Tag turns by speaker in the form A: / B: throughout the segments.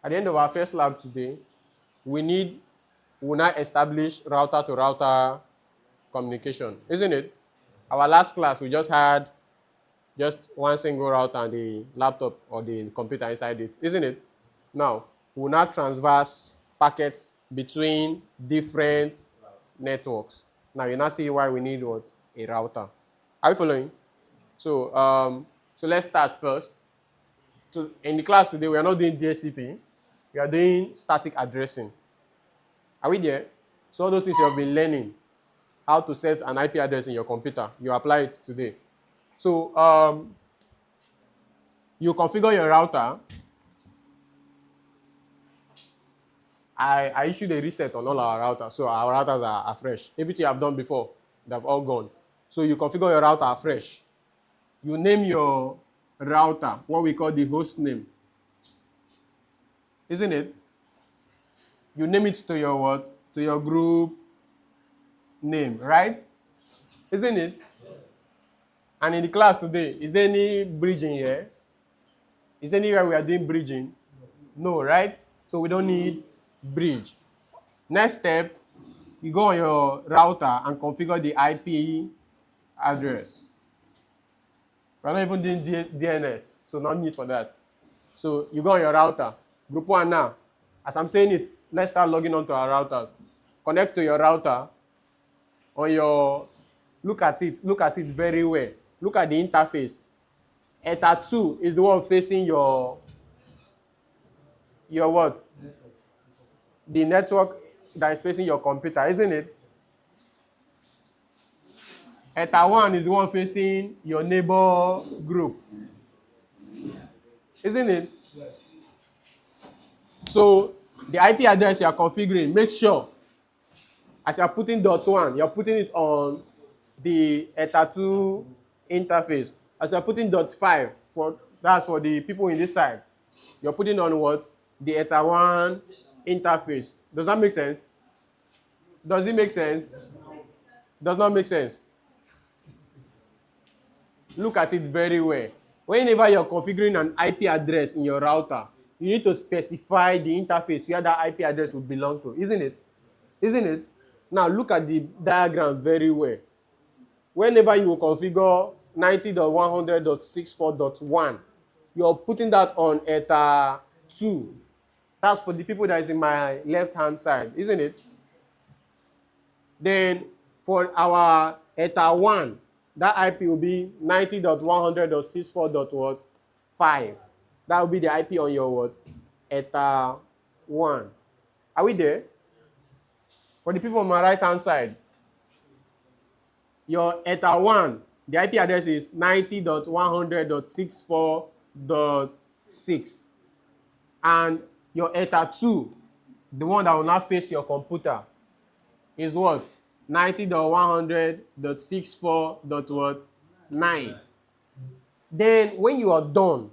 A: At the end of our first lab today, we will now establish router to router communication, isn't it? Our last class, we just had just one single router and the laptop or the computer inside it, isn't it? Now, we will now transverse packets between different networks. Now, you now see why we need what? A router. Are you following? So, so let's start first. So in the class today, we are not doing DHCP. We are doing static addressing. Are we there? So all those things you have been learning, how to set an IP address in your computer, you apply it today. So you configure your router. I issued a reset on all our routers, so our routers are fresh. Everything I've done before, they've all gone. So you configure your router fresh. You name your router, what we call the host name. Isn't it? You name it to your what? To your group name, right? Isn't it? And in the class today, is there any bridging here? Is there anywhere we are doing bridging? No, right? So we don't need bridge. Next step, you go on your router and configure the IP address. We're not even doing DNS, so no need for that. So you go on your router. Group 1 now. As I'm saying it, let's start logging onto our routers. Connect to your router on your, look at it very well. Look at the interface. Ether 2 is the one facing your what? The network that is facing your computer, isn't it? Ether 1 is the one facing your neighbor group, isn't it? So the IP address you are configuring, make sure as you are putting .1, you are putting it on the Ether 2 interface. As you are putting .5, that's for the people in this side, you're putting on what? The Ether 1 interface. Does that make sense? Does it make sense? Does not make sense. Look at it very well. Whenever you're configuring an IP address in your router, you need to specify the interface where that IP address will belong to, isn't it? Isn't it? Now look at the diagram very well. Whenever you configure 90.100.64.1, you're putting that on Ether 2. That's for the people that is in my left-hand side, isn't it? Then for our Ether 1, that IP will be 90.100.64.5. That will be the IP on your what? Ether 1. Are we there? For the people on my right-hand side, your Ether 1, the IP address is 90.100.64.6. And your Ether 2, the one that will now face your computer, is what? 90.100.64.9. Then when you are done,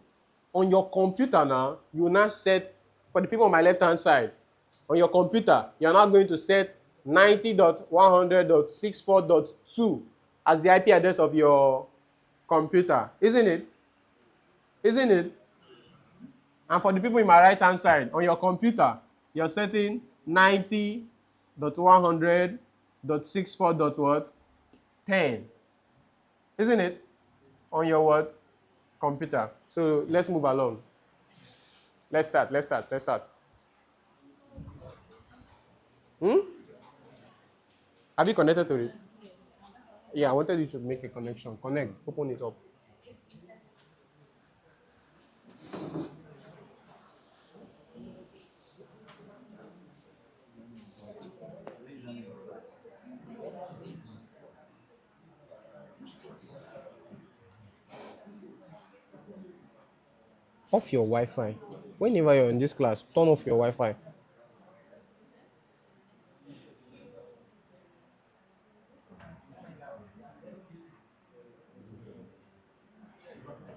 A: on your computer now, you will now set, for the people on my left-hand side, on your computer, you are now going to set 90.100.64.2 as the IP address of your computer, isn't it? Isn't it? And for the people in my right-hand side, on your computer, you're setting 90.100.64.10. Isn't it? On your what? Computer. So let's move along. Let's start. Have you connected to it? Yeah, I wanted you to make a connection. Connect. Open it up. Off your Wi-Fi. Whenever you're in this class, turn off your Wi-Fi.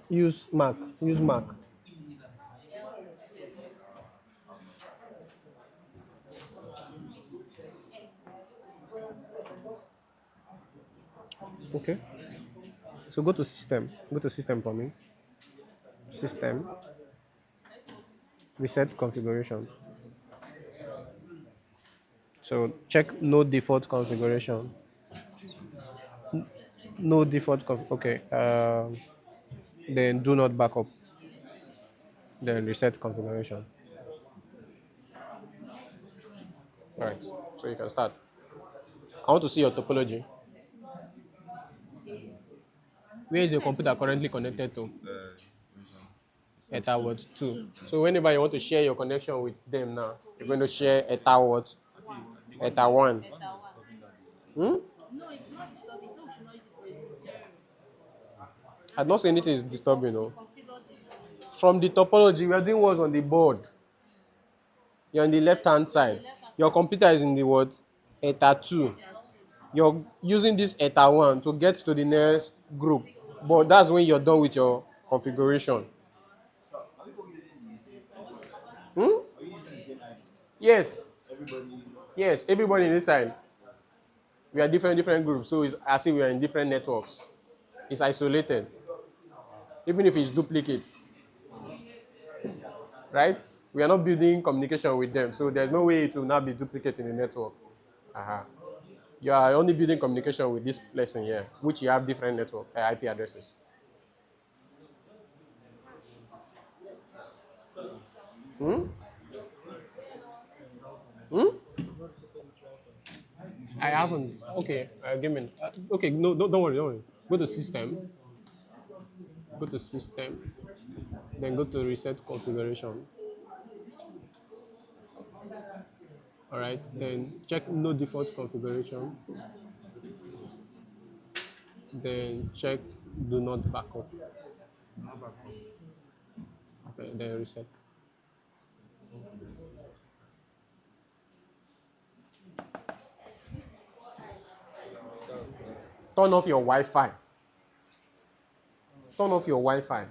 A: Use Mac. Use Mac. Okay. So go to system. Go to system for me. System. Reset configuration. So check no default configuration. No default okay. Then do not backup. Then reset configuration. All right. So you can start. I want to see your topology. Where is your computer currently connected to? Ether what 2. So whenever you want to share your connection with them now, you're going to share Ether what? Ether 1. Hmm? I don't say anything is disturbing. No? From the topology, we are doing what's on the board. You're on the left-hand side. Your computer is in the what? Ether 2. You're using this Ether 1 to get to the next group. But that's when you're done with your configuration. Hmm? Yes. Yes, everybody in this side. We are different groups, so it's as if we are in different networks. It's isolated, even if it's duplicate, right? We are not building communication with them, so there's no way it will not be duplicate in the network. Uh-huh. You are only building communication with this person here, which you have different network IP addresses. Hmm? Hmm? I haven't. Okay, give me. Okay, no, don't worry, don't worry. Go to system. Go to system. Then go to reset configuration. All right. Then check no default configuration. Then check do not backup. Okay, then reset. Turn off your Wi-Fi. Turn off your Wi-Fi.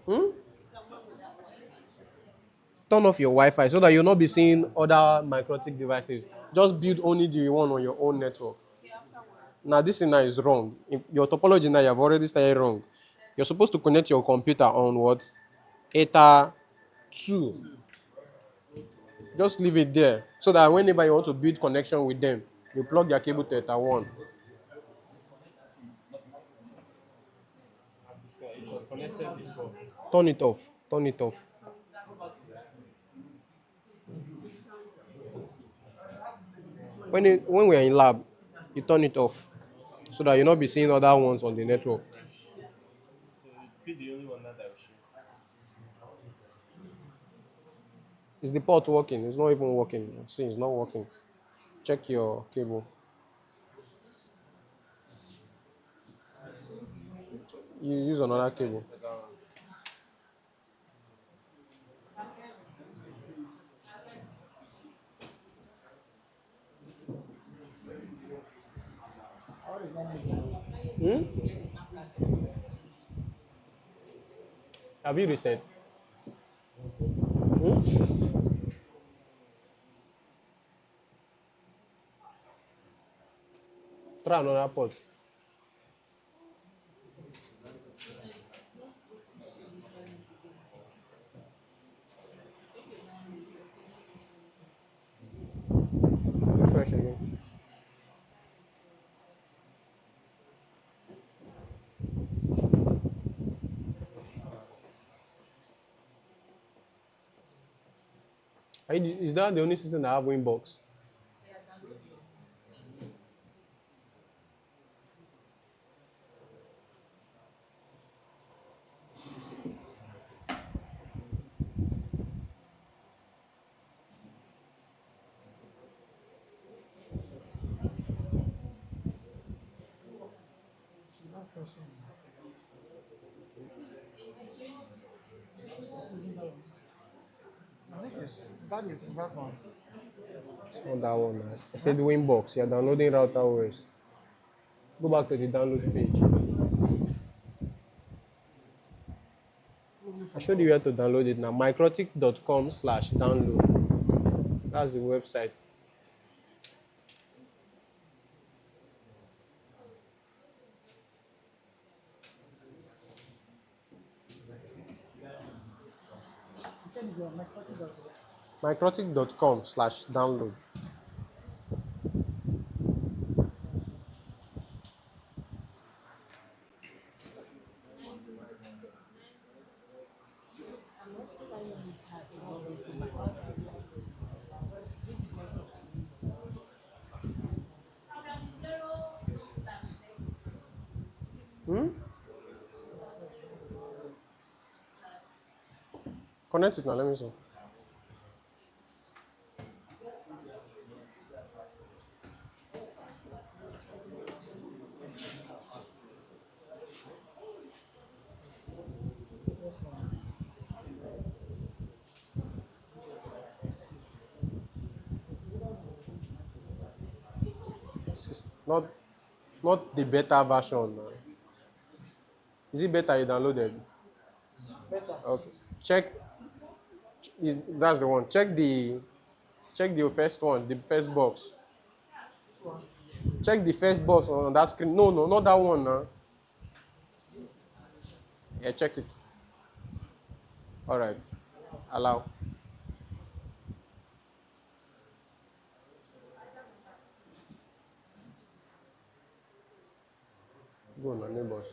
A: Hmm? Turn off your Wi-Fi so that you'll not be seeing other Microtik devices. Just build only the one on your own network. Now this thing now is wrong. If your topology now you have already started wrong. You're supposed to connect your computer on what? Ether 2. Just leave it there so that whenever you want to build connection with them, you plug their cable to Ether 1.
B: It was connected before.
A: Turn it off. Turn it off. When we're in lab, you turn it off so that you'll not be seeing other ones on the network.
B: So be the only one that I will share.
A: Is the port working? It's not even working. See, it's not working. Check your cable. You use another cable. Hmm? Have you reset? Hmm? Try another port. Refresh again. Is that the only system that have Winbox?
C: I think that is that one.
A: It's not that one. Man. I said Winbox. You're downloading router OS. Go back to the download page. I showed you where to download it now. Microtik.com/download. That's the website. Microtic.com/download. Hmm? Connect it now, let me see. Not the beta version. Is it beta you downloaded?
C: Better.
A: Okay. Check. That's the one. Check the first one, the first box. Check the first box on that screen. No, no, not that one now. Yeah, check it. All right. Allow. Go on, neighbors.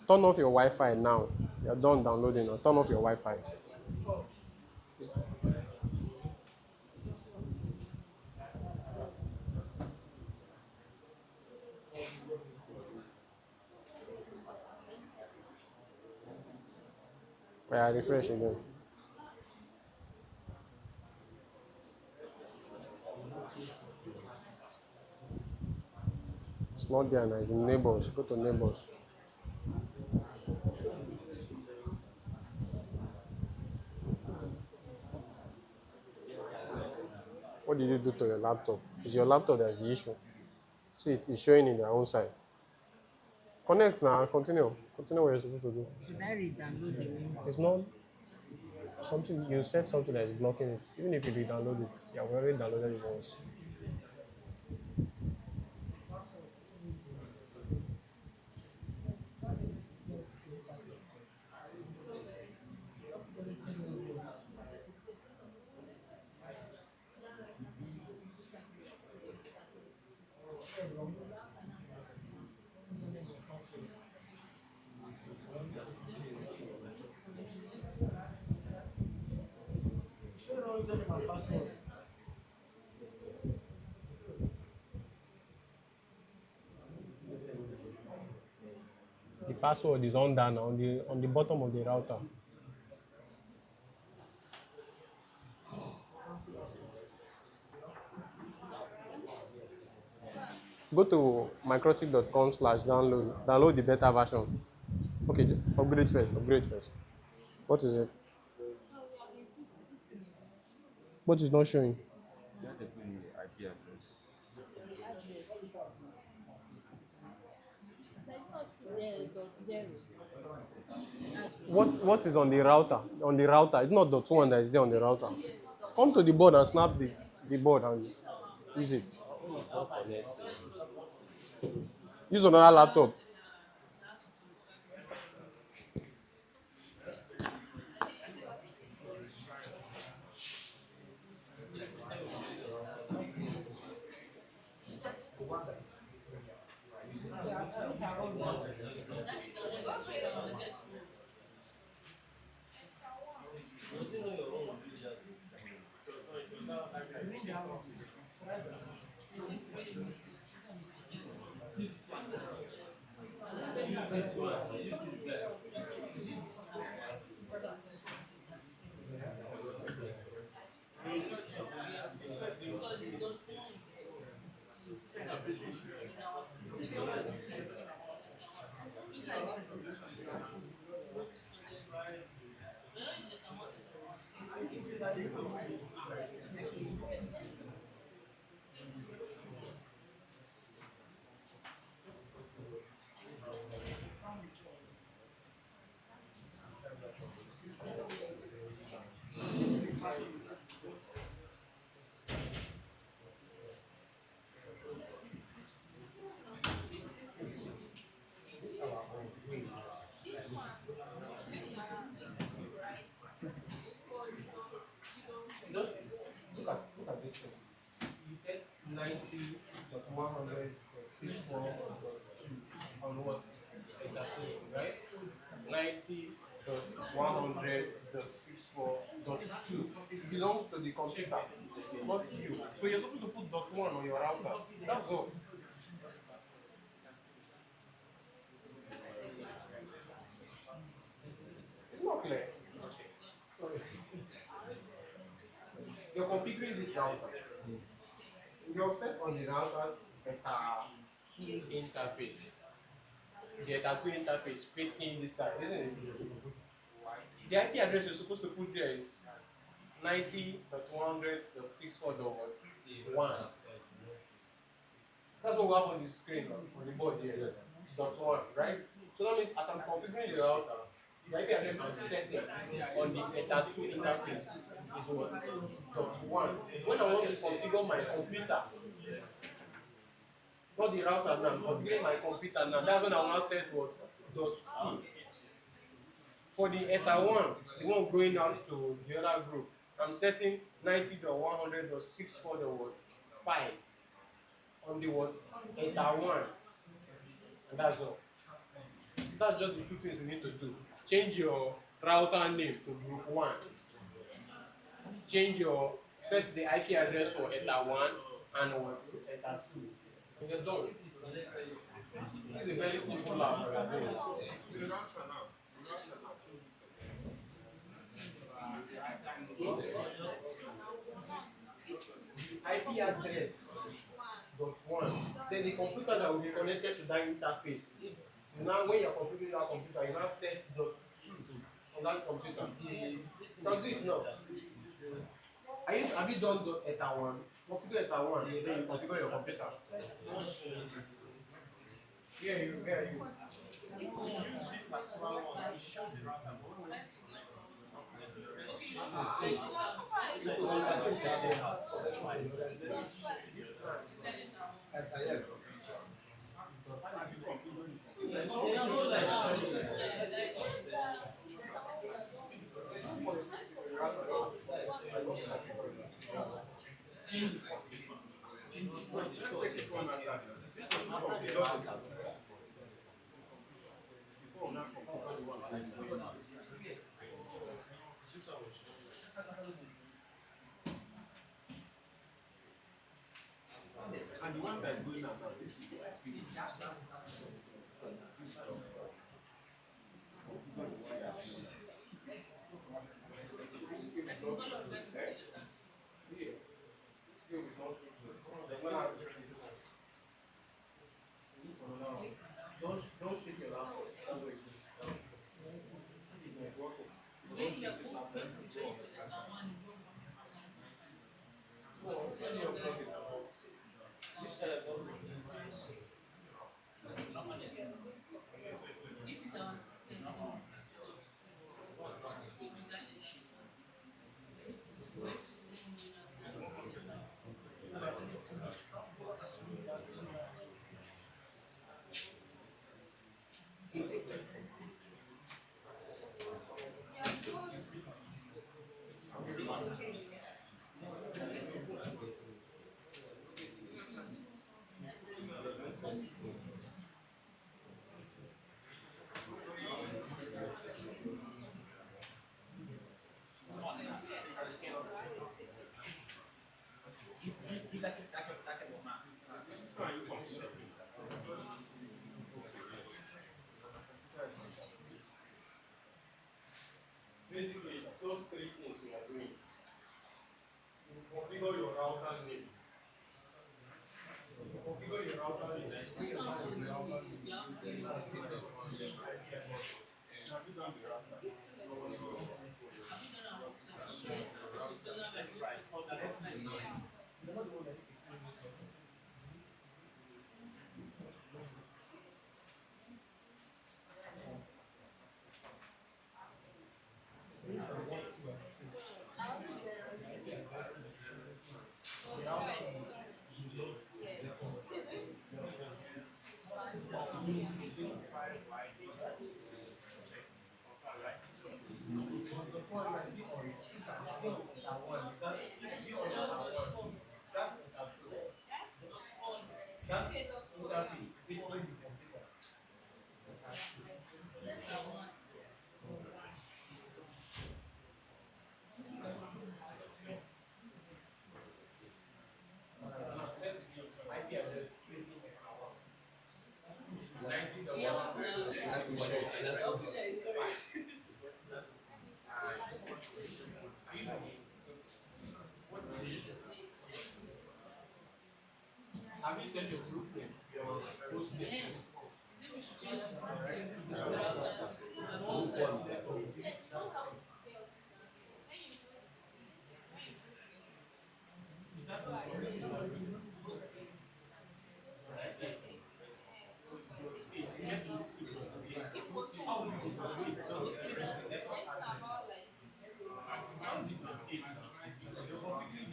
A: Turn off your Wi-Fi now. You're done downloading now. Turn off your Wi-Fi. Yeah, refresh again. It's not there now. It's in neighbors. Go to neighbors. What did you do to your laptop? It's your laptop that's the issue. See, it is showing in their own side. Connect now. Continue. Continue what you're supposed to do.
D: Should I re-download the Windows?
A: It's not something you said something that is blocking it. Even if you re-download it, you have already downloaded it once. The password is on down on the bottom of the router. Go to microtik.com/download. Download the beta version. Okay, upgrade first. Upgrade first. What is it? What is not showing?
E: Just put in the IP address.
D: So it's not dot zero.
A: What is on the router? On the router, it's not .1 that is there on the router. Come to the board and snap the board and use it. Use another laptop. 90.100.64.2. It belongs to the computer, not you. So you're supposed to put .1 on your router. That's all. It's not clear. Sorry. You're configuring this router. You're set on the router's ETA2 interface. The ETA2 interface facing this side, isn't it? The IP address you're supposed to put there is 90.100.64.1. That's what will happen on the screen on the board here. .1, right? So that means as I'm configuring the router, the IP address I'm setting on the ETA2 interface is what? .1. When I want to configure my computer, not the router now, I'm configuring my computer now. That's when I will now set what? .2. For the ETA1, the one going out to the other group, I'm setting 90.100.64.5 on the what? ETA1. And that's all. That's just the two things we need to do. Change your router name to group 1. Set the IP address for ETA1 and what? ETA2. And you're done. It's a very simple app. IP address .1. Then the computer that will be connected to that interface. So now when you're configuring that computer, you now set .2 on that computer. Now do it now. Have you done ETA1? Configure ETA1, then you configure your computer. Where are you? Yes.
B: And the one that is going out now, this is
A: Don't shake your laptop. Basically, it's those three things we are doing. You configure your router name. You configure your router name. Have you done the router?
B: Have you sent your group name? Your post name?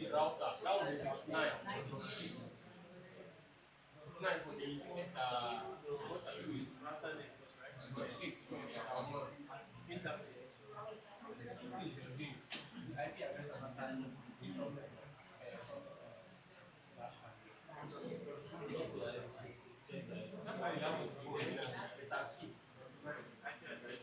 B: The router. That would be 9. 9 for the so what are you using? Router network, right? 6 for the interface. This is your thing. The IP address of router is from that's why you have to go in data 2. IP address.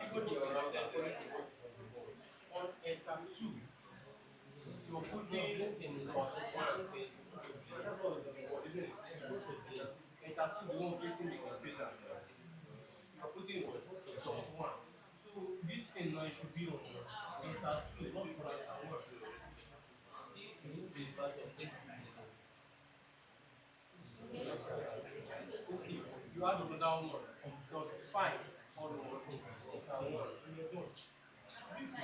B: Configure your router according to what is on the board. On enter 2, you're putting in port 1. That's what is on the board, isn't it? Enter 2, the one facing the computer. You're putting in port 1. So this thing now should be on enter 2, not enter 1. Okay, you add another one, dot 5 on enter 1, and you're done. This now.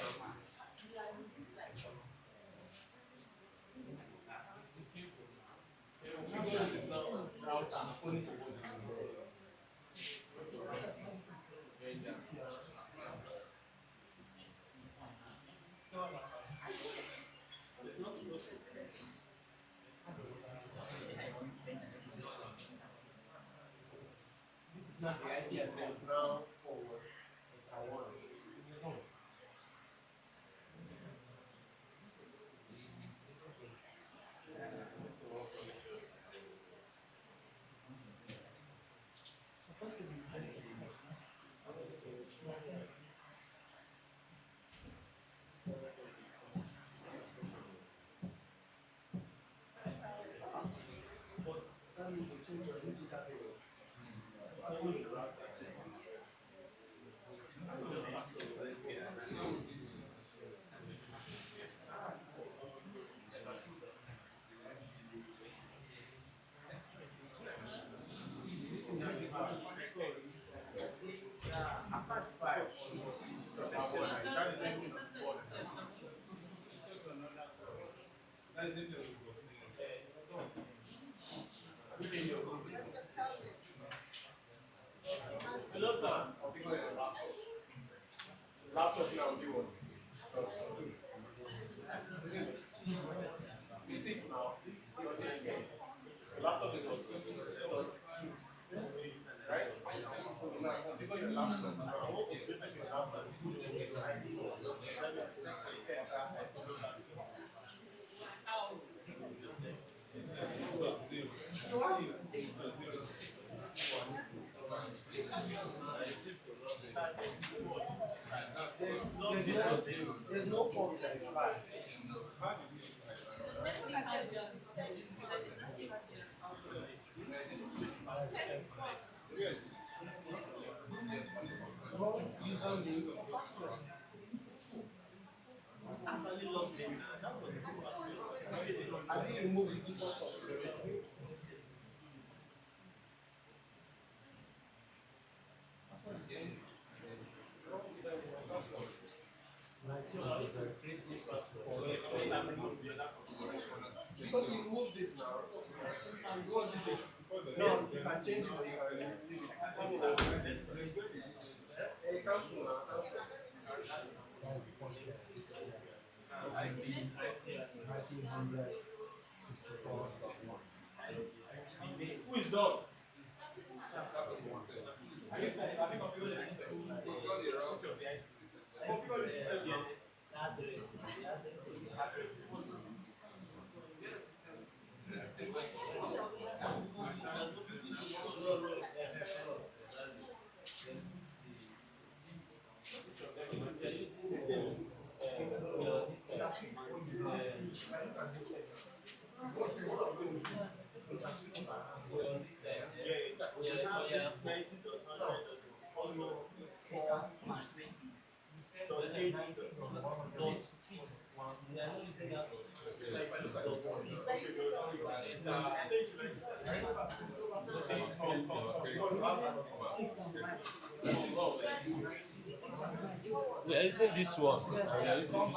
B: Configure is now router according to what is on the board. It's not supposed to. This is not the IP address now forward. Enter 1. You're done. Supposed to be but that means to change your list categories. So we will have after 5, that is anything on the board. That is it. Which in your group? laptop is what 2.2, right? So you might configure your laptop. As I want to update your laptop, you put the IP of your set that IP. There's no port for the flash. Username or password. I didn't remove the default configuration. Because you removed it now. And what did it? No, you can change it or you can leave it. Cancel now. Who is done?
F: We are using this one. We are using this one.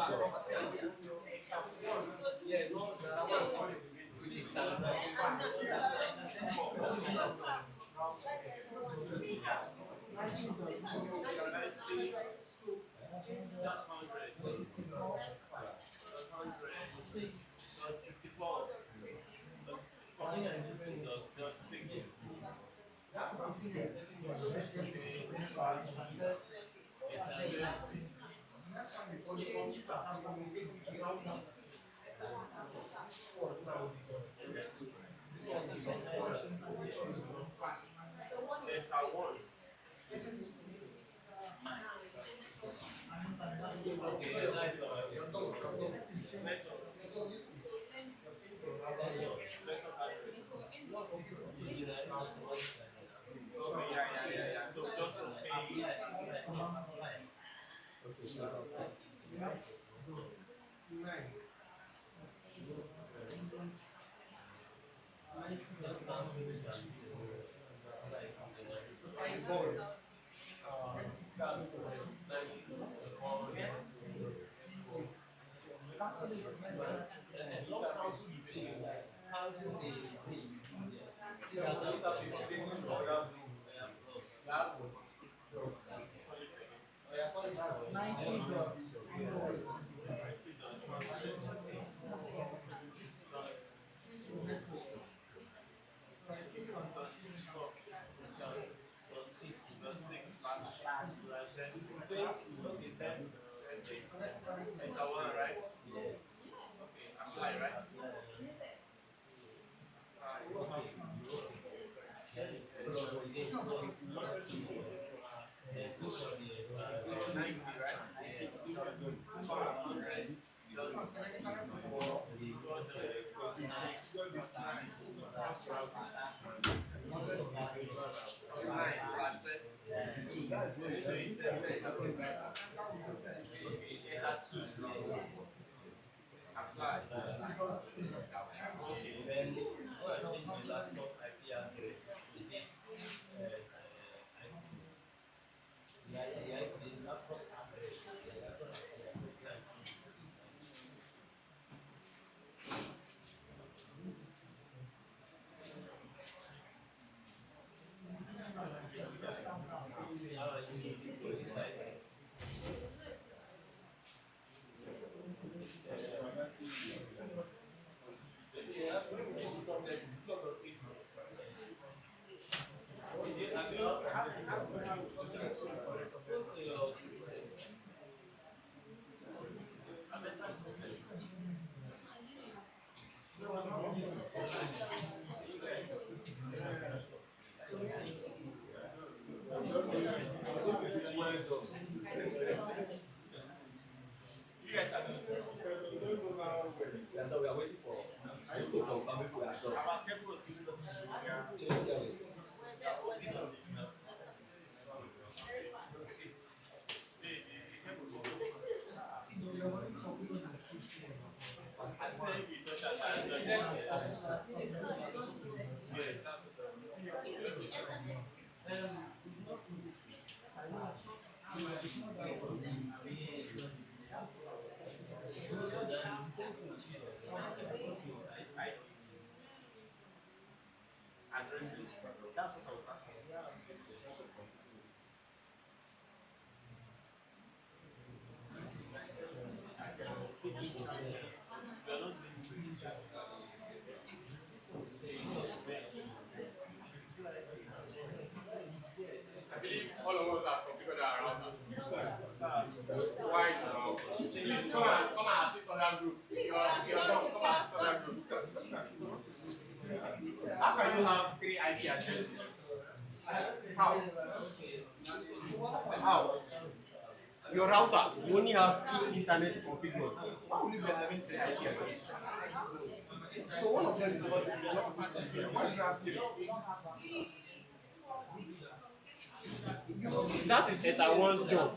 B: So just okay. Nine. Right? Okay, apply, right? Apply. Okay, then when I change my laptop IP address with this the laptop address, the laptop IP.
A: I believe all of us have configured our routers. Why now? Please come and assist other groups. If you're done, come and assist other groups. How can you have 3 IP addresses? How? How? Your router, you only have 2 internet configured. How will you be having 3 IP addresses? So one of them is not this. Why do you have 3? That is ETA 1's job.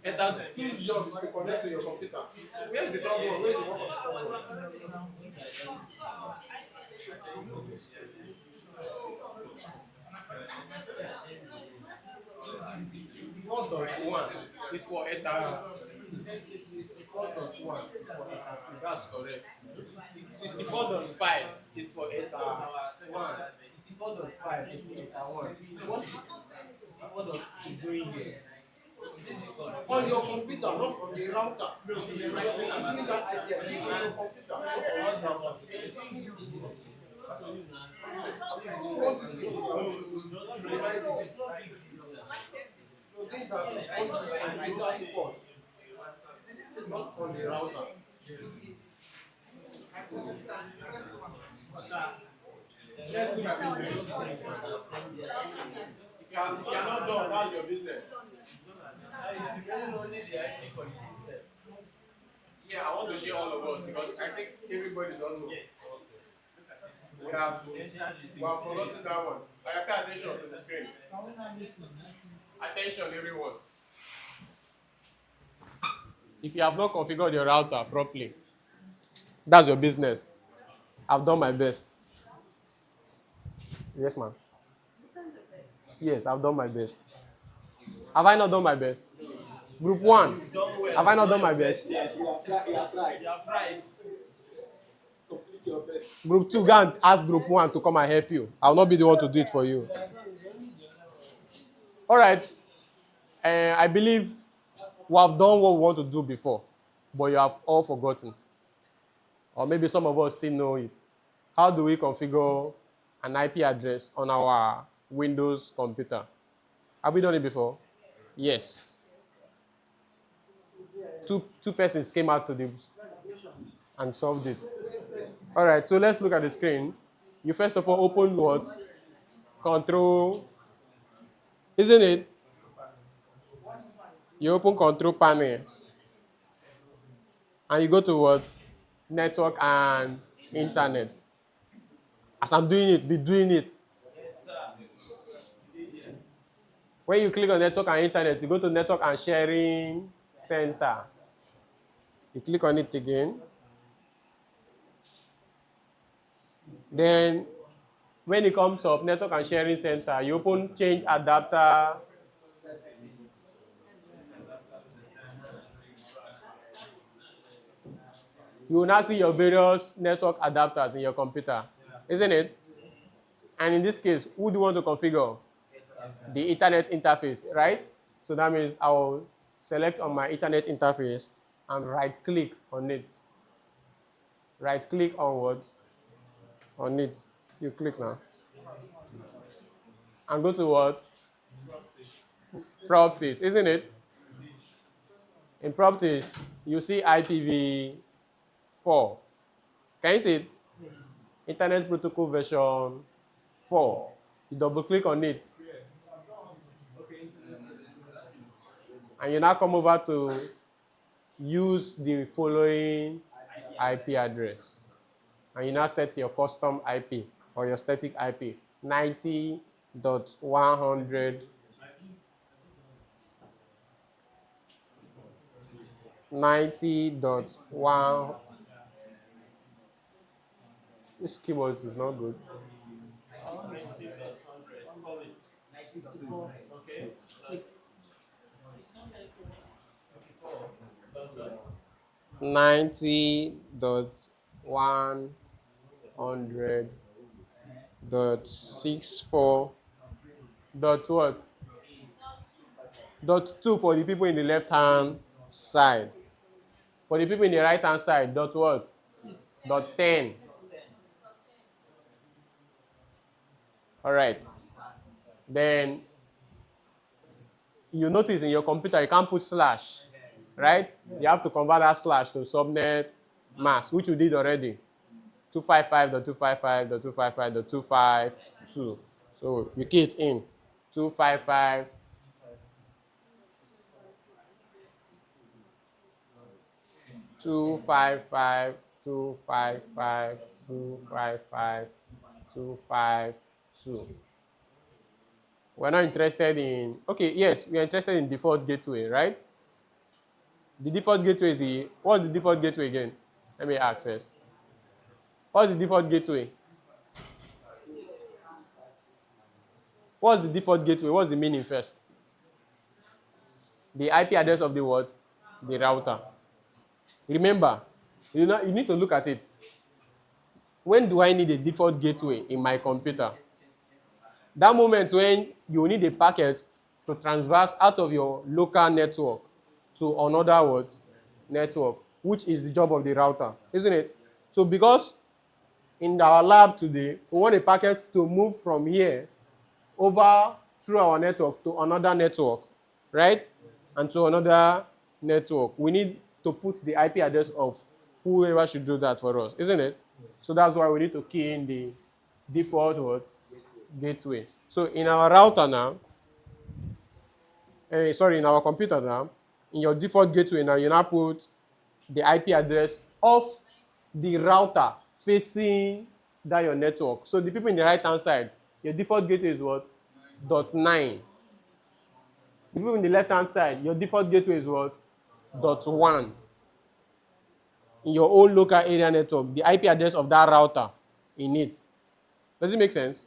A: ETA 2's job is to connect to your computer. Where's the third one? Where's the one? 64.1 is for ETA. 64.1 is for ETA 2. That's correct. 64.5 is for ETA 1. 64.5 is for ETA 1. What is 64.2 doing here? On your computer, not on the router. You're using that IP address on your computer, not on this router. What's this thing? So these are on the computer spot, not on the router. Let's look at this. If you are not done, that's your business. Yeah, I want to share all of us because I think everybody don't know. We have forgotten that one. I pay attention to the screen. Attention, everyone. If you have not configured your router properly, that's your business. I've done my best. Yes, ma'am. Yes, I've done my best. Have I not done my best? Group 1. Have I not done my best?
B: You have tried. Complete your best.
A: Group 2, go and ask Group 1 to come and help you. I'll not be the one to do it for you. All right. I believe we have done what we want to do before, but you have all forgotten. Or maybe some of us still know it. How do we configure an IP address on our Windows computer? Have we done it before? Yes. Two persons came out to the and solved it. All right, so let's look at the screen. You first of all open what? Control, isn't it? You open control panel. And you go to what? Network and internet. As I'm doing it, be doing it. When you click on network and internet, you go to network and sharing center. You click on it again. Then, when it comes up, network and sharing center, you open change adapter. You will now see your various network adapters in your computer, isn't it? And in this case, who do you want to configure? The Ethernet interface, right? So that means I'll select on my Ethernet interface and right-click on it. Right-click on what? On it. You click now. And go to what? Properties, isn't it? In properties, you see IPv4. Can you see it? Internet Protocol version 4. You double-click on it. And you now come over to use the following IP address. And you now set your custom IP or your static IP 90.100 90.1. This keyboard is not good. 90.100.64 dot what? Dot 2 for the people in the left hand side. For the people in the right hand side, dot what? Dot 10. All right. Then you notice in your computer you can't put slash, right? You have to convert that slash to subnet mask, which you did already. 255.255.255.252. So you key it in. 255. 255, 255, 255, 252. We're not interested in, okay, yes, we're interested in default gateway, right? The default gateway is the, what's the default gateway again? Let me ask first. What's the default gateway? What's the default gateway? What's the meaning first? The IP address of the what? The router. Remember, you need to look at it. When do I need a default gateway in my computer? That moment when you need a packet to transverse out of your local network to another what? Network, which is the job of the router, isn't it? So because in our lab today, we want a packet to move from here over through our network to another network, right? And to another network. We need to put the IP address of whoever should do that for us, isn't it? So that's why we need to key in the default what? Gateway. So in our router now, in our computer now, in your default gateway now, you now put the IP address of the router facing that your network. So the people in the right hand side, your default gateway is what? .9. The people in the left hand side, your default gateway is what? .1. In your own local area network, the IP address of that router in it. Does it make sense?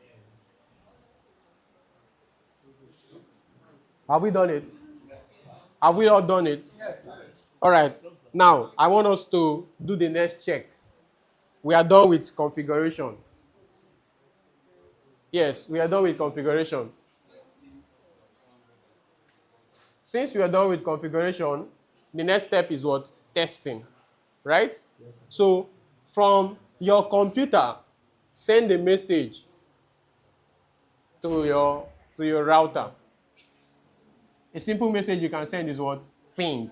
A: Have we done it? Have we all done it? Yes. All right. Now, I want us to do the next check. We are done with configuration. Yes, we are done with configuration. Since we are done with configuration, the next step is what? Testing. Right? Yes, so, from your computer, send a message to your router. A simple message you can send is what? Ping.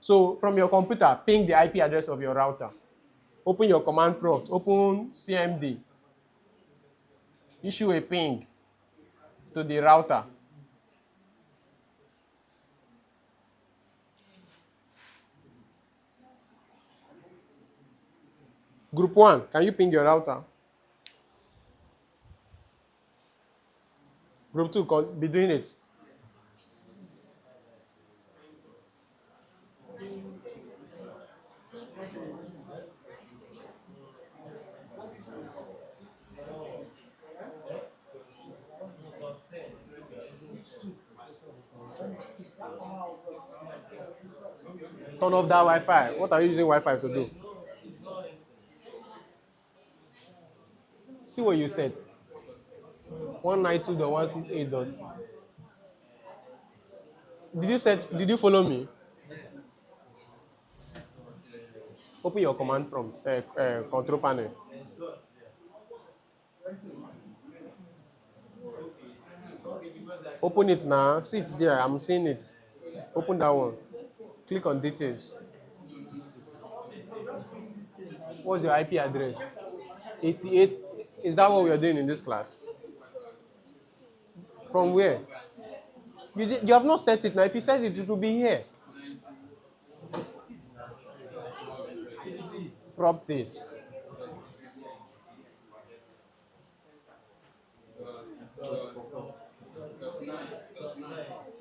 A: So from your computer, ping the IP address of your router. Open your command prompt. Open CMD. Issue a ping to the router. Group 1, can you ping your router? Group 2, be doing it. Turn off that Wi-Fi. What are you using Wi-Fi to do? See what you said. 192.168. Did you follow me? Open your command prompt, control panel. Open it now. See it there. I'm seeing it. Open that one. Click on details. What's your IP address? 88. Is that what we are doing in this class? From where? You have not set it now. If you set it, it will be here. Properties.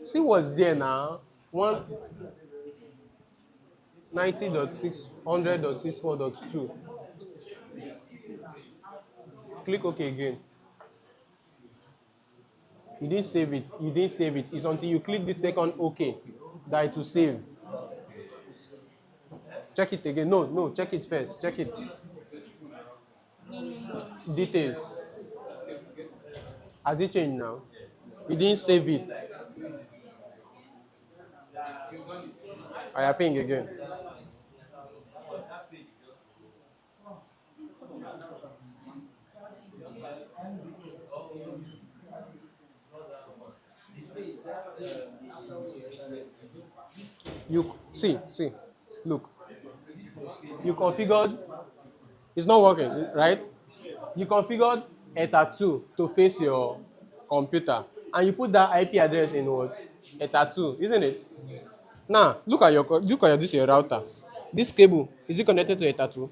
A: See what's there now. 190.600.64.2. Click OK again. You didn't save it. You didn't save it. It's until you click the second OK that it will save. Check it again. No, check it first. Check it. Details. Has it changed now? You didn't save it. I am paying again. You see, look. You configured. It's not working, right? You configured ETA 2 to face your computer, and you put that IP address in what? ETA 2, isn't it? Now look at your router. This cable, is it connected to ETA 2?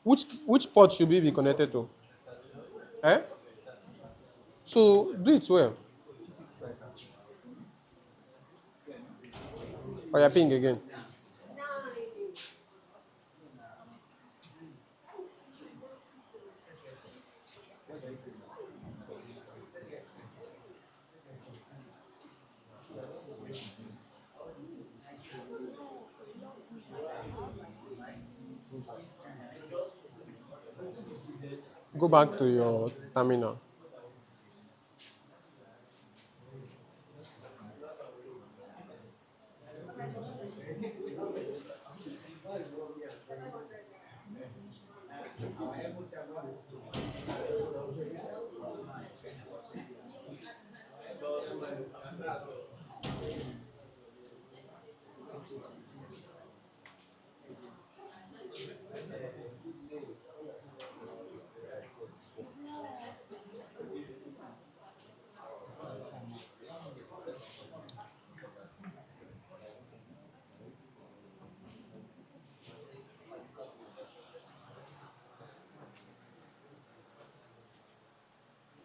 A: Which port should we be connected to? Eh? So do it well. Or you're ping again. Go back to your terminal.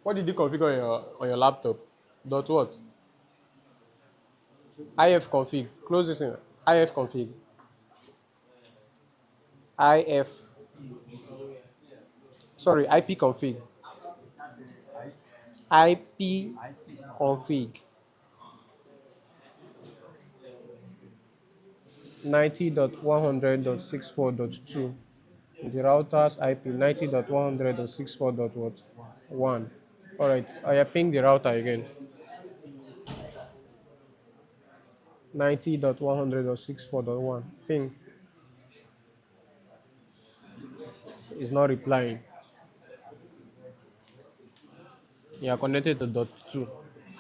A: What did you configure on your laptop? Dot what? IF config. Close this in. IF config. IF. Sorry, IP config. IP config. 90.100.64.2. The router's IP 90.100.64.1. All right, I ping the router again. 90.100.64.1. Ping. Is not replying. You are connected to dot 2.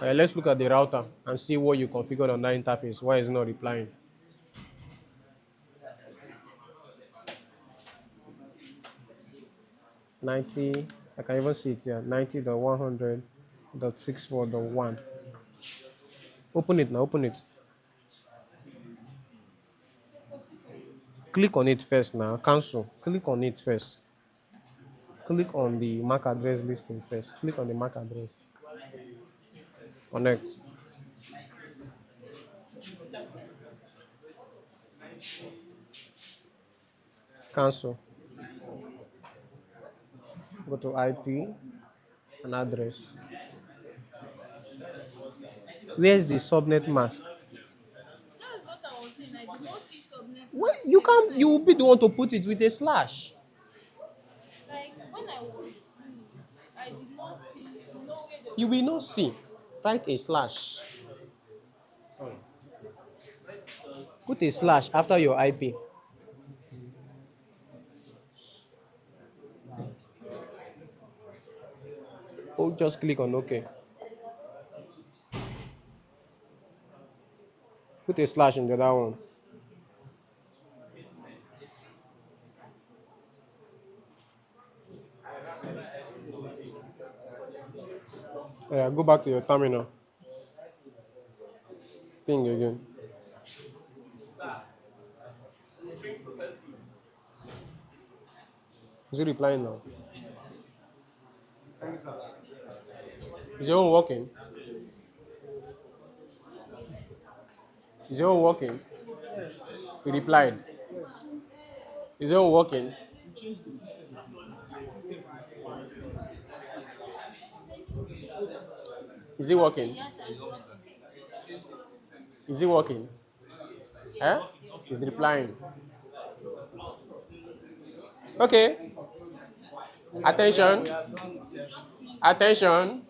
A: Let's look at the router and see what you configured on that interface. Why is it not replying? I can even see it here. 90.100.64.1. Open it now, open it. Click on it first now. Cancel. Click on it first. Click on the MAC address listing first. Click on the MAC address. Connect. Cancel. Go to IP and address. Where's the subnet mask?
D: That's what I was saying. I did not see subnet.
A: Well, you will be the one to put it with a slash.
D: Like when I was doing, I did not see. You know where the
A: You will not see. Write a slash. Put a slash after your IP. Or just click on OK. Put a slash in the other one. Yeah, go back to your terminal. Ping again. Is he replying now? Is your own working? Is your own working? He replied. Is your own working? Is he working? Is he working? Eh? He's replying. Okay. Attention. Attention.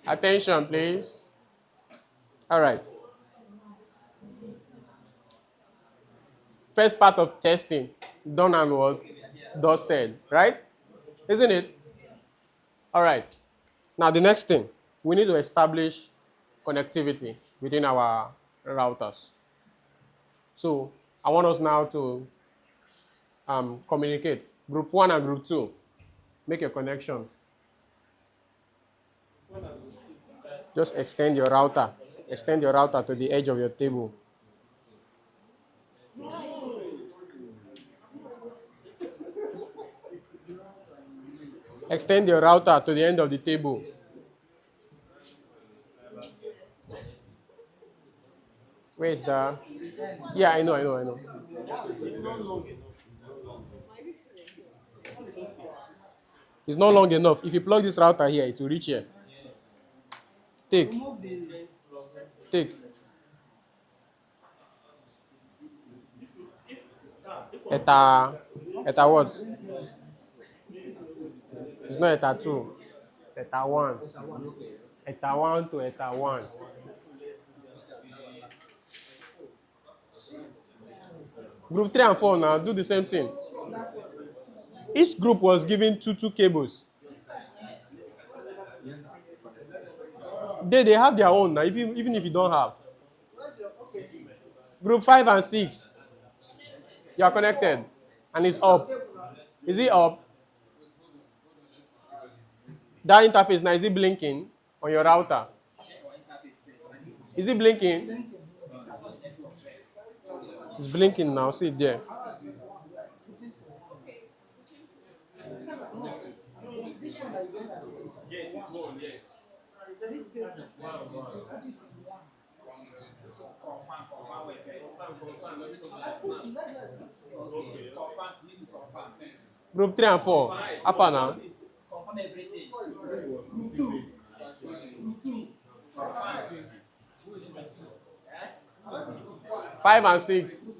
A: Attention, please. All right. First part of testing, done and what? Dusted, right? Isn't it? All right. Now, the next thing, we need to establish connectivity within our routers. So, I want us now to communicate. Group 1 and Group 2, make a connection. Just extend your router. Extend your router to the edge of your table. Extend your router to the end of the table. Where is the... Yeah, I know. It's not long enough. If you plug this router here, it will reach here. Take. Eta what? It's not eta 2. It's eta 1. Eta 1 to eta 1. Group 3 and 4 now, do the same thing. Each group was given two cables. They have their own now, even if you don't have. Group 5 and 6, you are connected, and it's up. Is it up? That interface now, is it blinking on your router? Is it blinking? It's blinking now, see it there.
B: Yes, this one, yes.
A: Group 3 and 4, Alpha now. 5 and 6.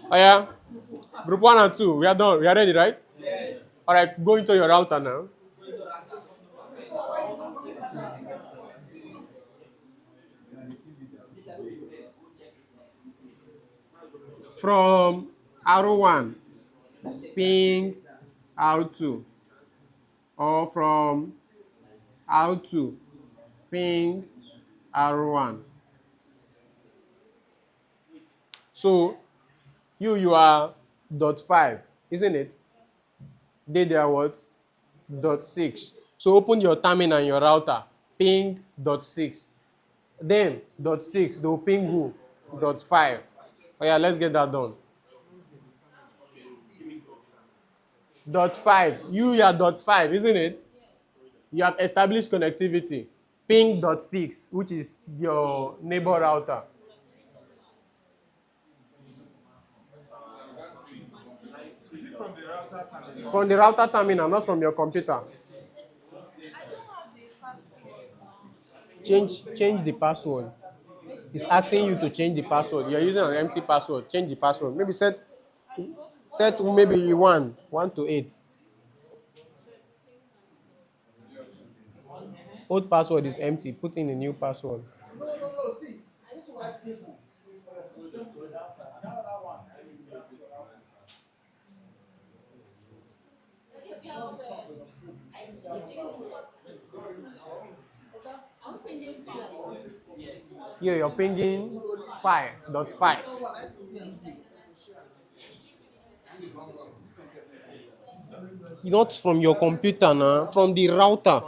A: Oh yeah? Group 1 and 2, we are done. We are ready, right? Yes. All right, go into your router now. From R1, ping R2. Or from R2, ping R1. So, you are .5, isn't it? They are what? .6. So open your terminal and your router. Ping .6. Then .6, they'll ping who? .5. Oh yeah, let's get that done. .5. You are .5, isn't it? You have established connectivity. Ping .6, which is your neighbor router.
B: Is it from the router terminal?
A: From the router terminal, not from your computer. Change the password. It's asking you to change the password. You're using an empty password. Change the password. Maybe set maybe 1 to 8. Old password is empty. Put in a new password.
C: See. This white table is for the system to adapt. That other one.
A: Here you're pinging .5. Not from your computer now, from the router.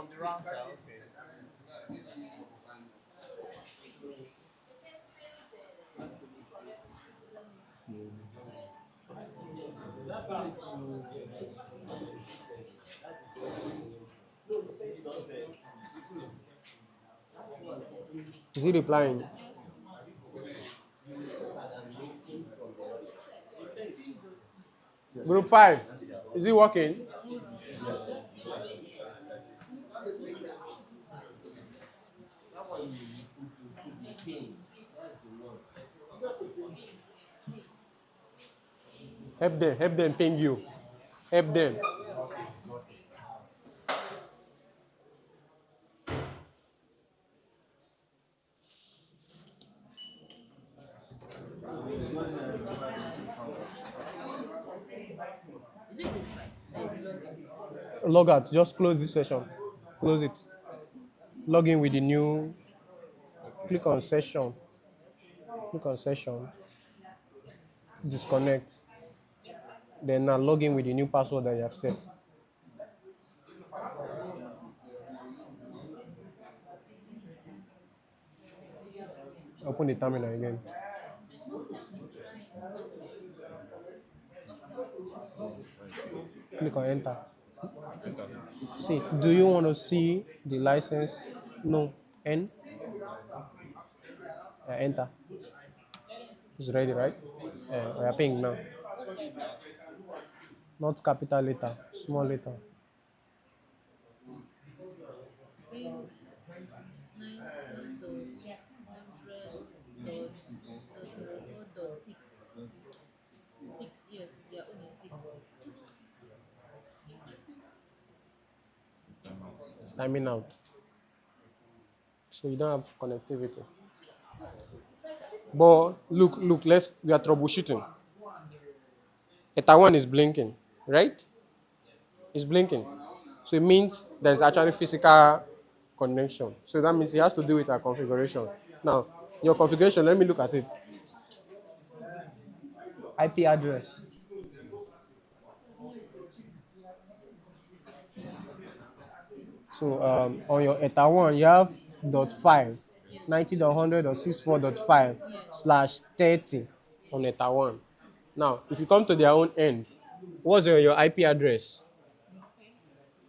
A: Is he replying? Group 5. Is he working? Help them ping you. Help them. Log out. Just close this session. Close it. Log in with the new. Click on session. Click on session. Disconnect. Then now log in with the new password that you have set. Open the terminal again. Click on enter. See, do you want to see the license? No. N. Enter. It's ready, right? We are paying now. Not capital letter, small letter.
G: Yes, yeah, only 6.
A: It's timing out. So you don't have connectivity. But look, we are troubleshooting. ETA 1 is blinking, right? It's blinking. So it means there's actually physical connection. So that means it has to do with our configuration. Now, your configuration, let me look at it. IP address. So on your ETA 1, you have .5, 90.100.64.5 slash 30 on ETA 1. Now, if you come to their own end, what's your IP address?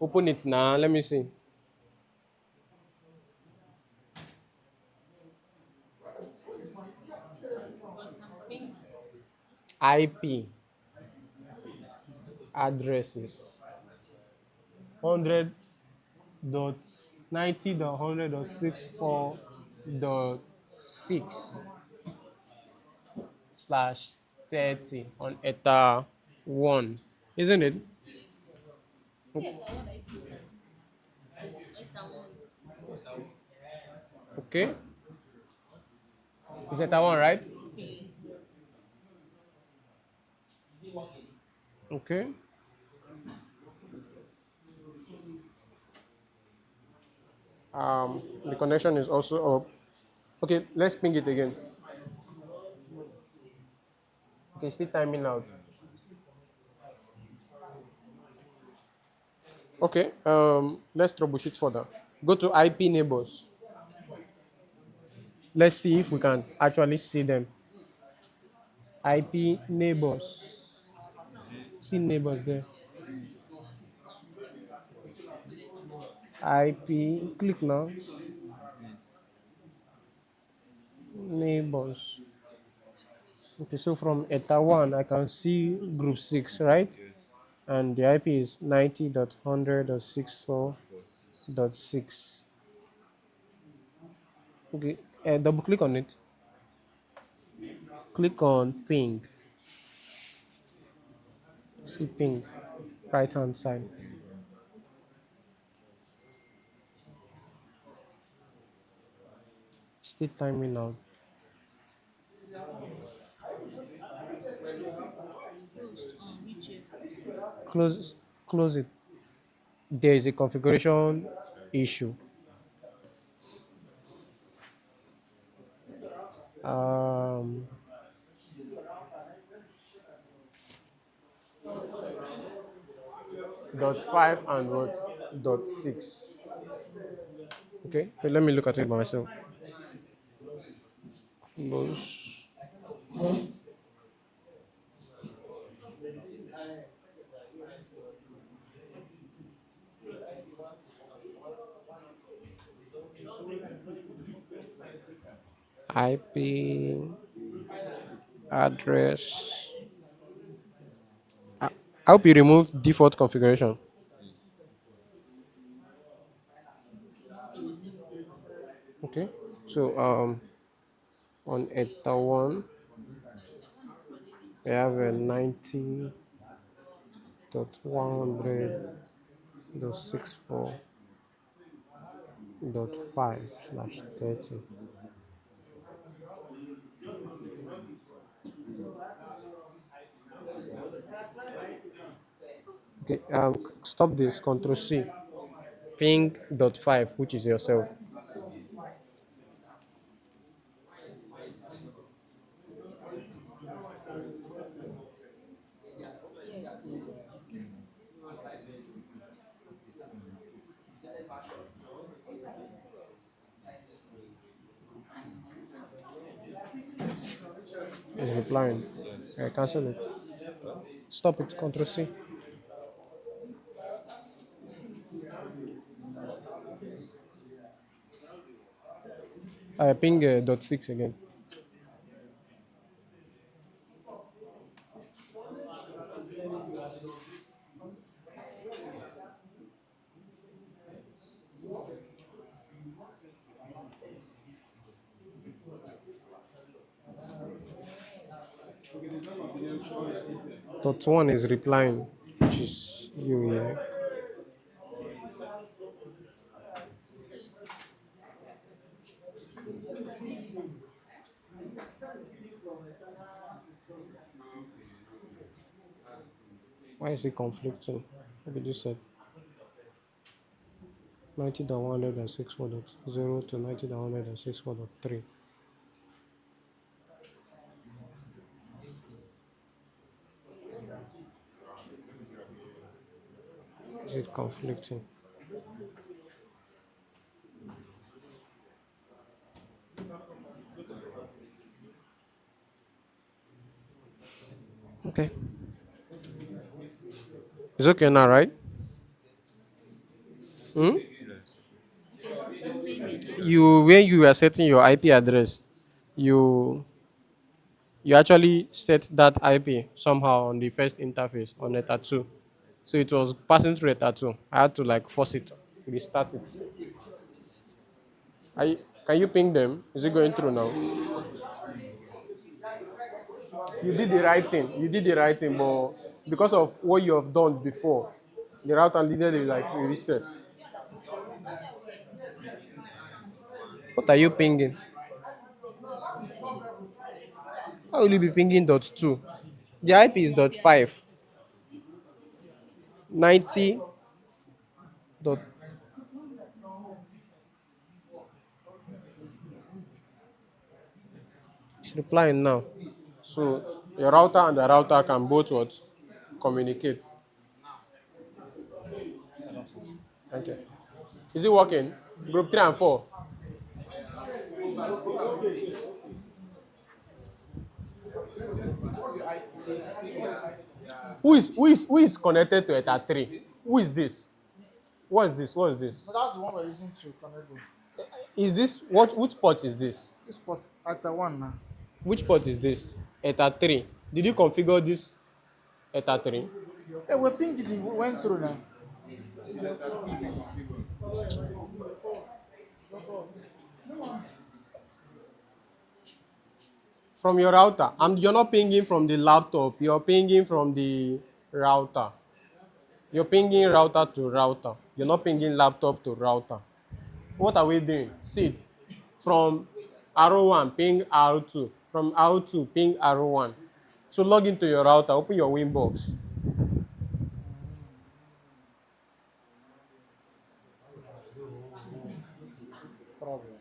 A: Open it now. Let me see. IP addresses 100.90.100.64.6 slash 30 on ETA 1, isn't it? Okay. Is ETA 1, right? Okay. The connection is also up. Okay, let's ping it again. Okay, still timing out. Okay, let's troubleshoot further. Go to IP neighbors. Let's see if we can actually see them. IP neighbors. See neighbors there. IP, click now. Neighbors. Okay, so from ETA 1, I can see group 6, right? And the IP is 90.100.64.6. Okay, double click on it. Click on ping. See ping, right hand side. Still timing out. Close, close it. There is a configuration issue. dot 5 and what? Dot 6. Okay, wait, let me look at it by myself. Most IP address. I hope you remove default configuration. Okay, so on ETA 1, we have a 90.100.64.5/30. Okay, stop this, Control C. Ping.5, which is yourself. It's replying.
E: Yes.
A: Cancel it. Stop it, Control C. Ping dot 6 again. Dot 1 is replying, which is you here. Why is it conflicting? What did you say? 90.164.0 to 90.164.3. Is it conflicting? Okay. It's okay now, right? Hmm?
E: Yes.
G: It's pinging.
A: You when you are setting your IP address, you you actually set that IP somehow on the first interface on ETA 2. So it was passing through ETA 2. I had to like force it, restart it. Can you ping them? Is it going through now? You did the right thing. You did the right thing, but because of what you have done before, the router needed to like reset. What are you pinging? How will you be pinging dot 2? The IP is dot 5. 90 dot. It's replying now. So your router and the router can both what? Communicate. Okay. Is it working? Group 3 and 4. Who is connected to ETA 3? Who is this? What is this? What is this?
C: But that's the one we're using to connect them.
A: Is this what? Which port is this?
C: This port at the one now.
A: Which port is this? ETA 3. Did you configure this ETA 3?
C: Hey, we pinged it. We went through now.
A: From your router. And you're not pinging from the laptop. You're pinging from the router. You're pinging router to router. You're not pinging laptop to router. What are we doing? Sit. From R1, ping R2. From R2, ping R1. So log into your router. Open your Winbox.
C: Problem.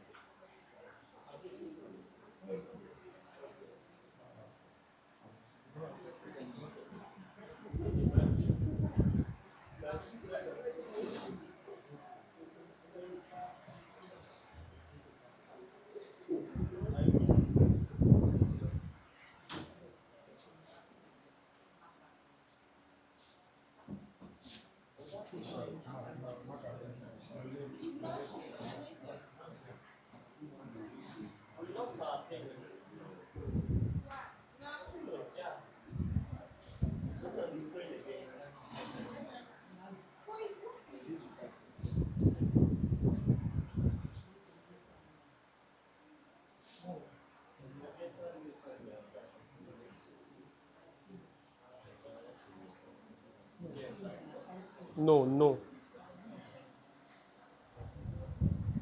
A: No, no.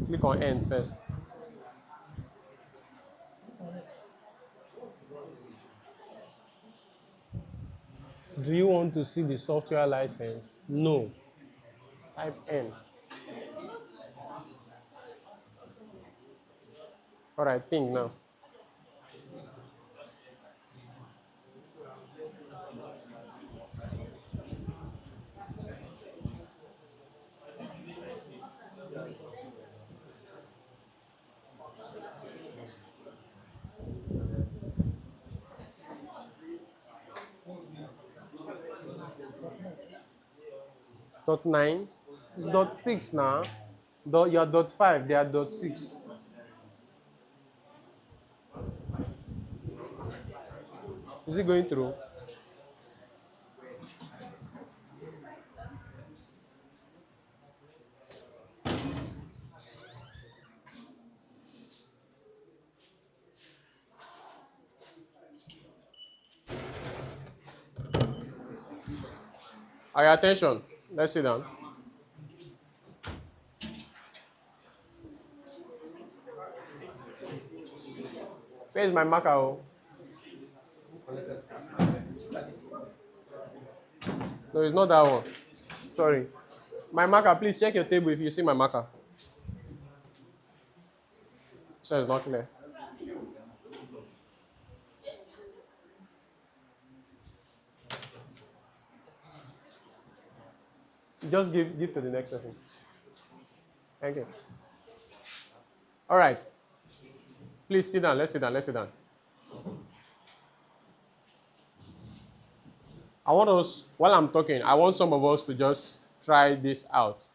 A: Click on end first. Do you want to see the software license? No. Type N. All right, think now. Dot 9. It's dot 6 now. You're dot 5, they are dot 6. Is it going through? Are you attention? Let's sit down. Where's my marker? Oh? No, it's not that one. Sorry. My marker, please check your table if you see my marker. So it's not clear. Just give to the next person. Thank you. All right. Please sit down. Let's sit down. Let's sit down. I want us, while I'm talking, I want some of us to just try this out.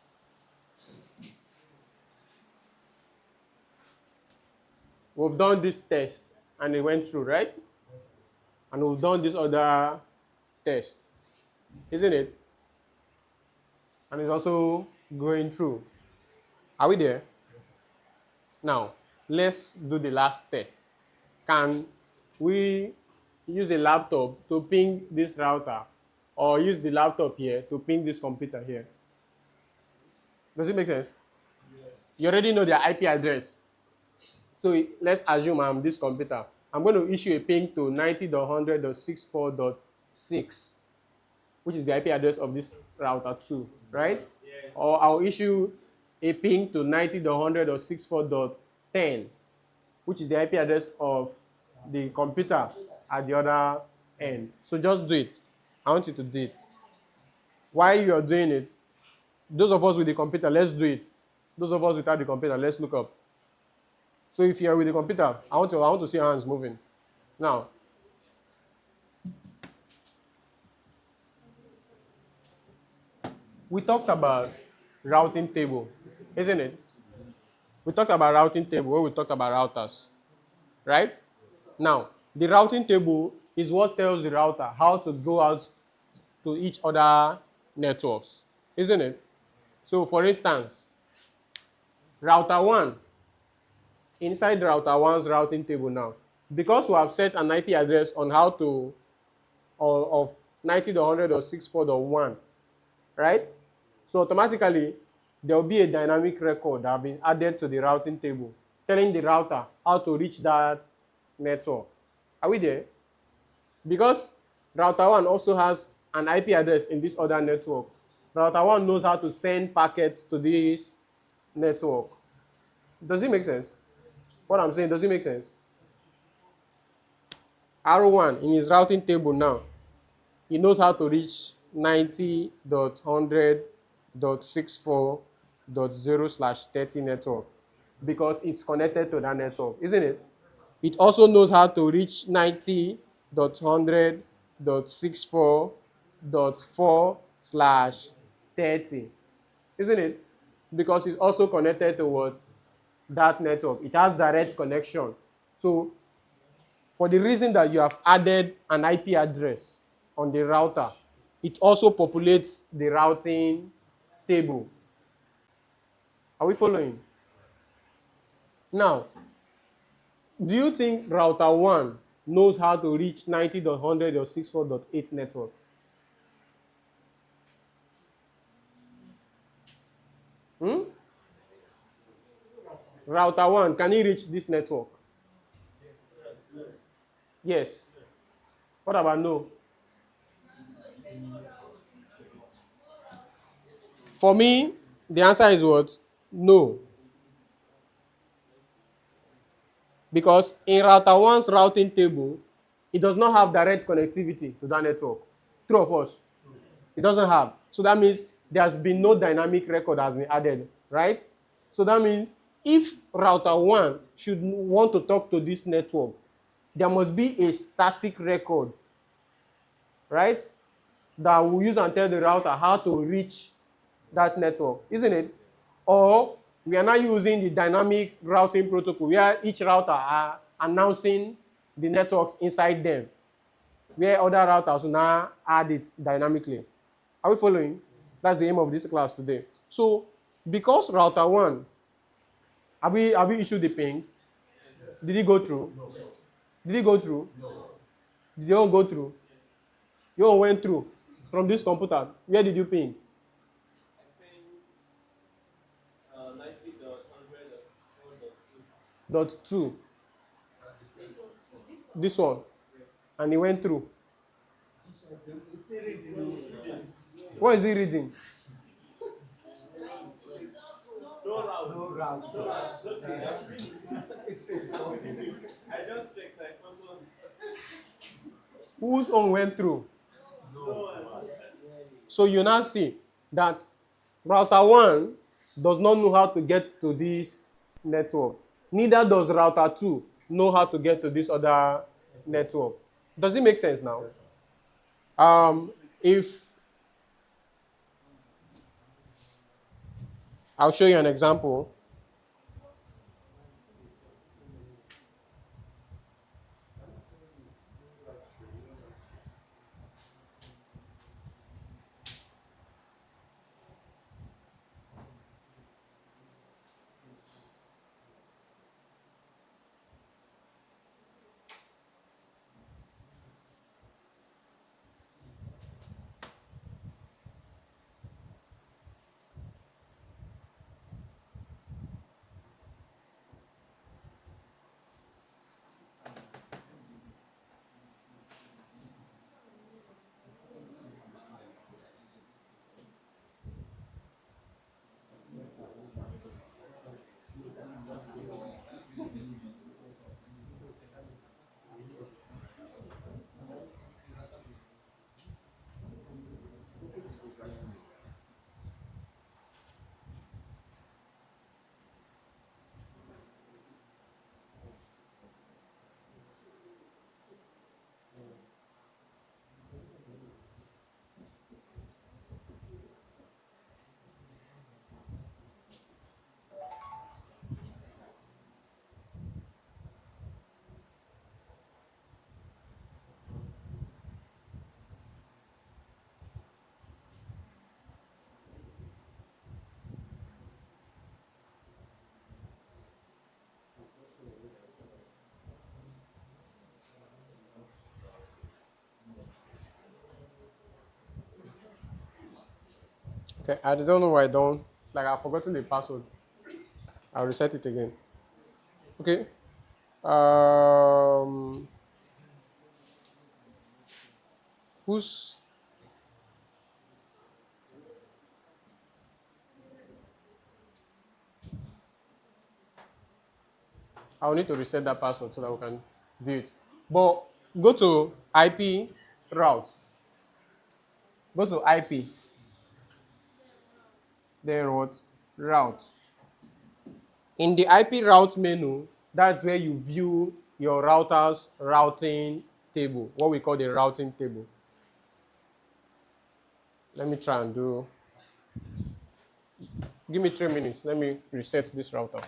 A: We've done this test and it went through, right? And we've done this other test, isn't it? And it's also going through. Are we there? Now, let's do the last test. Can we use a laptop to ping this router or use the laptop here to ping this computer here? Does it make sense? Yes. You already know their IP address. So let's assume I'm this computer. I'm going to issue a ping to 90.100.64.6, which is the IP address of this router 2, right? Yes. Or I'll issue a ping to 90.100.64.10, which is the IP address of the computer at the other end. So just do it. I want you to do it. While you are doing it, those of us with the computer, let's do it. Those of us without the computer, let's look up. So if you're with the computer, I want to see your hands moving. Now, we talked about routing table, isn't it? We talked about routing table when we talked about routers, right? Now, the routing table is what tells the router how to go out to each other networks, isn't it? So, for instance, router 1, inside router 1's routing table now, because we have set an IP address on how to, of 90.100.64.1, right? So automatically, there will be a dynamic record that has been added to the routing table, telling the router how to reach that network. Are we there? Because router 1 also has an IP address in this other network, router 1 knows how to send packets to this network. Does it make sense? What I'm saying, does it make sense? R1 in his routing table now, he knows how to reach 90.100.64.0/30 network because it's connected to that network, isn't it? It also knows how to reach 90.100.64.4/30, isn't it? Because it's also connected to what? That network. It has direct connection. So for the reason that you have added an IP address on the router, it also populates the routing table. Are we following? Now, do you think router 1 knows how to reach 90.100.64.8 network? Router 1, can he reach this network? Yes. What about no? For me, the answer is what? No. Because in router 1's routing table, it does not have direct connectivity to that network. True or false? It doesn't have. So that means there has been no dynamic record that has been added, right? So that means if router 1 should want to talk to this network, there must be a static record, right? That will use and tell the router how to reach that network, isn't it? Or we are now using the dynamic routing protocol where each router are announcing the networks inside them, where other routers will now add it dynamically. Are we following? That's the aim of this class today. So, because router 1, have we issued the pings? Did it go through? No. Did it go through? No. Did you all go through? You all went through from this computer. Where did you ping?
B: I think 90.100.64.2.
A: Dot 2. This one. And it went through. What is he reading?
B: No route. Okay. I just checked. I saw one.
A: Whose own went through?
B: No one.
A: So you now see that router 1 does not know how to get to this network. Neither does router 2 know how to get to this other network. Does it make sense now? If I'll show you an example. Okay, I don't know why I don't. It's like I've forgotten the password. I'll reset it again. Okay. Who's I'll need to reset that password so that we can view it. But go to IP routes. Go to IP. Then what? Route. In the IP route menu, that's where you view your router's routing table, what we call the routing table. Let me try and do. Give me 3 minutes. Let me reset this router.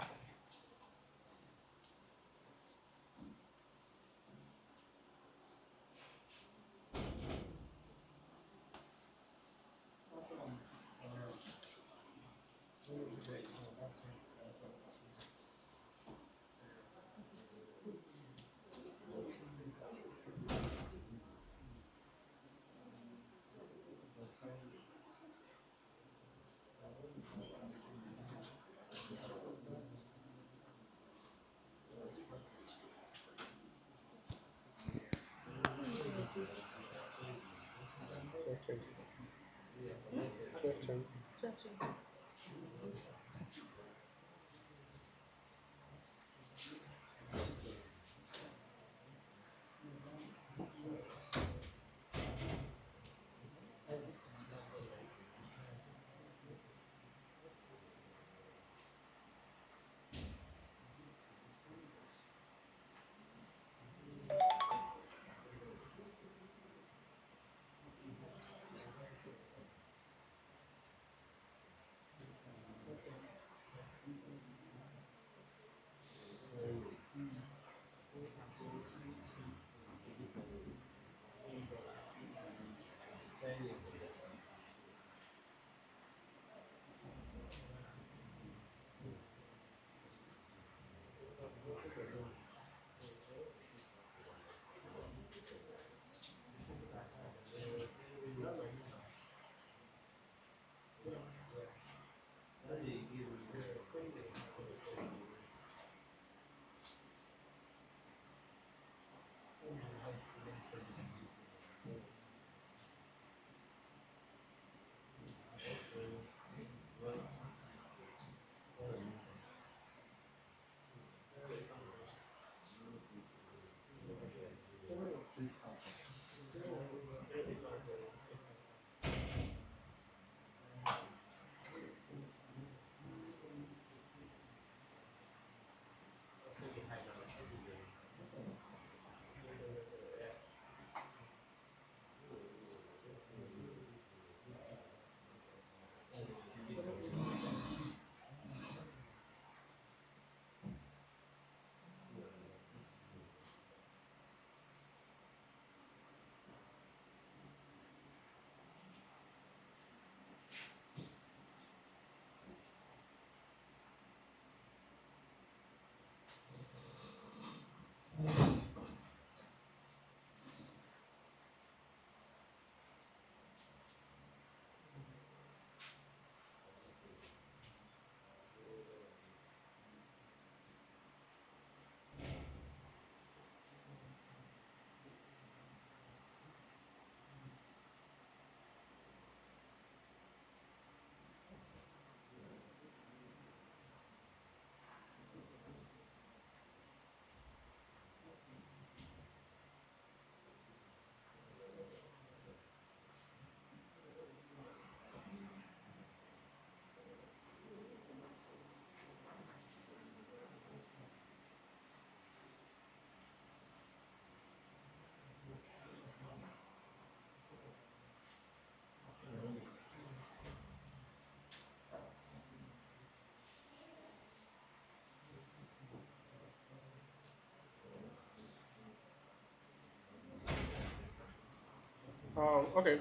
A: Okay.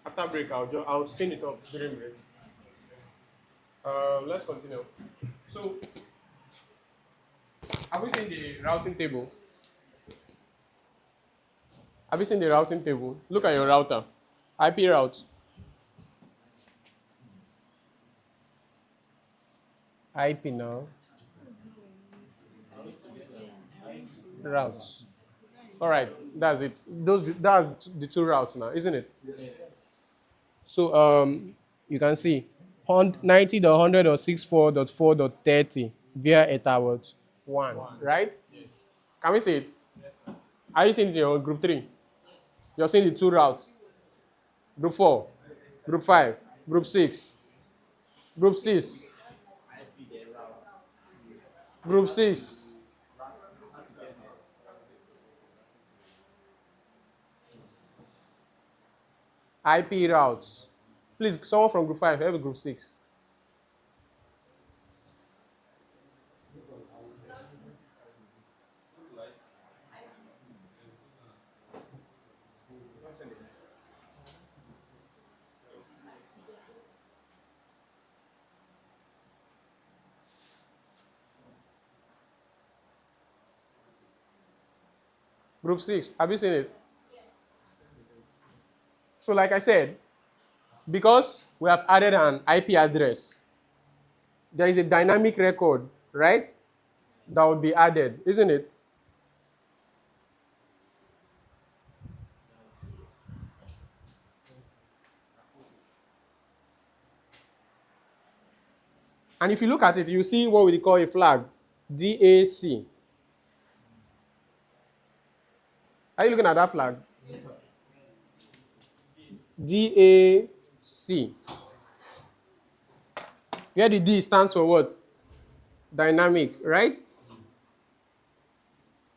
A: After break, I'll spin it up during break. Let's continue. So, have we seen the routing table? Have you seen the routing table? Look at your router. IP route. IP now. Routes. All right, that's it. That's the two routes now, isn't it? So you can see 90.100.64.4.30 via etherword 1, right? Can we see it? Are you seeing it in your group 3? You're seeing the two routes. Group 4, group 5, group 6, group 6, group 6. IP routes. Please, someone from group 5, help with group 6. Group 6. Have you seen it? So like I said, because we have added an IP address, there is a dynamic record, right? That would be added, isn't it? And if you look at it, you see what we call a flag, DAC. Are you looking at that flag? DAC. Where the D stands for what? Dynamic, right?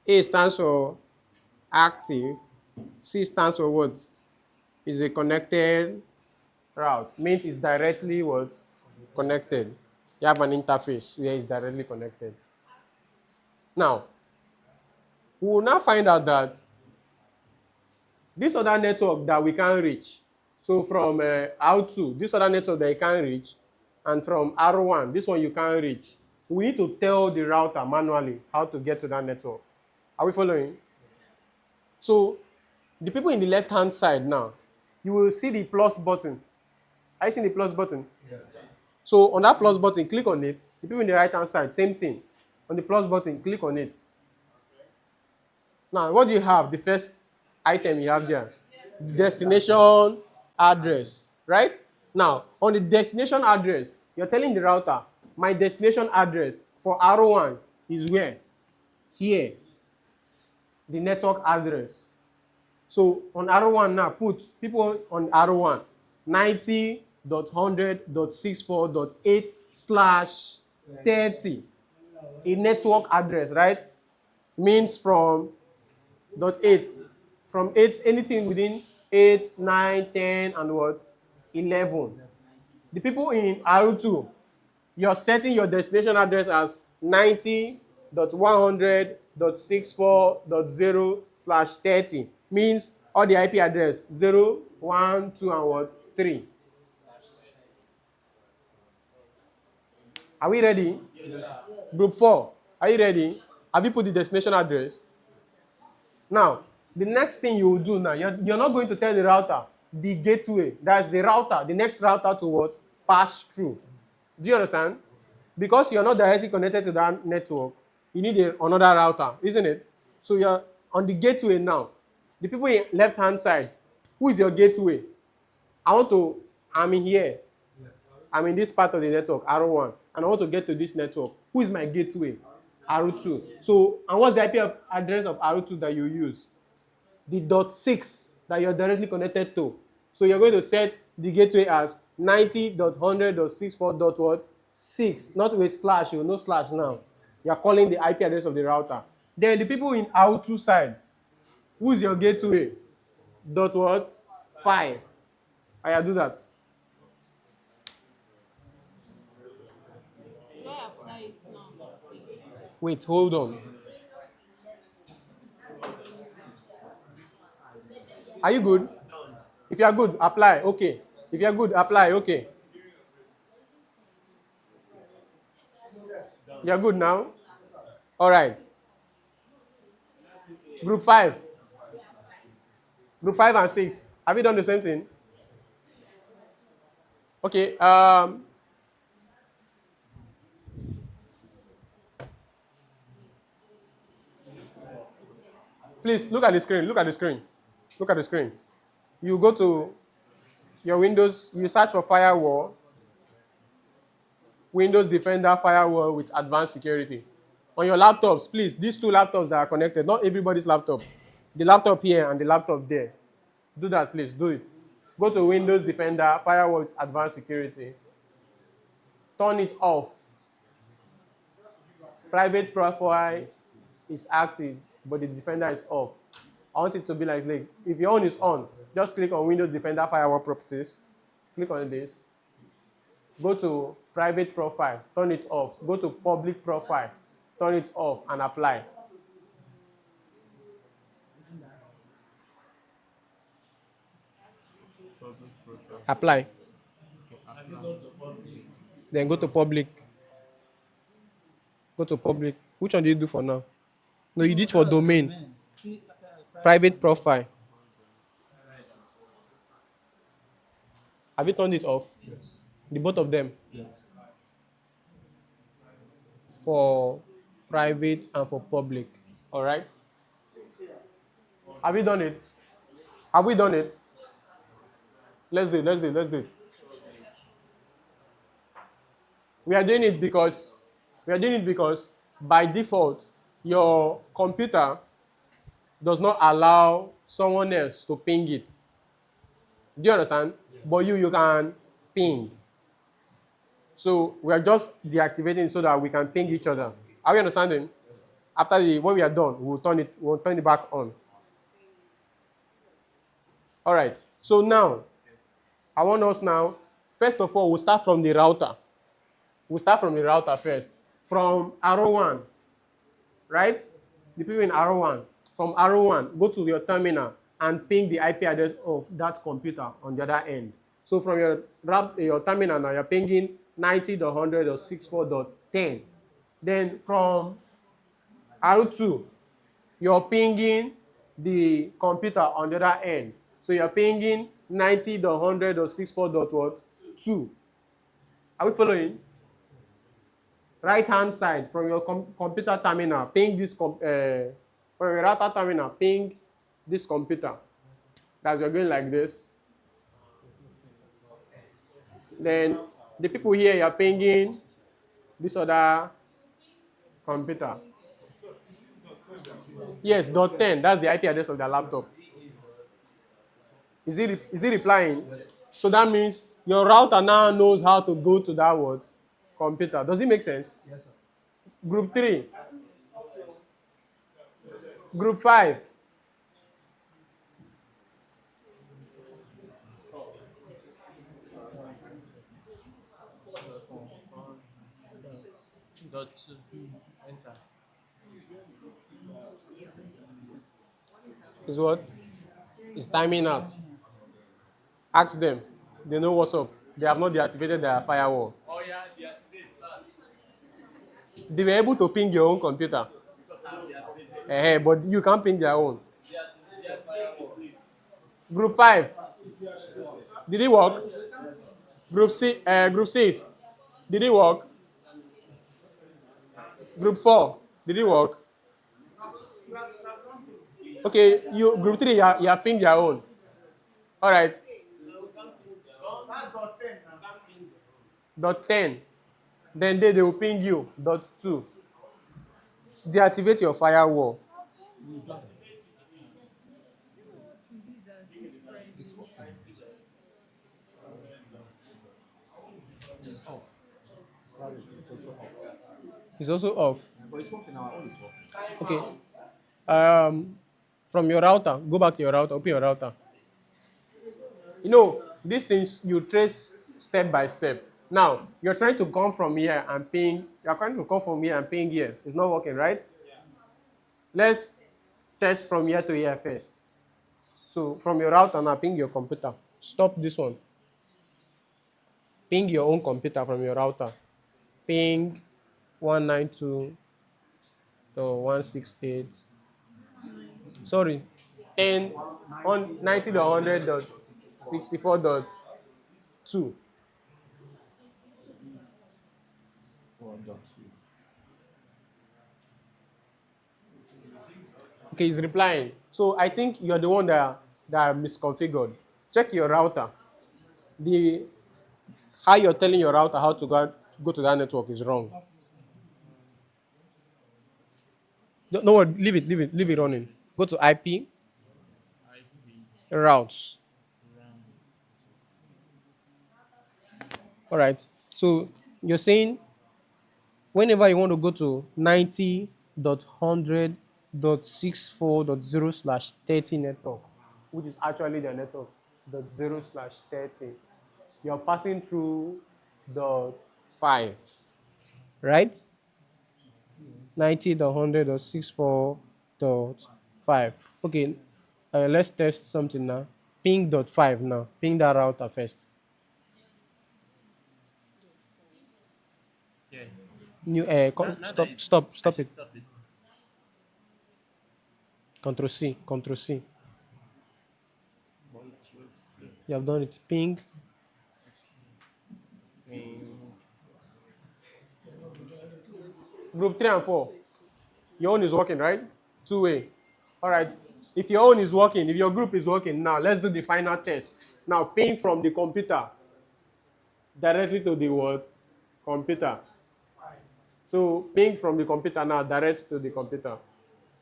A: A stands for active. C stands for what? Is a connected route. Means it's directly what? Connected. You have an interface where it's directly connected. Now, we will now find out that this other network that we can reach, so from R2, this other network that you can reach, and from R1, this one you can reach, we need to tell the router manually how to get to that network. Are we following? So, the people in the left-hand side now, you will see the plus button. Are you seeing the plus button? Yes. So, on that plus button, click on it. The people in the right-hand side, same thing. On the plus button, click on it. Now, what do you have? The first item you have there. Destination address, right? Now, on the destination address, you're telling the router, my destination address for R1 is where? Here. The network address. So, on R1 now, put people on R1, 90.100.64.8/30. A network address, right? Means from .8. From 8, anything within 8, 9, 10, and what? 11. The people in R2, you're setting your destination address as 90.100.64.0/30. Means all the IP address 0, 1, 2, and what? 3. Are we ready? Yes, sir. Group 4, are you ready? Have you put the destination address? Now, the next thing you will do now, you're not going to tell the router the gateway. That's the router, the next router to what? Pass through. Do you understand? Because you're not directly connected to that network, you need another router, isn't it? So you're on the gateway now. The people in left-hand side, who is your gateway? I'm in here. I'm in this part of the network, R1, and I want to get to this network. Who is my gateway? R2. So, and what's the IP address of R2 that you use? The .6 that you're directly connected to. So you're going to set the gateway as 90.100.64.6, not with slash, no slash now. You're calling the IP address of the router. Then the people in R2 side, who's your gateway? Dot what? 5. I do that.
D: Do I apply it now?
A: Wait, hold on. Are you good? If you are good, apply. Okay. If you are good, apply. Okay. You are good now? All right. Group 5. Group 5 and 6. Have you done the same thing? Okay. Please look at the screen. Look at the screen. Look at the screen. You go to your Windows, you search for firewall, Windows Defender firewall with advanced security. On your laptops, please, these two laptops that are connected, not everybody's laptop. The laptop here and the laptop there. Do that, please. Do it. Go to Windows Defender firewall with advanced security. Turn it off. Private profile is active, but the Defender is off. I want it to be like this. If your own is on, just click on Windows Defender Firewall Properties. Click on this. Go to Private Profile. Turn it off. Go to Public Profile. Turn it off and apply. Apply. Then go to Public. Go to Public. Which one do you do for now? No, you did for domain.
C: See,
A: private profile. Have you turned it off?
B: Yes.
A: The both of them
B: Yes.
A: for private and for public. All right. Have you done it? Have we done it? Let's do it. Let's do it. Let's do it. We are doing it because by default your computer does not allow someone else to ping it. Do you understand?
B: Yes.
A: But you can ping. So we are just deactivating so that we can ping each other. Are we understanding? After when we are done, we'll turn it back on. All right. So now, I want us now, first of all, we'll start from the router. We'll start from the router first. From arrow 1, right? The people in arrow 1. From arrow 1, go to your terminal and ping the IP address of that computer on the other end. So from your terminal now, you're pinging 90.100.64.10. Then from arrow 2, you're pinging the computer on the other end. So you're pinging 90.100.64.2. Are we following? Right hand side from your computer terminal, ping this from your router terminal, ping this computer. That's you're going like this. Then the people here, you're pinging this other computer. Yes, .10. That's the IP address of their laptop. Is it replying? So that means your router now knows how to go to that word computer. Does it make sense?
B: Yes, sir.
A: Group 3. Group 5.
F: .2. Enter.
A: Is what? It's timing out. Ask them. They know what's up. They have not deactivated their firewall.
F: Oh yeah, deactivate fast.
A: They were able to ping your own computer.
F: Because I have deactivated.
A: But you can't ping their own.
F: Deactivate firewall, please.
A: Group 5. Did it work? Group 6. Did it work? Group 4. Did it work? Okay, group 3, you have pinged your own. All right.
C: That's .10 now.
A: .10. Then they will ping you. .2. Deactivate your firewall.
B: It's off. Private is also off.
A: It's also off.
B: But it's working now. All is working.
A: Okay. From your router, go back to your router, open your router. You know, these things you trace step by step. Now, you're trying to come from here and ping. You're trying to come from here and ping here. It's not working, right? Yeah. Let's test from here to here first. So, from your router now, ping your computer. Stop this one. Ping your own computer from your router. Ping 192.168. Sorry, 10 on 90.100.64.2.
B: 64.2.
A: Okay, he's replying. So I think you're the one that misconfigured. Check your router. How you're telling your router how to go to that network is wrong. No worry, leave it running. Go to IP routes. All right. So you're saying whenever you want to go to 90.100.64.0/30 network, which is actually the network, .0/30, you're passing through .5, right? 90.100.64.5. Okay, let's test something now. Ping .5 now. Ping that router first.
F: Yeah.
A: New
F: Now that
A: stop
F: is-
A: stop
F: I
A: stop
F: should
A: it.
F: Stop it.
A: Control C. Control C.
B: Control C.
A: You have done it. Ping. Group 3 and 4. Your own is working, right? Two-way. All right. If your own is working, if your group is working, now let's do the final test. Now ping from the computer directly to the what? Computer. So ping from the computer now direct to the computer.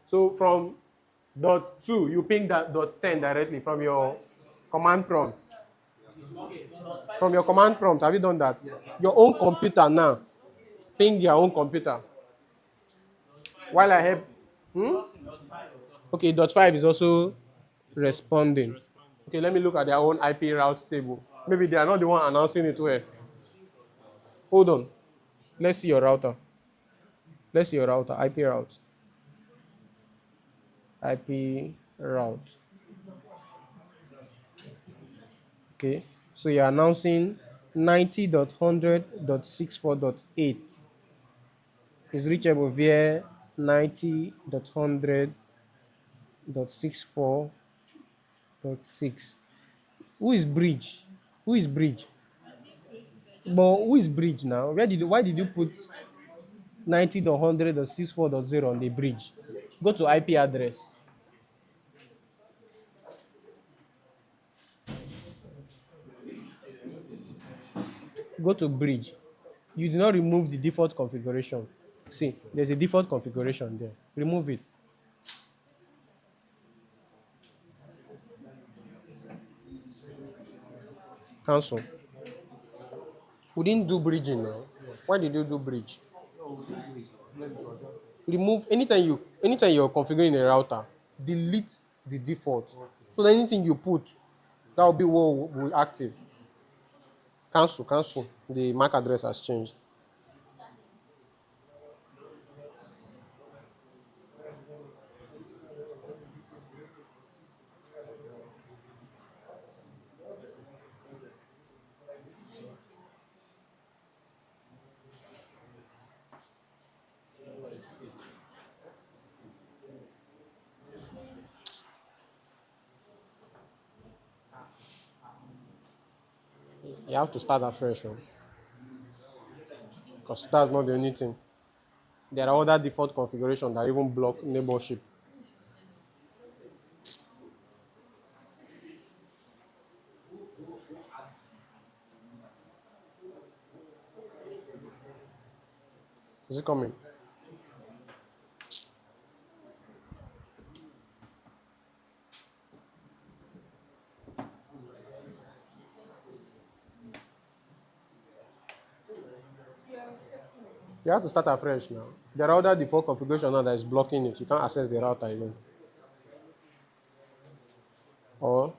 A: So from .2, you ping that .10 directly from your command prompt. From your command prompt, have you done that? Your own computer now. Ping your own computer. While I help. Hmm? Okay, .5 is also responding. Okay, let me look at their own IP route table. Maybe they are not the one announcing it well. Hold on. Let's see your router. Let's see your router, IP route. IP route. Okay, so you're announcing 90.100.64.8 is reachable via 90.100.64.6. Who is bridge? Who is bridge? But who is bridge now? Why did you put 90.100.64.0 on the bridge? Go to IP address. Go to bridge. You did not remove the default configuration. See, there's a default configuration there. Remove it. Cancel. We didn't do bridging now. Why did you do bridge? Remove anytime you're configuring a router, delete the default. So that anything you put, that will be what will be active. Cancel. The MAC address has changed. You have to start afresh, because that's not the only thing. There are other default configurations that even block neighborship. Is it coming? You have to start afresh now. There are other default configuration now that is blocking it. You can't access the router again. Or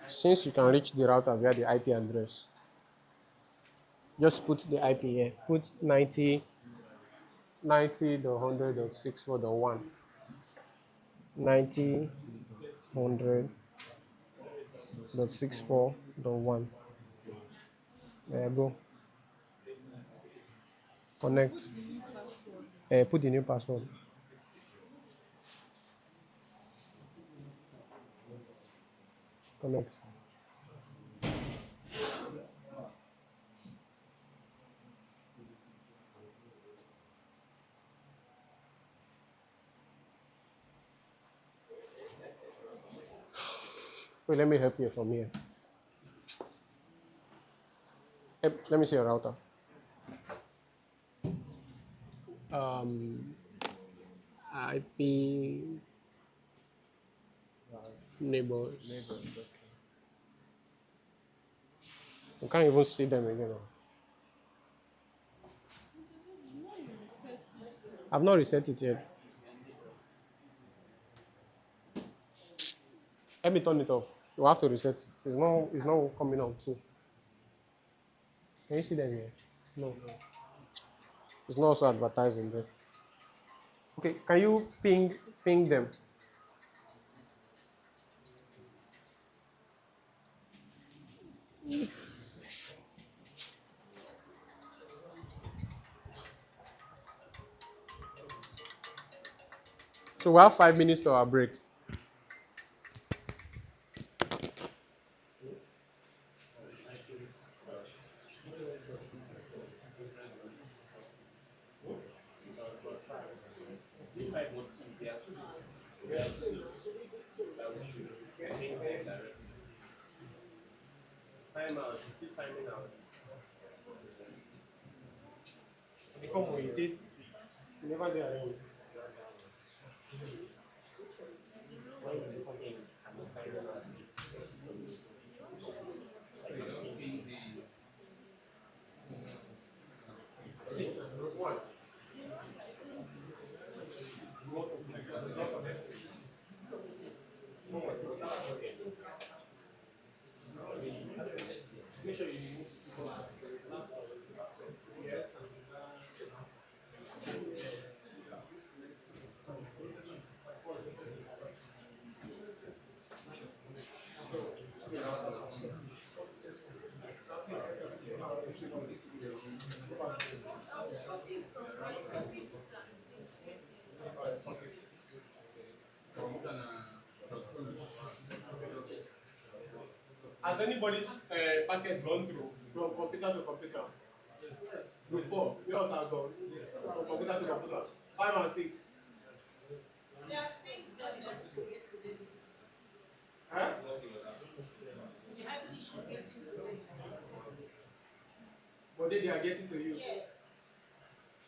A: since you can reach the router via the IP address, just put the IP here. Put 90.100.64.1. 90.100.64.1. There you go. Connect. Put the new password. Connect. Wait, let me help you from here. Let me see your router. IP neighbors. You can't even see them again. I've not reset it yet. Let me turn it off. You have to reset it. It's not coming out too. Can you see them here? No. It's not also advertising there. Okay, can you ping them? So we have 5 minutes to our break.
B: Time out, it's still timing out. They come with it. You never get arranged. Why would you come in and it's timing out? See, group one. Make sure you move people out. Yes. Has anybody's packet gone through from computer to computer? Group 4, yours has gone from computer to computer. 5 and 6. Huh? But they are getting to you. Yes.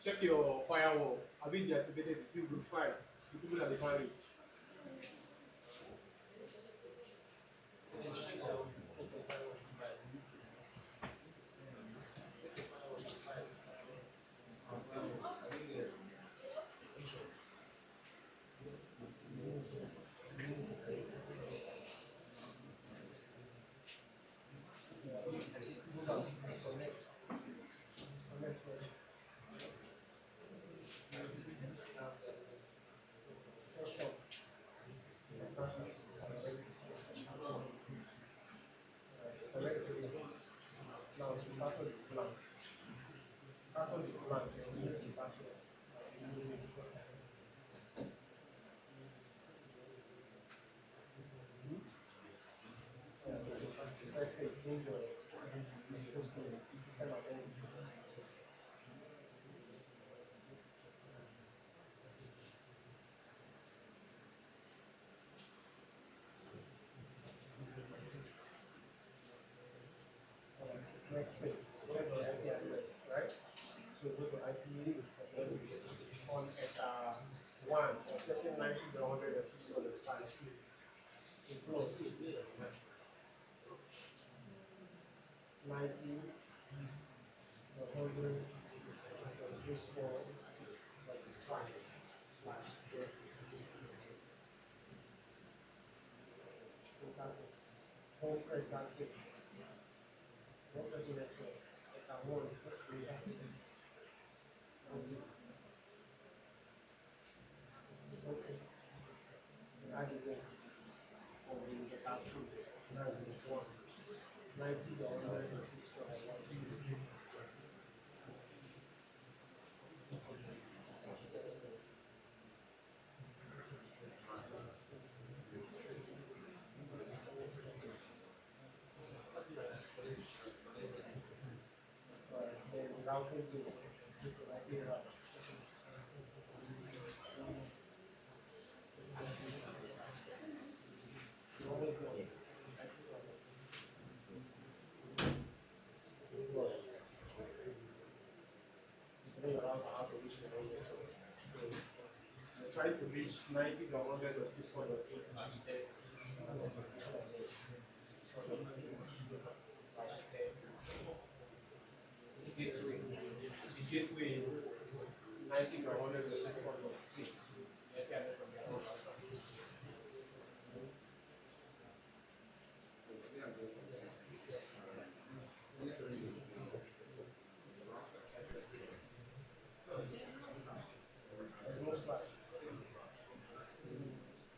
B: Check your firewall. Have you deactivated the group 5? The people that they can't reach. Now, the password is blank. Password is blank. You need the password. First page, change your system identity. Next page, set your IP address, right? So go to IP address on at 1 or setting 90 to 100 and 605. Close. 90 to 100 and 605 slash 30. Home press that thing. Don't press the next one. At 1, press the back. Okay. Add it there. Or you get out 2. 91. 90 to 100 and 605. Then routing to IP route. Try to reach 90 to 100 or 6.8 slash 10. Gateway. The gateway is 90 to 100 or 6.6.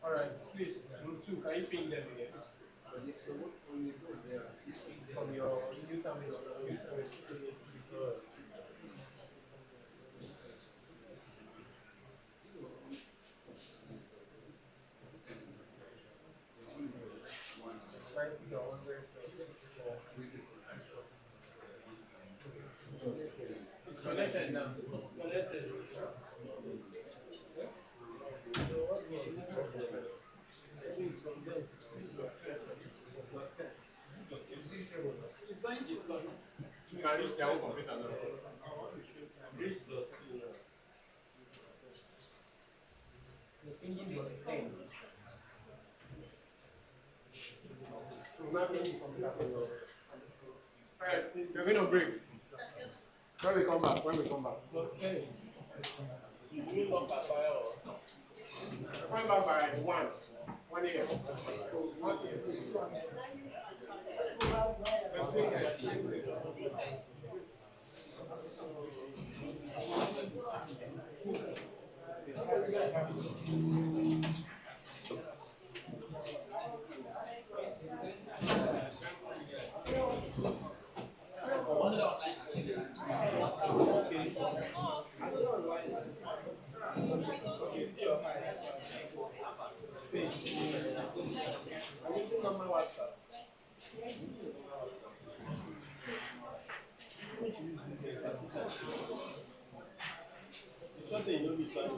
B: All right, please, group 2, can you ping them again? From your new terminal.
A: can reach their own computer now.
F: This dot two now.
B: You're thinking was 10.
A: So now make the computer for you. Alright, you're going to break. When we come back, when we come back.
F: Okay. You doing not papaya or?
A: We're coming back by 1 a.m. So 1
F: I'm using normal WhatsApp. It's just a no be fine.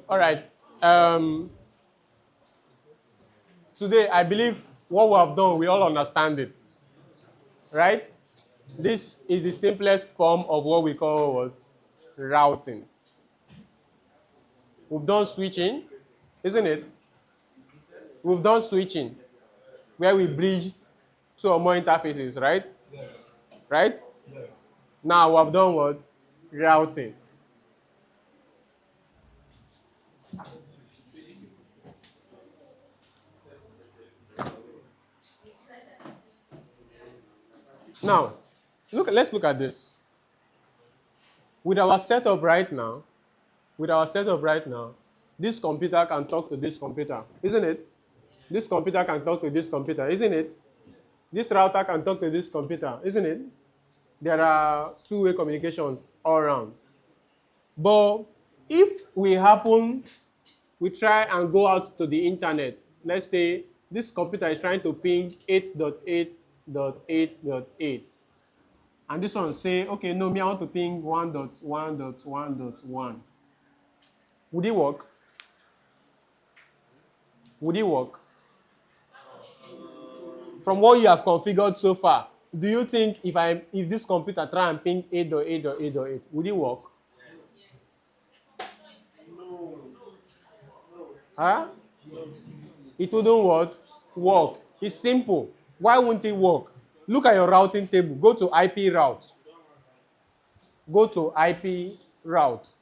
A: All right. Today, I believe what we have done, we all understand it. Right? This is the simplest form of what we call what? Routing. We've done switching, isn't it? We've done switching, where we bridged two or more interfaces, right?
F: Yes.
A: Right?
F: Yes.
A: Now we have done what? Routing. Now, let's look at this. With our setup right now, this computer can talk to this computer, isn't it? This computer can talk to this computer, isn't it? This router can talk to this computer, isn't it? There are two-way communications all around. But if we try and go out to the internet, let's say this computer is trying to ping 8.8.8.8. And this one say, okay, no, me, I want to ping 1.1.1.1. Would it work? Would it work? From what you have configured so far, do you think if this computer try and ping 8.8.8.8, would it work?
F: No.
A: Huh? It wouldn't what? Work. It's simple. Why won't it work? Look at your routing table. Go to IP route. Go to IP route.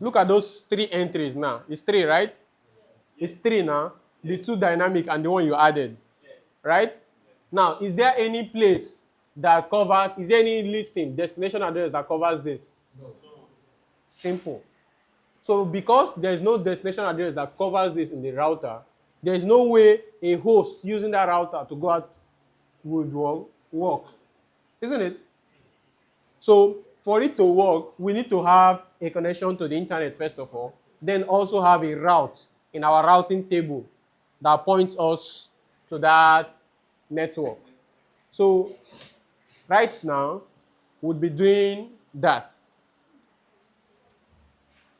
A: Look at those 3 entries now. It's 3, right? It's 3 now. The 2 dynamic and the one you added. Right? Now, is there any place that covers, is there any listing, destination address that covers this?
F: No.
A: Simple. So because there is no destination address that covers this in the router, there is no way a host using that router to go out would work. Isn't it? So for it to work, we need to have a connection to the internet first of all, then also have a route in our routing table that points us to that network. So right now, we'll be doing that.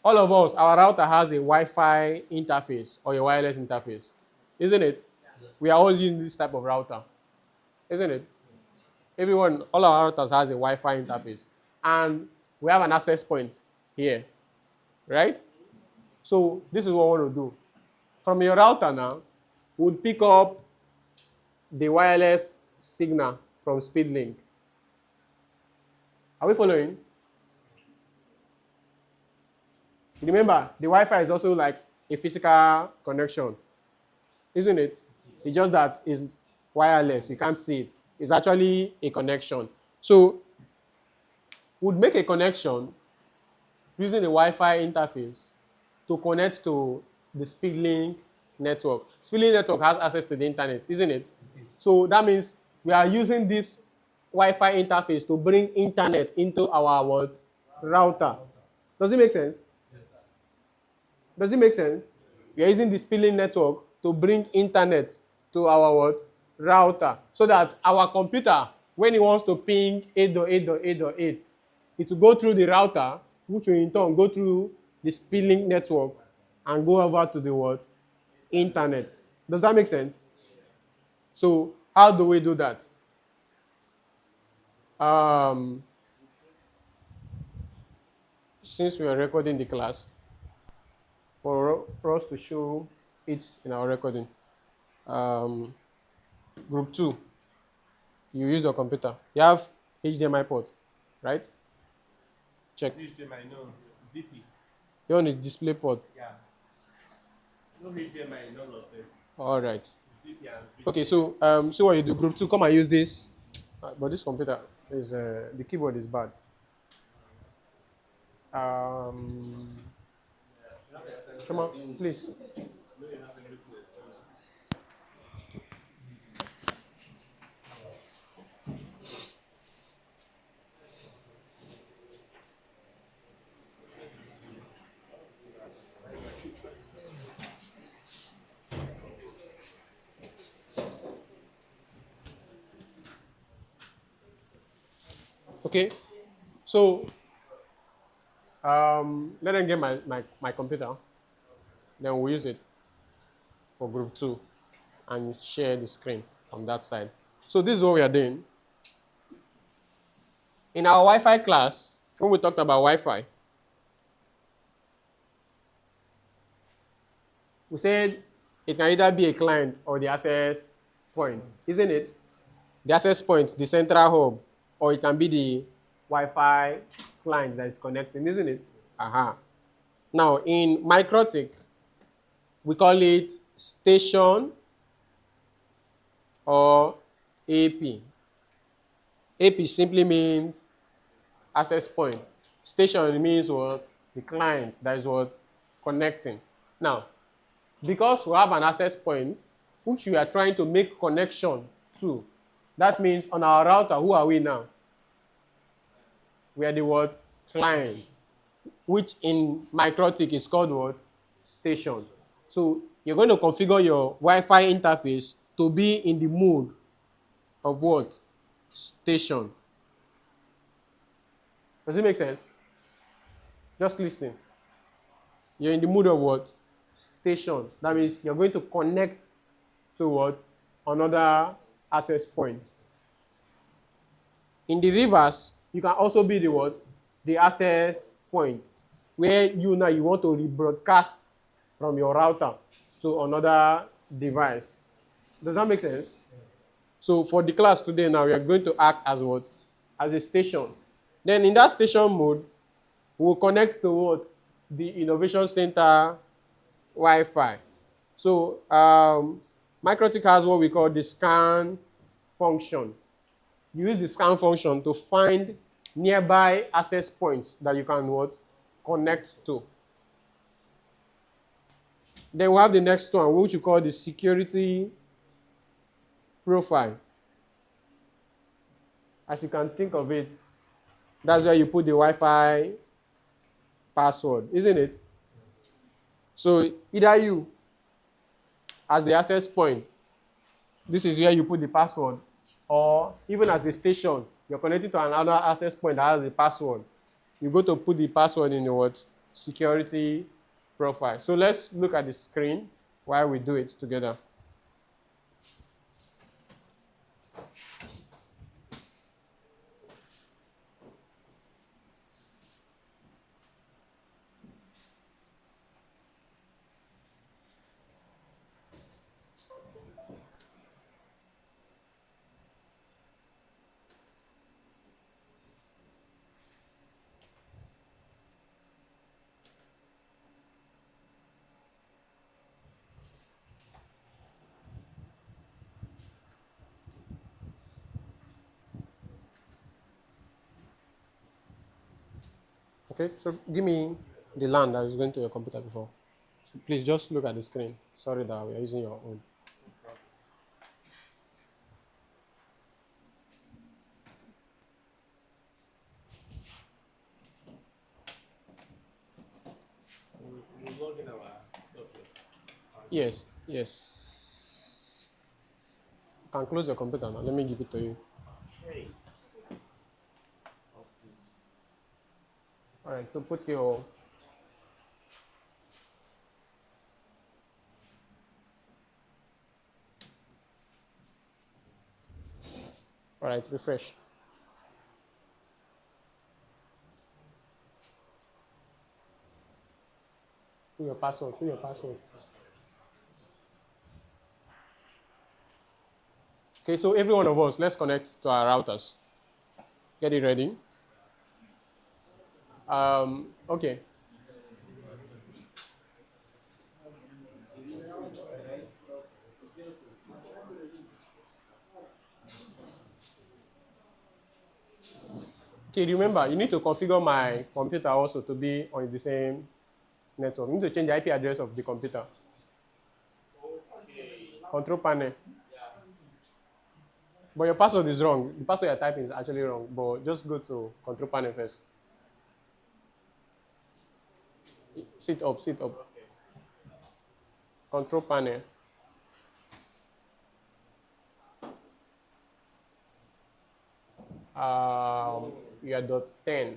A: All of us, our router has a Wi-Fi interface or a wireless interface, isn't it? We are always using this type of router, isn't it? Everyone, all our routers has a Wi-Fi interface. And we have an access point here. right? So this is what we want to do. From your router now, we'll pick up the wireless signal from SpeedLink. Are we following? Remember, the Wi-Fi is also like a physical connection, isn't it? It's just that it's wireless. You can't see it. It's actually a connection. So we'd make a connection using the Wi-Fi interface to connect to the SpeedLink network. SpeedLink network has access to the internet, isn't it?
C: It is.
A: So that means we are using this Wi-Fi interface to bring internet into our what? Router. Does it make sense?
C: Yes, sir.
A: Does it make sense? We are using the SpeedLink network to bring internet to our what? Router. So that our computer, when it wants to ping 8.8.8.8, it will go through the router, which will in turn go through the SpeedLink network and go over to the what? Internet. Does that make sense? So how do we do that? Since we are recording the class, for us to show it in our recording, group 2, you use your computer. You have HDMI port, right? Check.
B: HDMI, no. DP.
A: Your own is display port.
B: Yeah. No HDMI, none of them.
A: All right.
B: DP and
A: Okay, so so what you do, group 2, come and use this. But this computer is the keyboard is bad. Shoma, please. Okay, so let them get my computer, then we'll use it for group 2 and share the screen from that side. So this is what we are doing. In our Wi-Fi class, when we talked about Wi-Fi, we said it can either be a client or the access point, isn't it? The access point, the central hub, or it can be the Wi-Fi client that is connecting, isn't it? Aha. Now, in Microtik, we call it station or AP. AP simply means access point. Station means what? The client that is what? Connecting. Now, because we have an access point which we are trying to make connection to, that means on our router, who are we now? We are the what? Clients, which in Microtik is called what? Station. So you're going to configure your Wi-Fi interface to be in the mode of what? Station. Does it make sense? Just listening. You're in the mood of what? Station. That means you're going to connect to what? Another access point. In the reverse, you can also be the what? The access point, where you now you want to rebroadcast from your router to another device. Does that make sense? Yes. So for the class today now, we are going to act as what? As a station. Then in that station mode, we will connect to what? The Innovation Center Wi-Fi. So Microtik has what we call the scan function. You use the scan function to find nearby access points that you can what? Connect to. Then we have the next one, which you call the security profile. As you can think of it, that's where you put the Wi-Fi password, isn't it? So either you, as the access point, this is where you put the password, or even as a station, you're connected to another access point that has the password. You go to put the password in the what? Security profile. So let's look at the screen while we do it together. Okay, so give me the LAN that is going to your computer before. So please just look at the screen. Sorry that we are using your own.
B: So we log in our stuff here.
A: Yes, yes. You can close your computer now. Let me give it to you.
B: Okay.
A: All right, so put your all right, refresh. Put your password. Put your password. Okay, so every one of us, let's connect to our routers. Get it ready. Okay. Okay, remember, you need to configure my computer also to be on the same network. You need to change the IP address of the computer.
B: Okay.
A: Control panel. But your password is wrong. The password you're typing is actually wrong. But just go to control panel first. Sit up, sit up. Control panel. You are .10.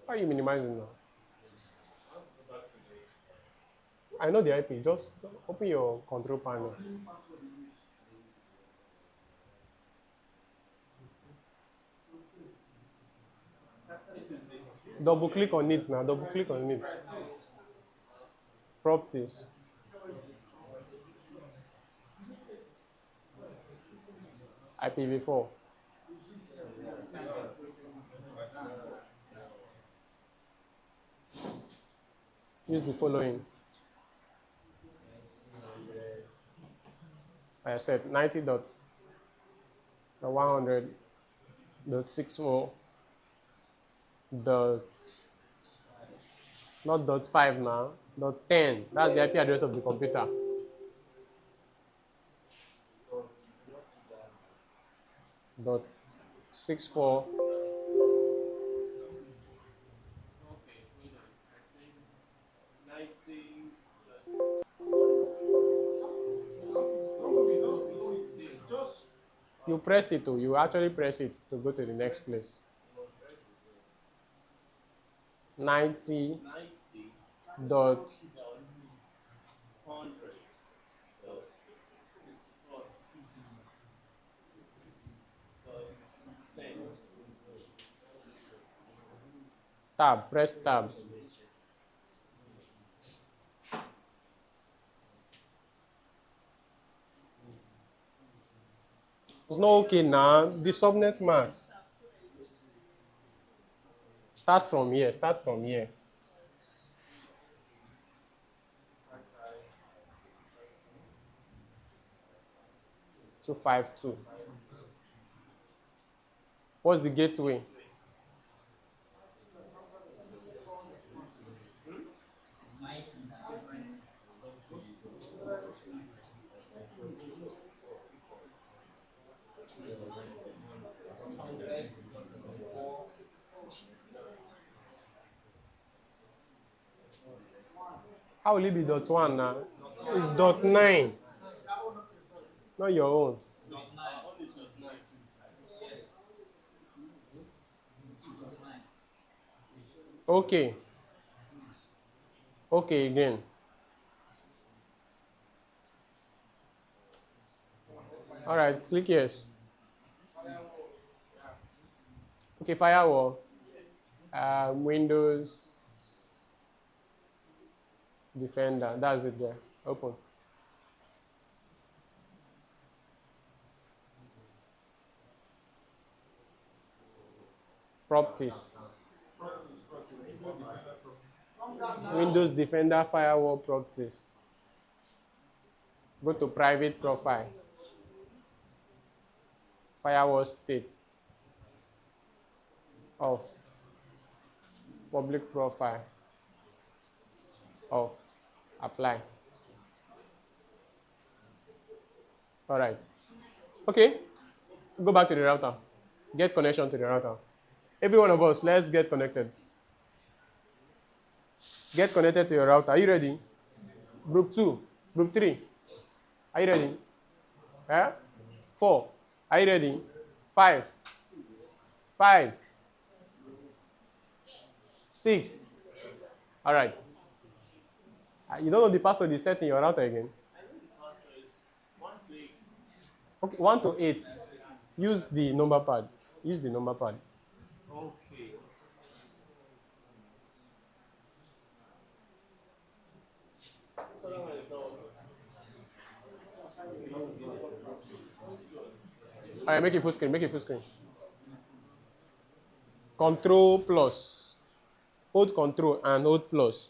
A: Why are you minimizing now? I know the IP. Just open your control panel. Double click on it now. Double click on it. Properties. IPv4. Use the following. I said 90.100.64. Dot, not dot 5 now, dot 10. That's the IP address of the computer. Dot 64.
B: Okay, hold on. I think 90. Don't is there. Just
A: You press it, you actually press it to go to the next place. 90
B: 90
A: dot
B: 100 64 10.
A: tab, press tab. It's not okay now. The subnet mask. Start from here. Start from here. Two five two. What's the gateway? How will it be dot one now? It's dot 9. Not your own. Okay. Okay, again. All right, click yes. Okay, firewall. Windows Defender. That's it there. Open. Properties. Windows Defender firewall properties. Go to private profile. Firewall state. Off. Public profile. Off. Apply. All right. Okay. Go back to the router. Get connection to the router. Every one of us, let's get connected. Get connected to your router. Are you ready? Group 2. Group 3. Are you ready? 4. Are you ready? 5. 5. 6. All right. You don't know the password you set in your router again?
B: I know the password is 1 to 8.
A: Okay, 1 to 8. Use the number pad. Use the number pad.
B: Okay. So that one is not.
A: All right, make it full screen. Make it full screen. Control plus. Hold control and hold plus.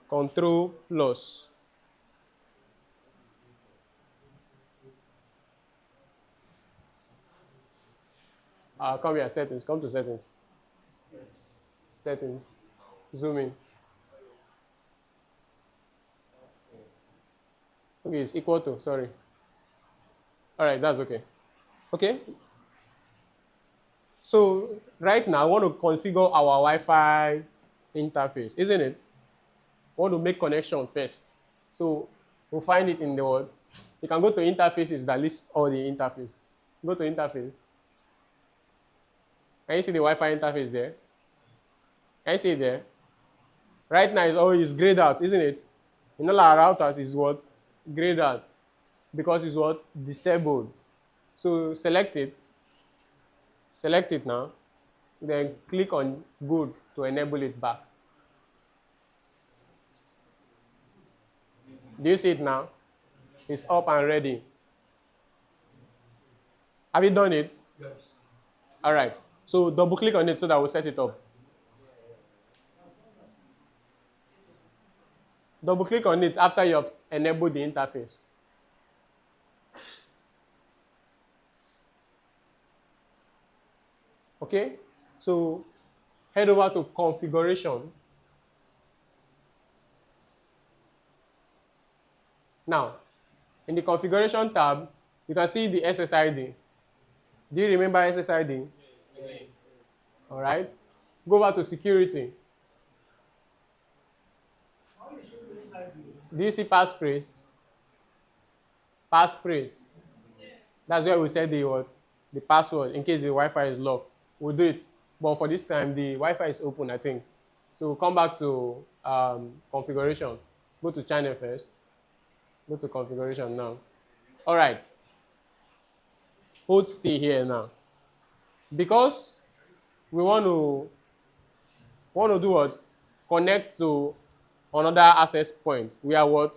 A: Control plus. Come here, settings. Come to settings. Settings. Zoom in. Okay, it's equal to, sorry. All right, that's okay. Okay. So right now, I want to configure our Wi-Fi interface, isn't it? I want to make connection first. So we'll find it in the word. You can go to interfaces that list all the interface. Go to interface. Can you see the Wi-Fi interface there? Can you see it there? Right now, it's always grayed out, isn't it? In all our routers, is what? Grayed out. Because it's what? Disabled. So select it. Select it now. Then click on good to enable it back. Do you see it now? It's up and ready. Have you done it?
C: Yes.
A: All right. So double click on it so that we'll set it up. Double click on it after you have enabled the interface. Okay? So head over to configuration. Now, in the configuration tab, you can see the SSID. Do you remember SSID?
C: Yes.
A: All right. Go over to security.
C: How you should do inside you?
A: Do you see passphrase? Passphrase. That's where we set the what? The password in case the Wi-Fi is locked. We'll do it. But for this time, the Wi-Fi is open, I think. So we'll come back to configuration. Go to channel first. Go to configuration now. All right. Hold stay here now. Because we want to do what? Connect to another access point. We are what?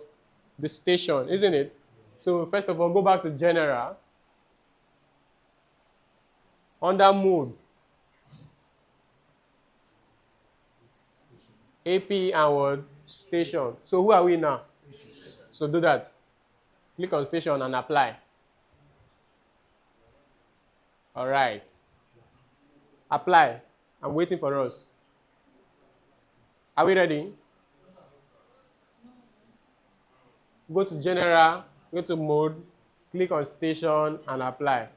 A: The station, isn't it? So first of all, go back to general. Under mode. AP and what? Station. So who are we now? So do that. Click on station and apply. All right. Apply. I'm waiting for us. Are we ready? Go to general, go to mode, click on station and apply.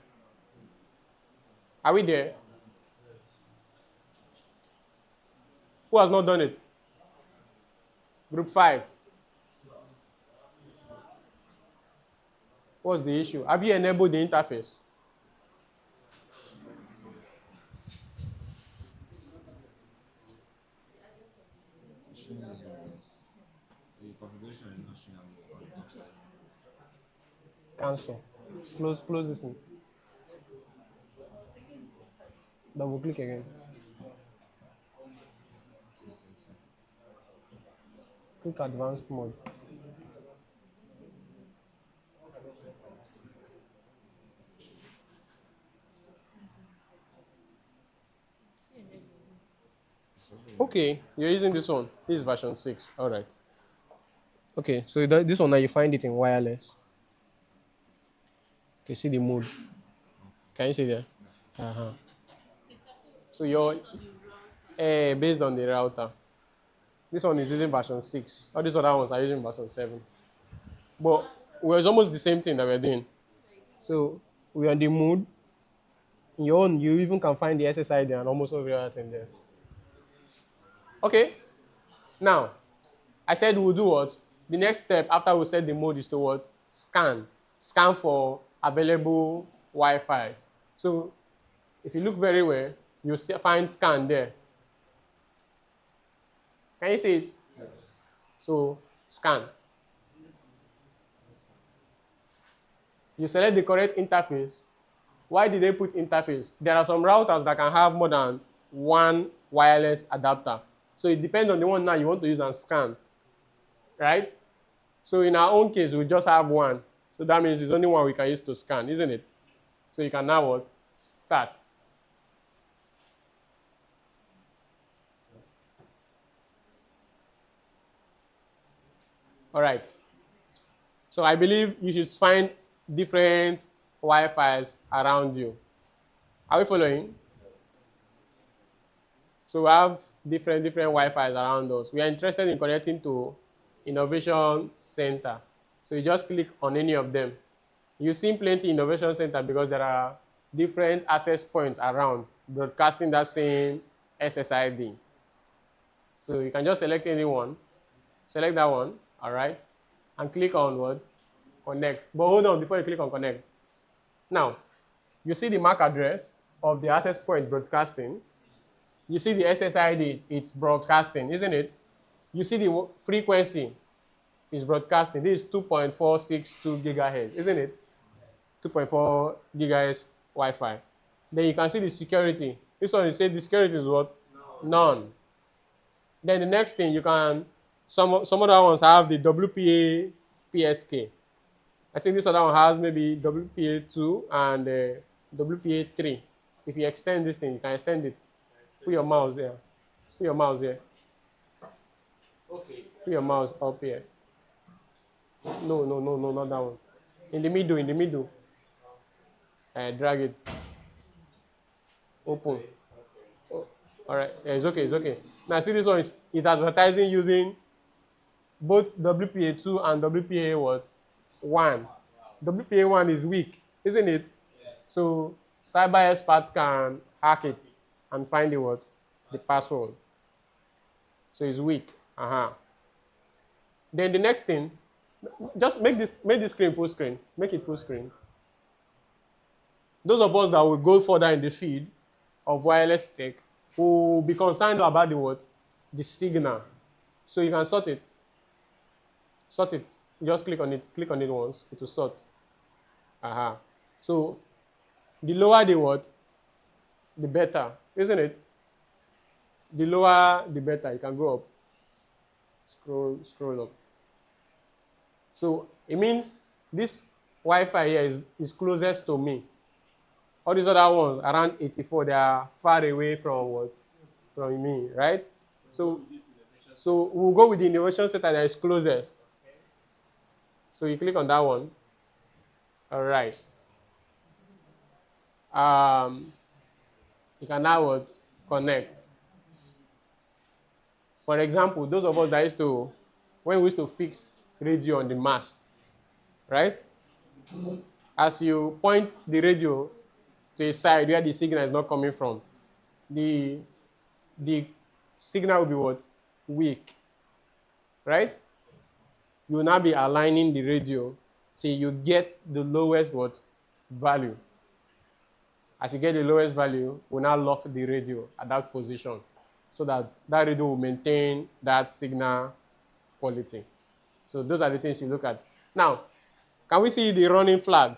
A: Are we there? Who has not done it? Group 5. What's the issue? Have you enabled the interface?
E: configuration is not showing on the top side.
A: Cancel. Close this one. Double click again.
E: So it's empty.
A: Click advanced mode.
E: It's open.
A: Okay, you're using this one. This is version 6. All right. Okay, so this one now you find it in wireless. You see the mode. Can you see there? Uh-huh. So you're based on the router. This one is using version 6. All these other ones are using version 7. But it's almost the same thing that we're doing. So we're on the mode. In your own, you even can find the SSID and almost every other thing there. Okay. Now, I said we'll do what? The next step after we set the mode is to what? Scan. Scan for available Wi-Fi's. So if you look very well, you'll find scan there. Can you see it?
E: Yes.
A: So scan. You select the correct interface. Why did they put interface? There are some routers that can have more than one wireless adapter. So it depends on the one now you want to use and scan. Right? So in our own case, we just have one. So that means it's only one we can use to scan, isn't it? So you can now what? Start. All right. So I believe you should find different Wi-Fi's around you. Are we following? So we have different Wi-Fi's around us. We are interested in connecting to Innovation Center. So you just click on any of them. You see plenty Innovation Center because there are different access points around broadcasting that same SSID. So you can just select any one. Select that one, all right? And click on what? Connect. But hold on before you click on connect. Now, you see the MAC address of the access point broadcasting. You see the SSID, it's broadcasting, isn't it? You see the frequency is broadcasting. This is 2.462 gigahertz, isn't it? 2.4 gigahertz Wi-Fi. Then you can see the security. This one, you say the security is what? None. Then the next thing you can, some other ones have the WPA PSK. I think this other one has maybe WPA2 and WPA3. If you extend this thing, you can extend it. Put your mouse there. Put your mouse here.
B: Okay.
A: Put your mouse up here. No, not that one. In the middle. Drag it. Open. Oh, all right. Yeah, it's okay. Now see this one is advertising using both WPA2 and WPA what? 1. WPA1 is weak, isn't it?
B: Yes.
A: So cyber experts can hack it and find the what? The password. So it's weak. Then the next thing, just make this screen full screen. Make it full screen. Those of us that will go further in the field of wireless tech will be concerned about the what? The signal. So you can sort it. Sort it. Just click on it. Click on it once. It will sort. So the lower the what? The better, isn't it? The lower the better. You can go up. Scroll up. So it means this Wi-Fi here is closest to me. All these other ones around 84, they are far away from what? From me, right? So we'll go with the Innovation Center that is closest. So you click on that one. All right. You can now what? Connect. For example, those of us that when we used to fix radio on the mast, right? As you point the radio to a side where the signal is not coming from, the signal will be what? Weak, right? You will now be aligning the radio till you get the lowest what? Value. As you get the lowest value, we'll now lock the radio at that position so that radio will maintain that signal quality. So those are the things you look at. Now, can we see the running flag?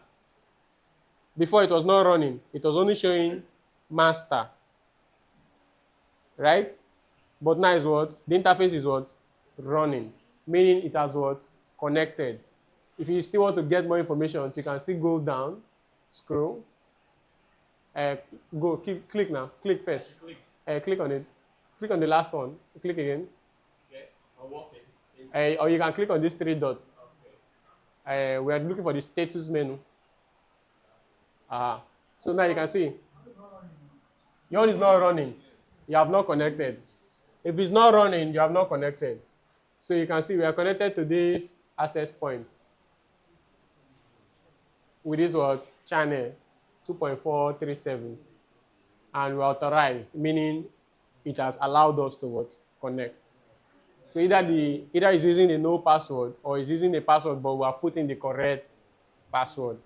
A: Before it was not running. It was only showing master. Right? But now is what? The interface is what? Running. Meaning it has what? Connected. If you still want to get more information, so you can still go down, scroll, click now. Click first. Click on it. Click on the last one. Click again.
B: Okay, I'm walking.
A: Or you can click on these three dots. We are looking for the status menu. So now you can see. Your own is not running. You have not connected. If it's not running, you have not connected. So you can see we are connected to this access point with this what? Channel 2.437. And we're authorized, meaning it has allowed us to what? Connect. So either is using a no password or is using a password, but we are putting the correct password.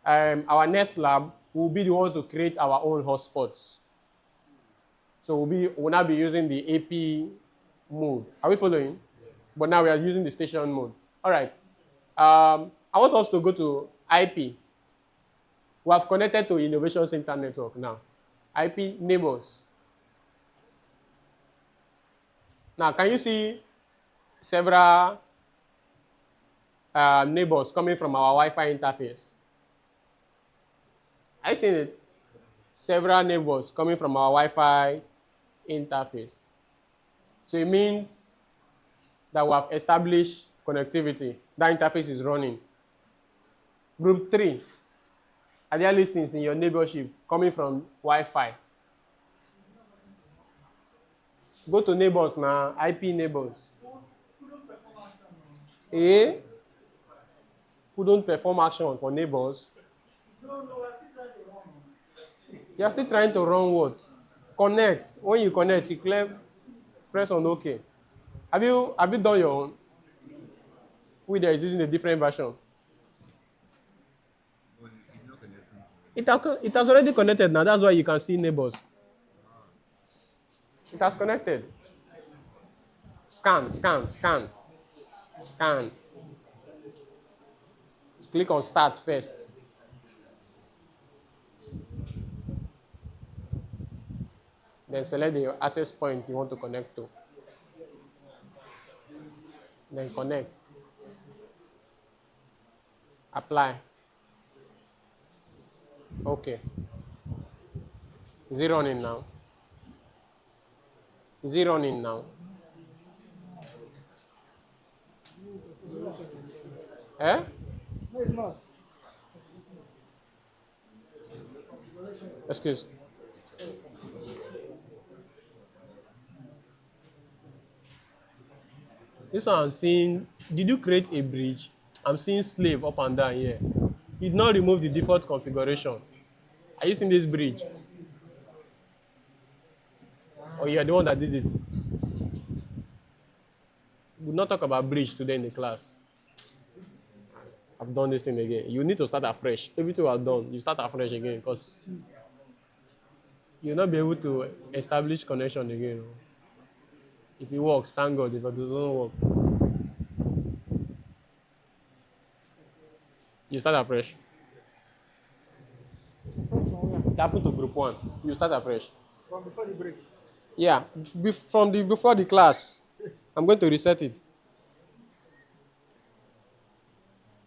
A: Our next lab will be the one to create our own hotspots. So we'll now be using the AP mode. Are we following? Yes. But now we are using the station mode. All right. I want us to go to IP. We have connected to Innovation Center Network now. IP neighbors. Now, can you see several neighbors coming from our Wi-Fi interface? Are you seeing it? Several neighbors coming from our Wi-Fi interface. So it means that we have established connectivity. That interface is running. Group 3. Are there listings in your neighborship coming from Wi-Fi? Go to neighbors now, IP neighbors. A, who don't perform action for neighbors?
C: No, we're still trying to run.
A: You are still trying to run what? Connect. When you connect, you press on OK. Have you done your own? Who there is using a different version?
E: Well, it's not connecting.
A: It has already connected now. That's why you can see neighbors. It has connected. Scan. Click on start first. Then select the access point you want to connect to. Then connect. Apply. Okay. Is it running now? Is it running now? Eh?
C: No, it's not.
A: Excuse. This one I'm seeing, did you create a bridge? I'm seeing slave up and down here. You did not remove the default configuration. Are you seeing this bridge? Or you are the one that did it? We'll not talk about bridge today in the class. I've done this thing again. You need to start afresh. Everything was done, you start afresh again because you'll not be able to establish connection again. If it works, thank God. If it doesn't work, you start afresh.
C: First one,
A: It happened to group 1. You start afresh.
C: from before the break.
A: Yeah, before the class. I'm going to reset it.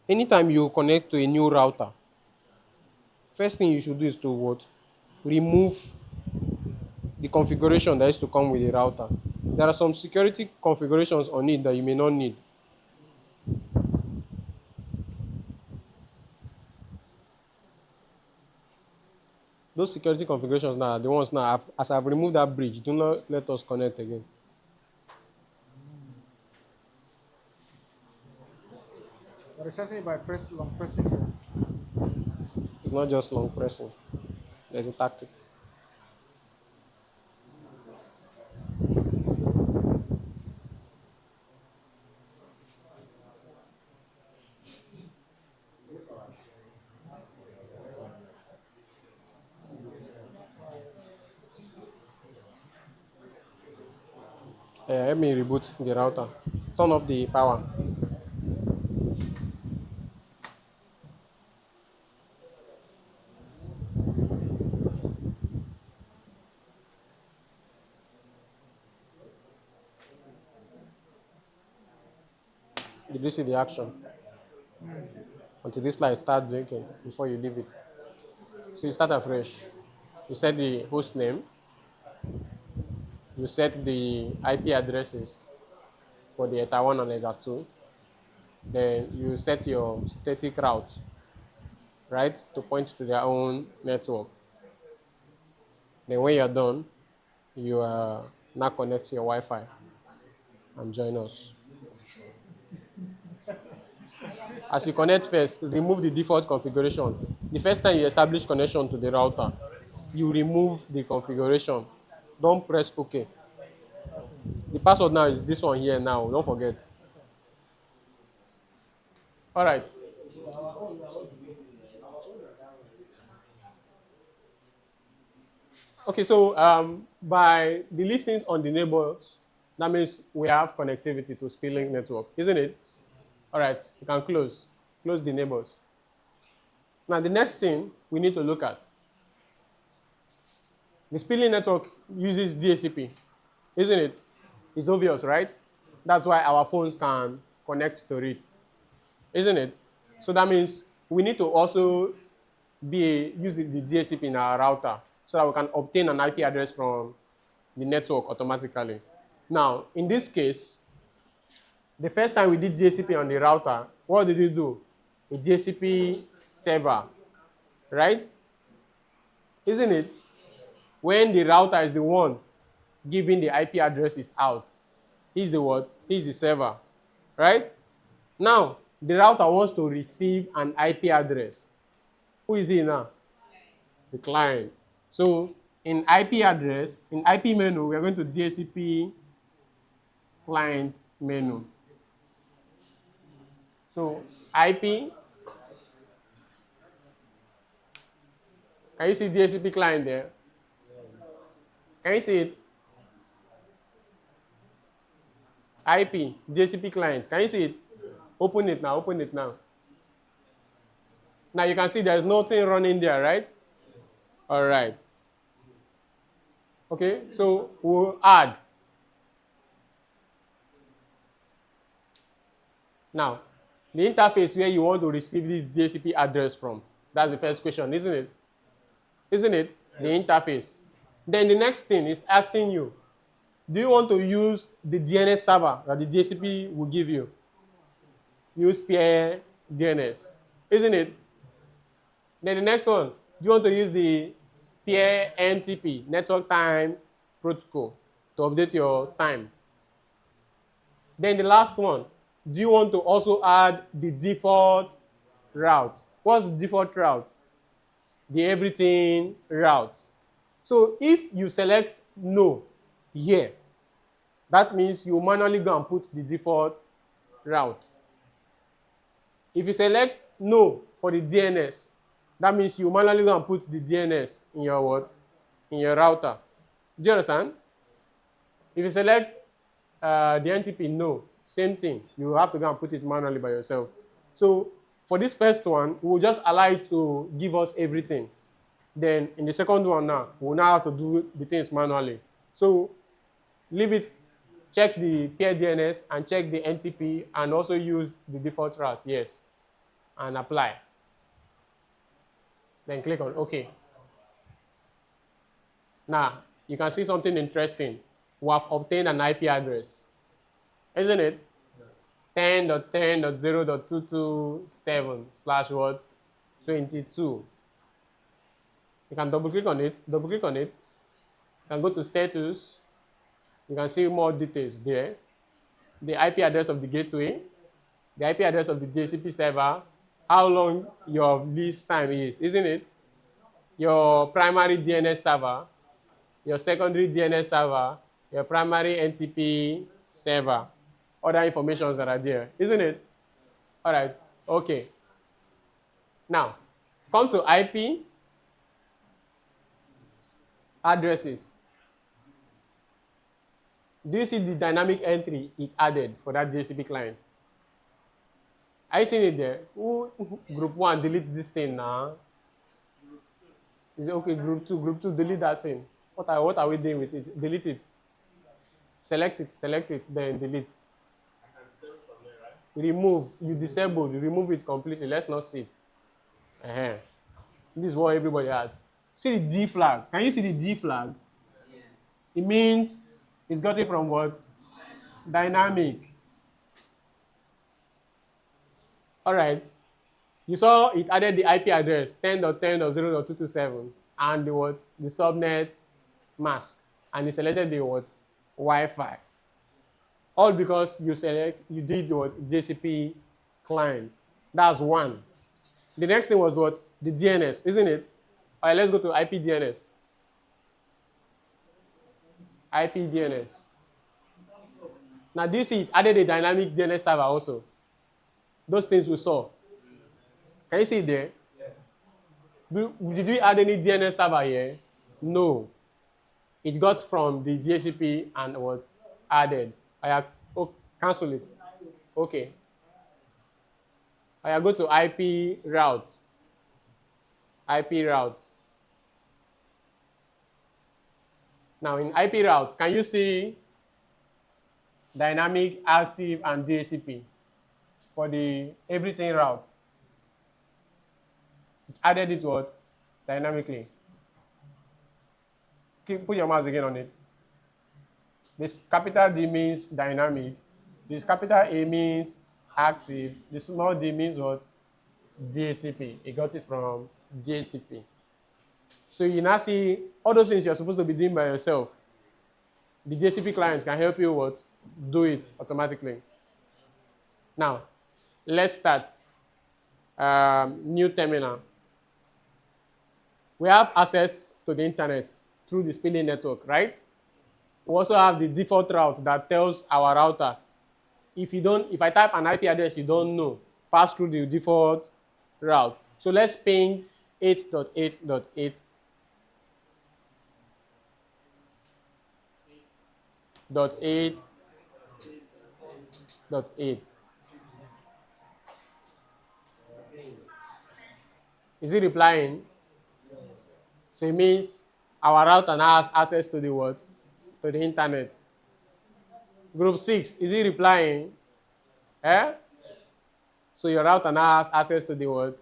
A: Anytime you connect to a new router, first thing you should do is to what? Remove the configuration that is to come with the router. There are some security configurations on it that you may not need. Those security configurations now are the ones now, as I've removed that bridge, do not let us connect again.
C: You're resetting it by long pressing here.
A: It's not just long pressing. There's a tactic. Let me reboot the router. Turn off the power. Did you see the action? Until this light start blinking before you leave it. So you start afresh. You set the host name. You set the IP addresses for the Ether 1 and Ether 2. Then you set your static route, right, to point to their own network. Then when you're done, you now connect to your Wi-Fi and join us. As you connect first, remove the default configuration. The first time you establish connection to the router, you remove the configuration. Don't press OK. The password now is this one here now. Don't forget. All right. Okay, so by the listings on the neighbors, that means we have connectivity to Spilling network, isn't it? All right, you can close. Close the neighbors. Now, the next thing we need to look at. The Spilling network uses DHCP, isn't it? It's obvious, right? That's why our phones can connect to it, isn't it? So that means we need to also use the DHCP in our router so that we can obtain an IP address from the network automatically. Now, in this case, the first time we did DHCP on the router, what did we do? A DHCP server, right? Isn't it? When the router is the one giving the IP addresses out, he's the what? He's the server, right? Now, the router wants to receive an IP address. Who is he now? The client. So, in IP address, in IP menu, we are going to DHCP client menu. So, IP. Can you see DHCP client there? Can you see it? IP, DHCP client. Can you see it? Open it now, open it now. Now you can see there's nothing running there, right? All right. Okay, so we'll add. Now, the interface where you want to receive this DHCP address from, that's the first question, isn't it? Isn't it? The interface. Then the next thing is asking you, do you want to use the DNS server that the DHCP will give you? Use peer DNS, isn't it? Then the next one, do you want to use the peer NTP, network time protocol, to update your time? Then the last one, do you want to also add the default route? What's the default route? The everything route. So if you select no here, that means you manually go and put the default route. If you select no for the DNS, that means you manually go and put the DNS in your what? In your router. Do you understand? If you select the NTP no, same thing. You have to go and put it manually by yourself. So for this first one, we'll just allow it to give us everything. Then in the second one now, we'll now have to do the things manually. So leave it, check the peer DNS and check the NTP and also use the default route, yes, and apply. Then click on OK. Now, you can see something interesting. We have obtained an IP address, isn't it? 10.10.0.227/ what? 22. You can double click on it, You can go to status. You can see more details there. The IP address of the gateway, the IP address of the DHCP server, how long your lease time is, isn't it? Your primary DNS server, your secondary DNS server, your primary NTP server, other informations that are there, isn't it? All right, okay. Now, come to IP addresses. Do you see the dynamic entry it added for that DHCP client? Are you seeing it there? Group 1, delete this thing now. Is it okay, group 2, delete that thing. What are we doing with it? Delete it. Select it, then delete. Remove. You disabled. You remove it completely. Let's not see it. This is what everybody has. See the D flag. Can you see the D flag? It means it's got it from what? Dynamic. All right. You saw it added the IP address 10.10.0.227 and the what? The subnet mask. And it selected the what? Wi-Fi. All because you did what? JCP client. That's one. The next thing was what? The DNS, isn't it? All right, let's go to IP DNS. IP DNS. Now, do you see it added a dynamic DNS server also? Those things we saw. Can you see it there?
B: Yes.
A: Did we add any DNS server here? No. It got from the DHCP and what? Added. Cancel it. Okay. I go to IP route. IP routes. Now in IP route, can you see dynamic, active, and DHCP for the everything route? It added it what? Dynamically. Put your mouse again on it. This capital D means dynamic. This capital A means active. The small d means what? DHCP. It got it from DHCP. So you now see all those things you're supposed to be doing by yourself. The DHCP client can help you what? Do it automatically. Now, let's start. New terminal. We have access to the internet through the Spinning network, right? We also have the default route that tells our router. If I type an IP address you don't know, pass through the default route. So let's ping 8.8.8.8.8. Is it replying? So it means our router now has access to the what? To the internet. Group 6, is it replying? So your router now has access to the what?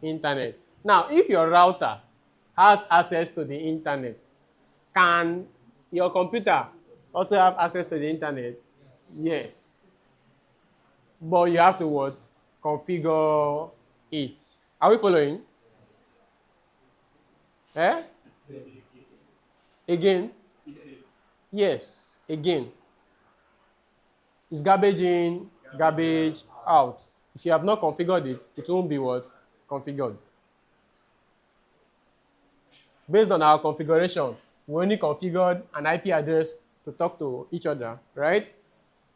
A: Internet. Now, if your router has access to the internet, can your computer also have access to the internet? Yes. But you have to what? Configure it. Are we following? Again? Yes, again. It's garbage in, garbage out. If you have not configured it, it won't be what? Configured. Based on our configuration, we only configured an IP address to talk to each other, right?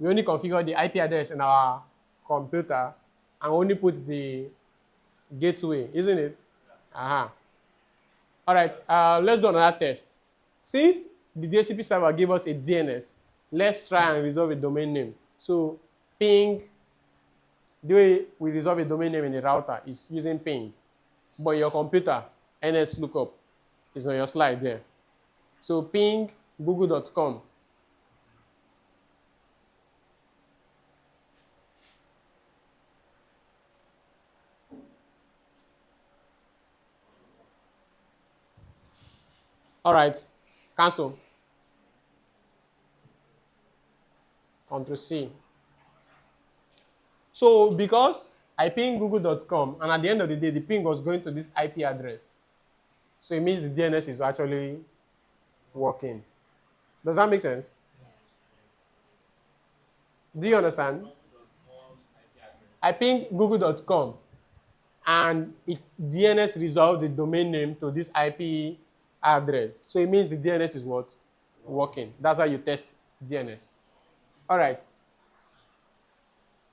A: We only configured the IP address in our computer and only put the gateway, isn't it? All right, let's do another test. Since the DHCP server gave us a DNS, let's try and resolve a domain name. So ping, the way we resolve a domain name in the router is using ping. But your computer, NS lookup, is on your slide there. So ping google.com. All right, cancel. Ctrl C. So because I ping google.com, and at the end of the day, the ping was going to this IP address. So it means the DNS is actually working. Does that make sense? Do you understand? I ping google.com, and DNS resolved the domain name to this IP address. So it means the DNS is what? Working. That's how you test DNS. All right.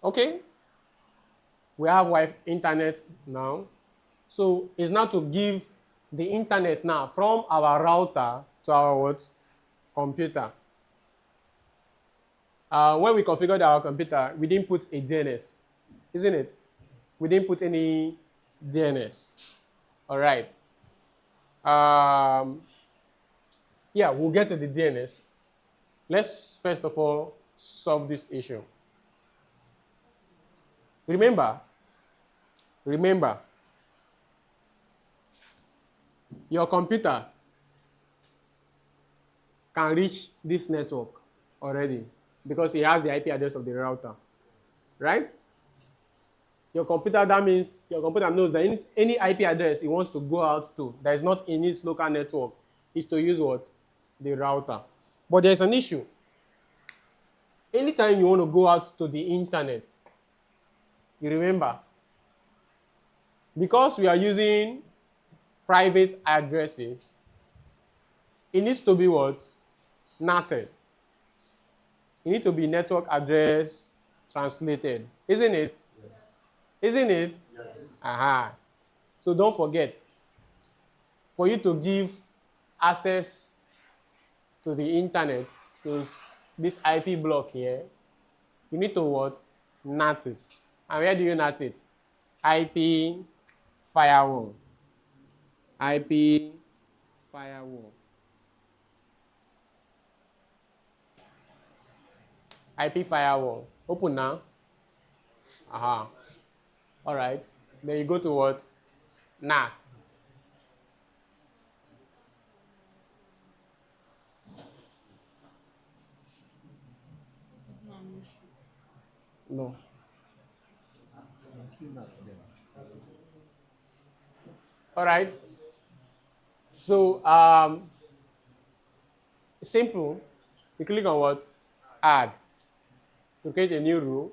A: Okay. We have Wi-Fi internet now. So it's now to give the internet now from our router to our what? Computer. When we configured our computer, we didn't put a DNS, isn't it? We didn't put any DNS. All right. Yeah, we'll get to the DNS. Let's first of all solve this issue. Remember, your computer can reach this network already because it has the IP address of the router, right? Your computer, that means your computer knows that any IP address it wants to go out to that is not in its local network is to use what? The router. But there's an issue. Anytime you want to go out to the internet, you remember, because we are using private addresses, it needs to be what? NATed. It needs to be network address translated. Isn't it?
B: Yes.
A: Isn't it?
B: Yes.
A: Aha. So don't forget, for you to give access to the internet, to this IP block here, you need to what? NAT it. And where do you NAT it? IP firewall. IP firewall. IP firewall. Open now. Aha. All right. Then you go to what? NAT. No. All right. So, simple. You click on what? Add. To create a new rule.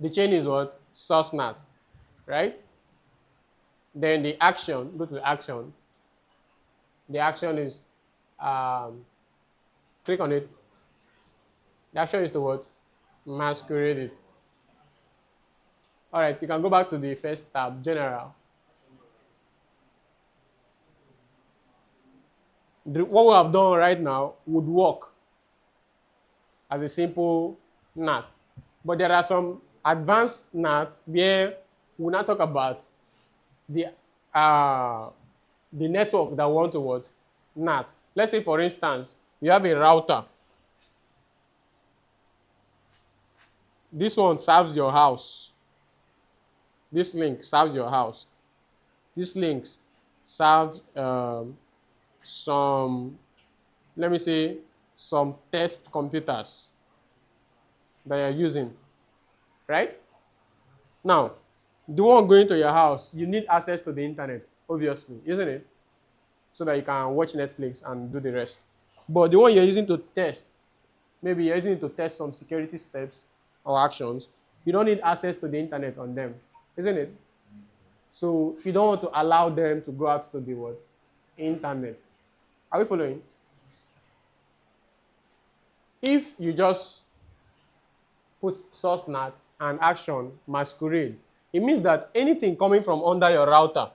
A: The chain is what? Source NAT. Right? Then the action, go to the action. The action is, click on it. The action is to what? Masquerade it. All right, you can go back to the first tab, general. What we have done right now would work as a simple NAT. But there are some advanced NAT where we'll not talk about the network that we want to what? NAT. Let's say, for instance, you have a router. This one serves your house. This link serves your house. This link serves some, let me say, some test computers that you're using, right? Now, the one going to your house, you need access to the internet, obviously, isn't it? So that you can watch Netflix and do the rest. But the one you're using to test, maybe you're using it to test some security steps or actions, you don't need access to the internet on them, isn't it? So you don't want to allow them to go out to the what? Internet. Are we following? If you just put source NAT and action masquerade, it means that anything coming from under your router,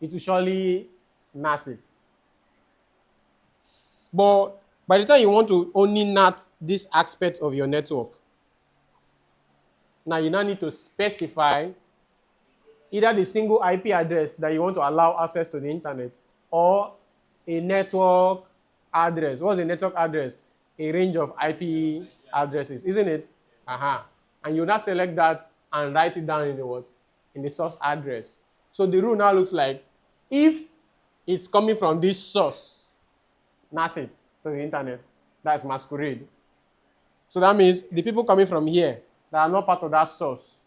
A: it will surely NAT it. But by the time you want to only NAT this aspect of your network, now you now need to specify either the single IP address that you want to allow access to the internet or a network address. What's a network address? A range of IP addresses, isn't it? And you now select that and write it down in the what? In the source address. So the rule now looks like, if it's coming from this source, NAT it to the internet. That's masquerade. So that means the people coming from here that are not part of that source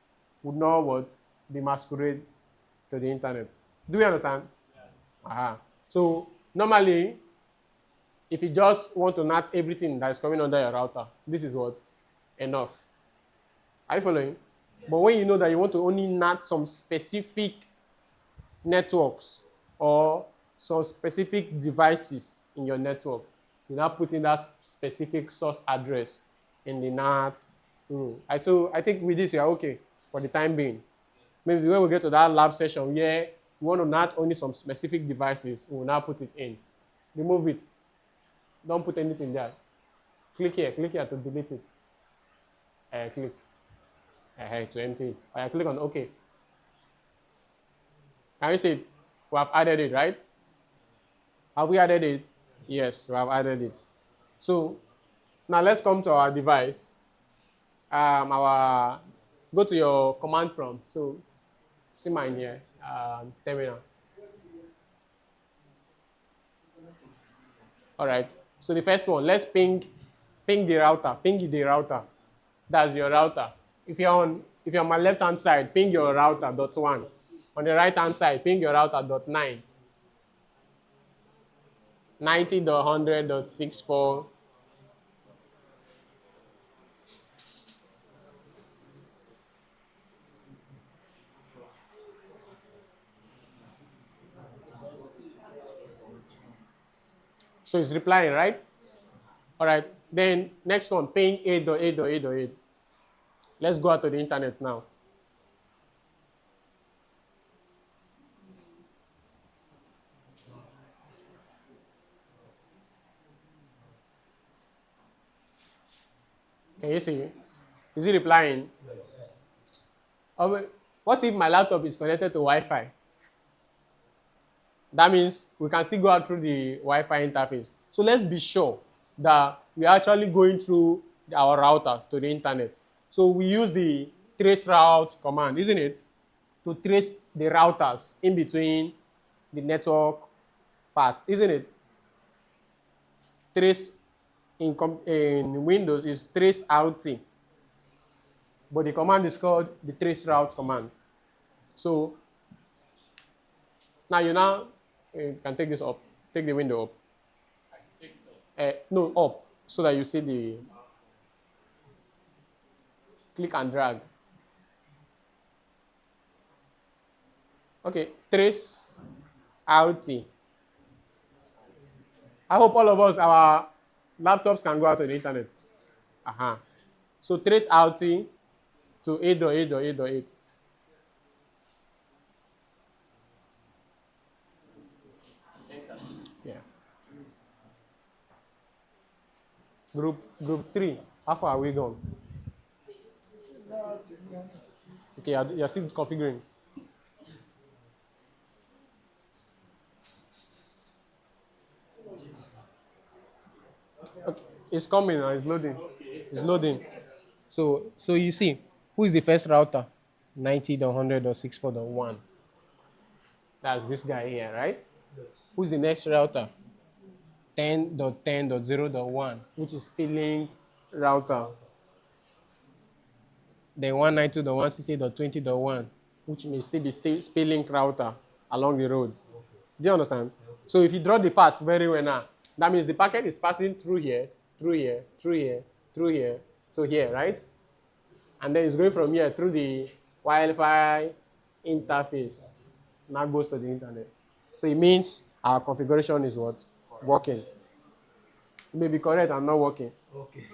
A: would not what? Be masquerade to the internet. Do we understand? Yeah. So normally, if you just want to NAT everything that is coming under your router, this is what? Enough. Are you following? But when you know that you want to only NAT some specific networks or some specific devices in your network, you now put in that specific source address in the NAT rule. So I think with this we are okay for the time being. Maybe when we get to that lab session where we want to NAT only some specific devices, we will now put it in. Remove it. Don't put anything there. Click here to delete it. Click to empty it. Click on OK. Can you see it? We have added it, right? Have we added it? Yes, we have added it. So now let's come to our device. our go to your command prompt. So see mine here, terminal. All right. So the first one, let's ping the router. Ping the router. That's your router. If you're on my left hand side, ping your router .1. On the right hand side, ping your router .9. 90.100.64. So it's replying, right? All right. Then next one, ping 8.8.8.8. Let's go out to the internet now. Can you see? Is it replying? Oh, wait. What if my laptop is connected to Wi-Fi? That means we can still go out through the Wi-Fi interface. So let's be sure that we're actually going through our router to the internet. So we use the trace route command, isn't it? To trace the routers in between the network part, isn't it? Trace in Windows is trace RT, but the command is called the trace route command. So now you can take this up, take the window up. No, up, so that you see the click and drag. Okay, trace RT. I hope all of us, our laptops can go out to the internet. So trace RT to 8.8.8.8. Yeah. Group 3. How far are we gone? Okay, you're still configuring. Okay, it's coming now. It's loading. It's loading. So you see, who is the first router? 90.100.64.1. That's this guy here, right? Who's the next router? 10.10.0.1, which is P-Link router. Then 192.168.20.1, which may still be P-Link router along the road. Do you understand? So if you draw the path very well now, that means the packet is passing through here, through here, through here, through here, to here, right? And then it's going from here through the Wi-Fi interface. Now goes to the internet. So it means our configuration is what? Working. It may be correct and not working.
B: Okay.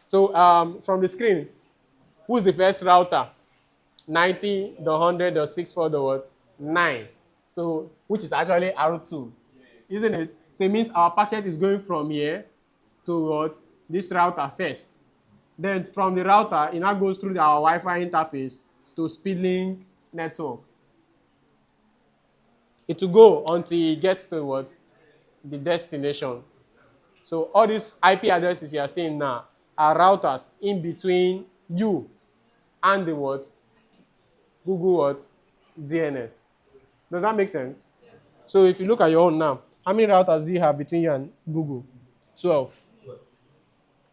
A: So from the screen, who's the first router? 90.100.64.9. So which is actually R2, isn't it? So it means our packet is going from here to what? This router first. Then from the router, it now goes through our Wi-Fi interface to Speedlink network. It will go until it gets to what? The destination. So all these IP addresses you are seeing now are routers in between you and the what? Google what? DNS. Does that make sense? Yes. So if you look at your own now, how many routers do you have between you and Google? 12.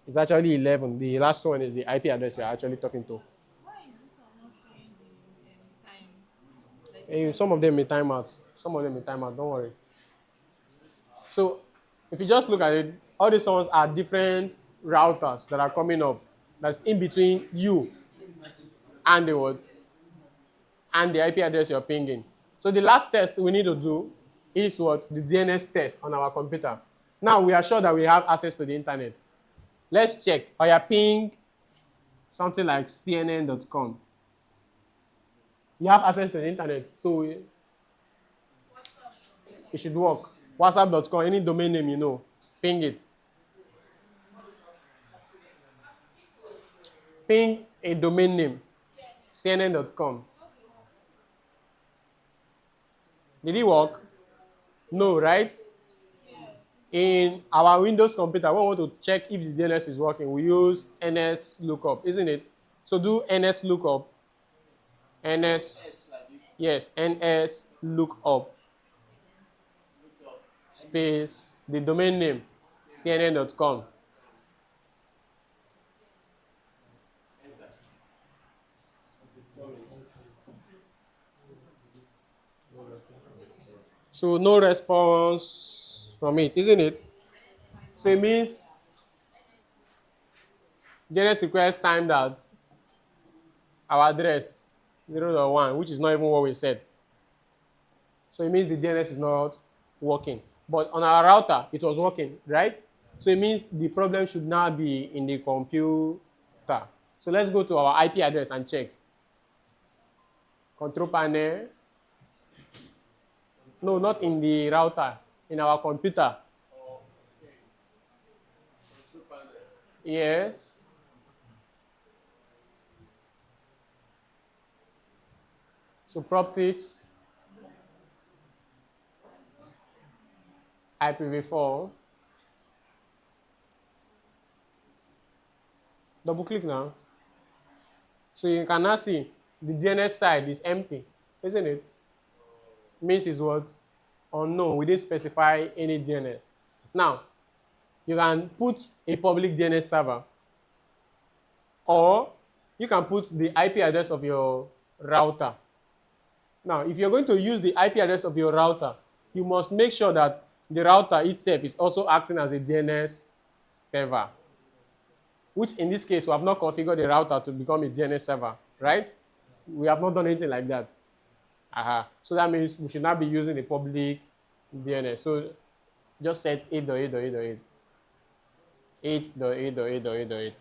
A: It's actually 11. The last one is the IP address you're actually talking to.
D: Why is this one not showing the time? Like
A: Some of them may time out. Some of them may time out. Don't worry. So if you just look at it, all these ones are different routers that are coming up. That's in between you and the what? And the IP address you're pinging. So the last test we need to do is what? The DNS test on our computer. Now we are sure that we have access to the internet. Let's check. Or ping something like CNN.com. You have access to the internet, so it should work. WhatsApp.com, any domain name you know, ping it. Ping a domain name, CNN.com. Did it work? No, right? In our Windows computer, when we want to check if the DNS is working, we use NS lookup, isn't it? So do NS lookup. NS, yes, NS lookup. Space, the domain name, cnn.com. So no response from it, isn't it? So it means DNS request timed out our address 0.1, which is not even what we set. So it means the DNS is not working. But on our router, it was working, right? So it means the problem should now be in the computer. So let's go to our IP address and check. Control panel. No, not in the router, in our computer. Yes. So properties, IPv4. Double click now. So you can now see the DNS side is empty, isn't it? Means is what? Unknown. We didn't specify any DNS. Now, you can put a public DNS server, or you can put the IP address of your router. Now, if you're going to use the IP address of your router, you must make sure that the router itself is also acting as a DNS server, which in this case, we have not configured the router to become a DNS server, right? We have not done anything like that. So that means we should not be using the public DNS. So just set 8.8.8.8. 8.8.8.8.8.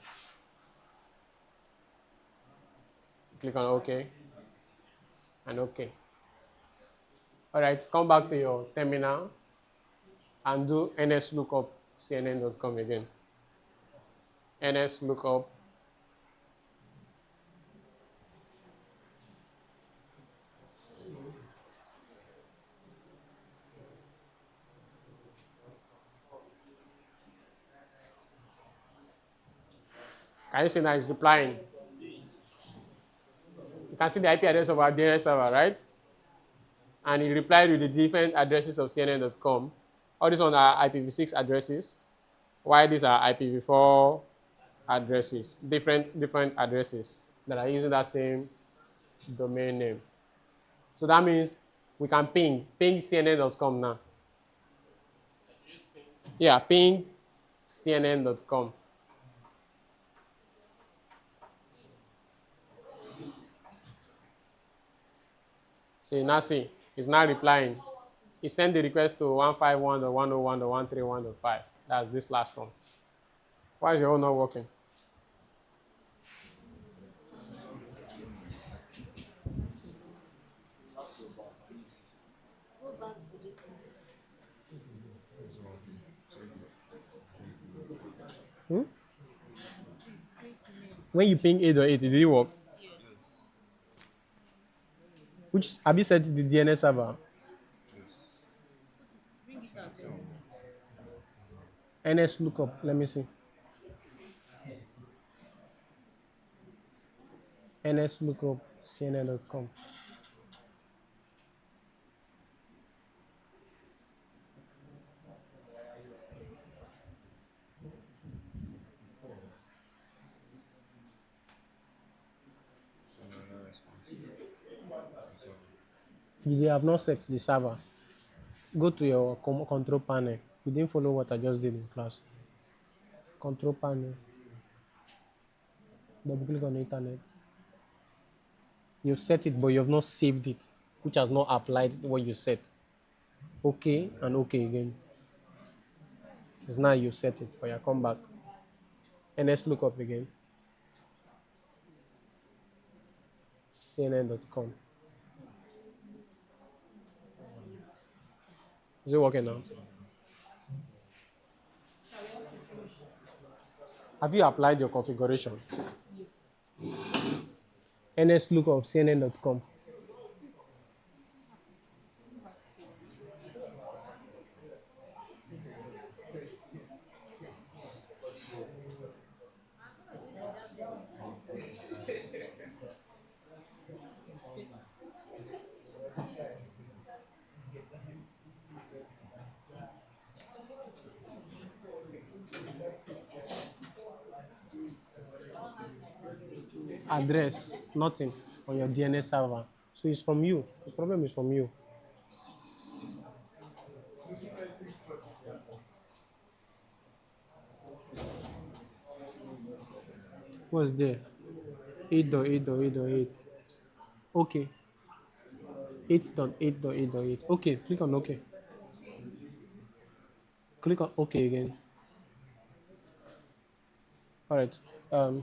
A: Click on OK. And OK. All right, come back to your terminal and do ns lookup cnn.com again. NS lookup. Can you see that it's replying? You can see the IP address of our DNS server, right? And it replied with the different addresses of cnn.com. All these ones are IPv6 addresses, while these are IPv4 addresses, different addresses that are using that same domain name. So that means we can ping cnn.com now. Yeah, ping cnn.com. So you now see, it's now replying. He sent the request to 151.101.131.5. That's this last one. Why is your own not working?
G: Go back to this one. Please click name.
A: When you ping 8.8, did it work?
G: Yes.
A: Which have you set the DNS server?
G: Bring it out. Yes.
A: NS lookup. Let me see. NS lookup cnn.com. You have not set the server. Go to your control panel. You didn't follow what I just did in class. Control panel. Double click on the internet. You've set it, but you have not saved it, which has not applied what you set. OK and OK again. It's now you set it, but you come back. NS lookup again. CNN.com. Is it working now? Have you applied your configuration?
G: Yes.
A: NS lookup CNN.com. address, nothing on your DNS server. So it's from you. The problem is from you. What's there? 8.8.8.8. Okay. 8.8.8.8. Okay, click on OK. Click on OK again. All right.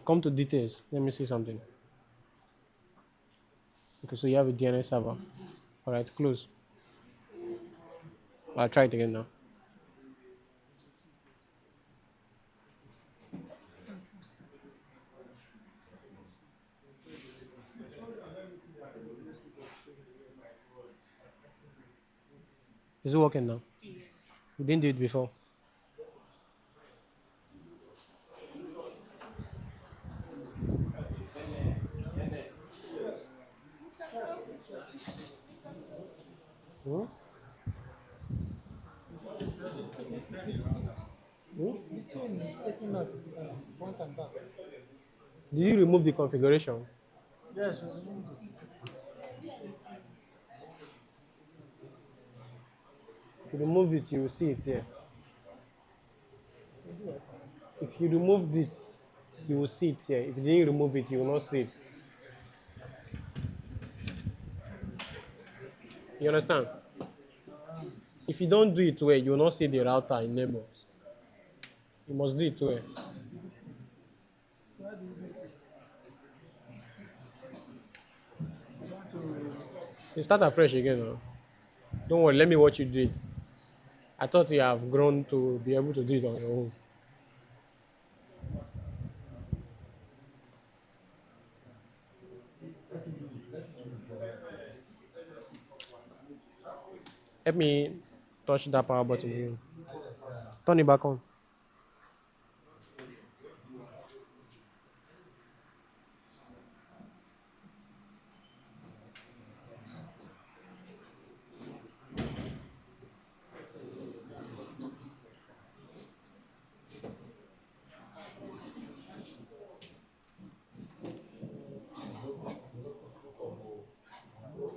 A: Come to details. Let me see something. Okay, so you have a DNS server. All right, close. I'll try it again now. Is it working now? You didn't do it before. Hmm? Hmm?
C: Taking up front and back.
A: Did you remove the configuration?
C: Yes, we removed it.
A: If you remove it, you will see it here. If you removed it, you will see it here. If you didn't remove it, you will not see it. You understand? If you don't do it well, you will not see the router in neighbors. You must do it well. You start afresh again. Huh? Don't worry, let me watch you do it. I thought you have grown to be able to do it on your own. Help me touch that power button again. Turn it back on.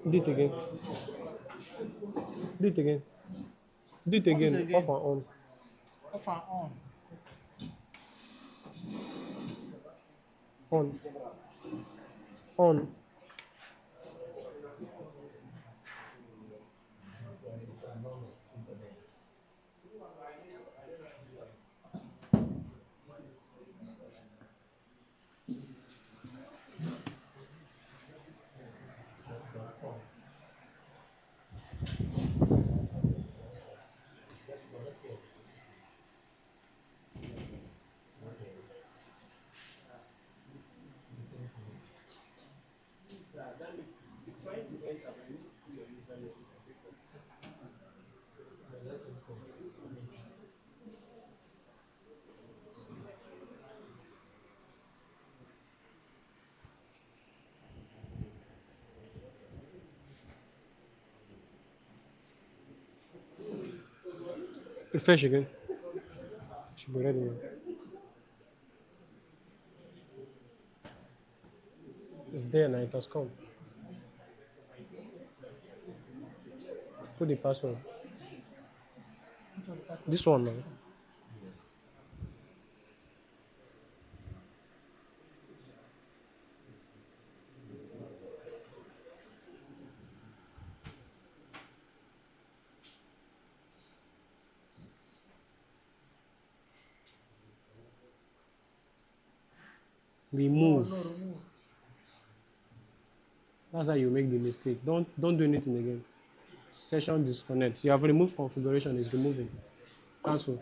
A: Do it again. Do it again. Do it again.
C: again.
A: Off and on.
C: Off and on.
A: On. On. Refresh again. Should be ready now. It's there now. It has come. Put the password. This one now. Remove.
C: No, remove.
A: That's how you make the mistake. Don't do anything again. Session disconnect. You have removed configuration. It's removing. Cancel.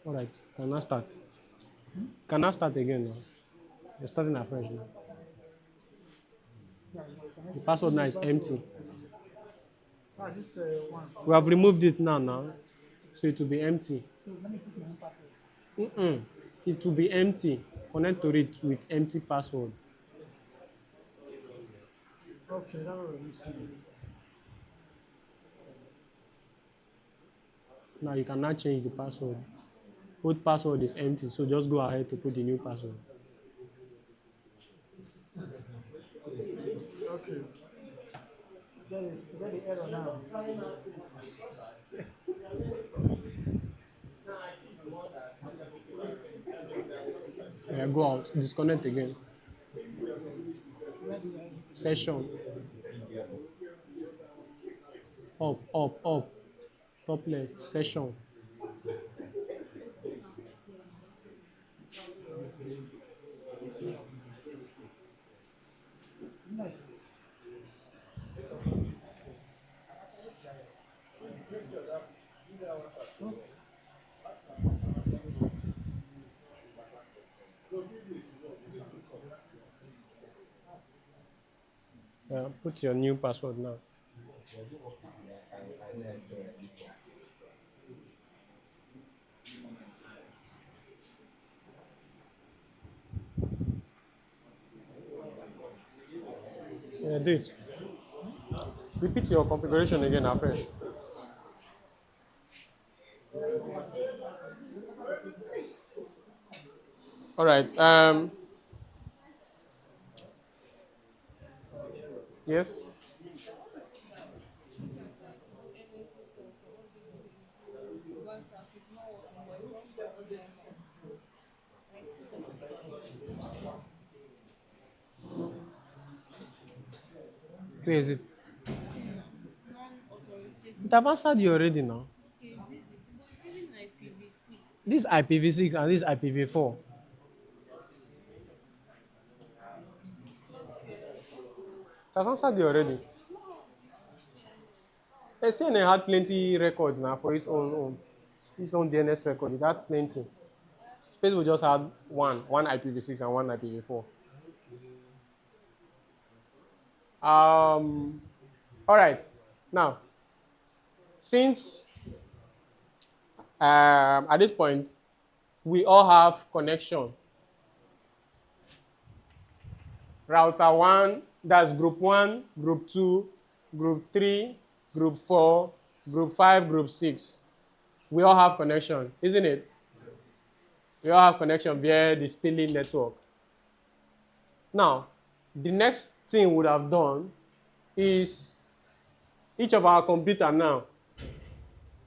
A: All right. Can I start? Can I start again now? You're starting afresh now. The password now is empty.
C: That's this one.
A: We have removed it now. So it will be empty.
C: Let me put my own password.
A: It will be empty. Connect to it with empty password.
C: Okay, that was missing.
A: Now you cannot change the password. Old password is empty, so just go ahead to put the new password.
C: Okay. Get the error now.
A: Yeah, go out, disconnect again. Session. Up. Top left, session. Yeah, put your new password now. Yeah, do it. Repeat your configuration again afresh. All right. Yes.
D: WhatsApp is not working, but it won't just see like
A: Where is it?
D: non-authoritative.
A: It have answered you already now.
D: Okay, is this it? But it's giving IPv6.
A: This IPv6 and this IPv4. It has answered you already. CNN had plenty records now for its own DNS record. It had plenty. Facebook just had one IPv6 and one IPv4. All right. Now, since at this point we all have connection. Router 1, that's group 1, group 2, group 3, group 4, group 5, group 6. We all have connection, isn't it? We all have connection via the Spinning network. Now, the next thing we would have done is each of our computer now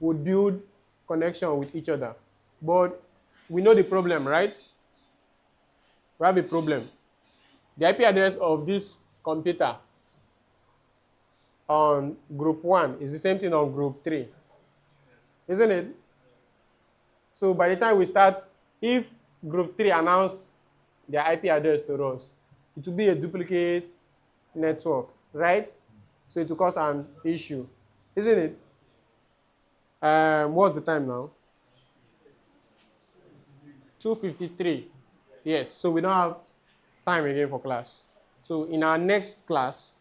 A: would build connection with each other. But we know the problem, right? We have a problem. The IP address of this computer on group 1 is the same thing on group 3. Isn't it? So by the time we start, if group 3 announce their IP address to us, it will be a duplicate network, right? So it will cause an issue, isn't it? What's the time now? 2:53. Yes, so we don't have time again for class. So in our next class,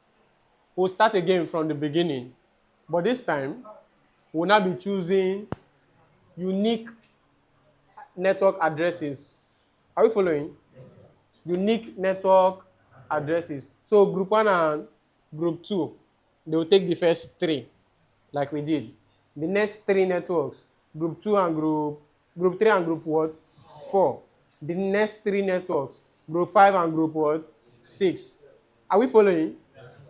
A: we'll start again from the beginning. But this time, we'll now be choosing unique network addresses. Are we following? Unique network addresses. So group 1 and group 2, they will take the first 3, like we did. The next 3 networks, group 2 and group 3 and group what? 4. The next 3 networks, group 5 and group what? 6. Are we following?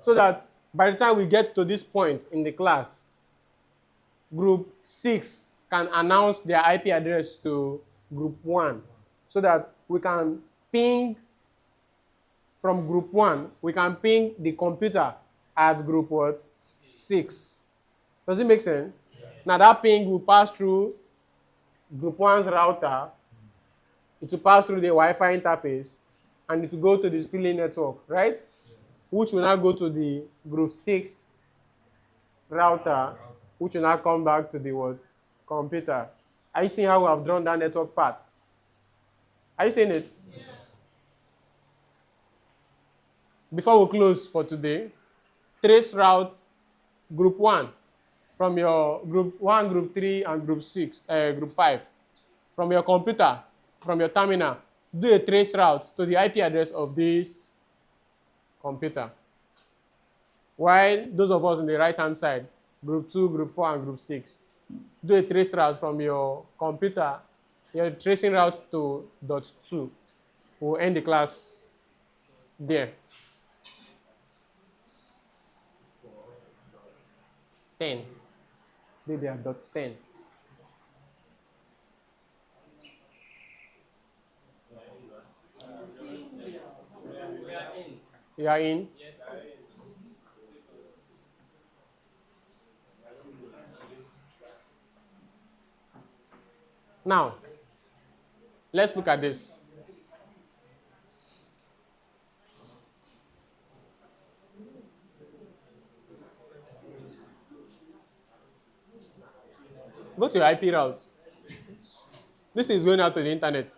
A: So that by the time we get to this point in the class, group 6 can announce their IP address to group 1 so that we can ping from group 1, we can ping the computer at group what? 6. Does it make sense? Now that ping will pass through group 1's router, it will pass through the Wi-Fi interface, and it will go to the Spinning network, right? Which will now go to the group 6 router, which will now come back to the what? Computer. Are you seeing how we have drawn that network path? Are you seeing it? Before we close for today, trace route group 1 from your group 1, group 3, and group 6, group 5. From your computer, from your terminal, do a trace route to the IP address of this computer. While those of us on the right-hand side, group 2, group 4, and group 6, do a trace route from your computer, your tracing route to .2. We'll end the class there. 10. They are .10. You are in? Now, let's look at this. Go to your IP route. This is going out to the internet.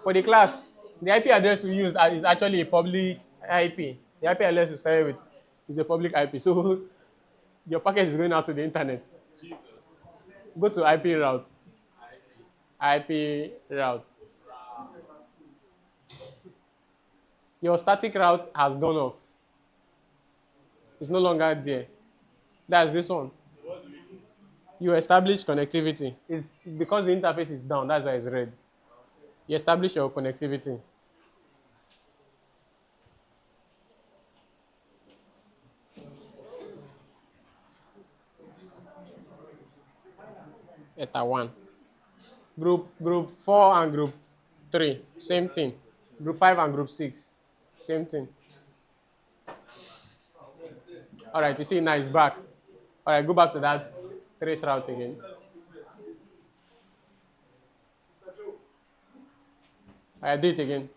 A: For the class, the IP address we use is actually a public IP. The IP address we serve with is a public IP. So your packet is going out to the internet. Go to IP route. IP route. Your static route has gone off. It's no longer there. That's this one. You establish connectivity. It's because the interface is down, that's why it's red. You establish your connectivity. Eta 1. Group 4 and group 3, same thing. Group 5 and group 6, same thing. All right, you see now it's back. All right, go back to that trace route again. All right, do it again.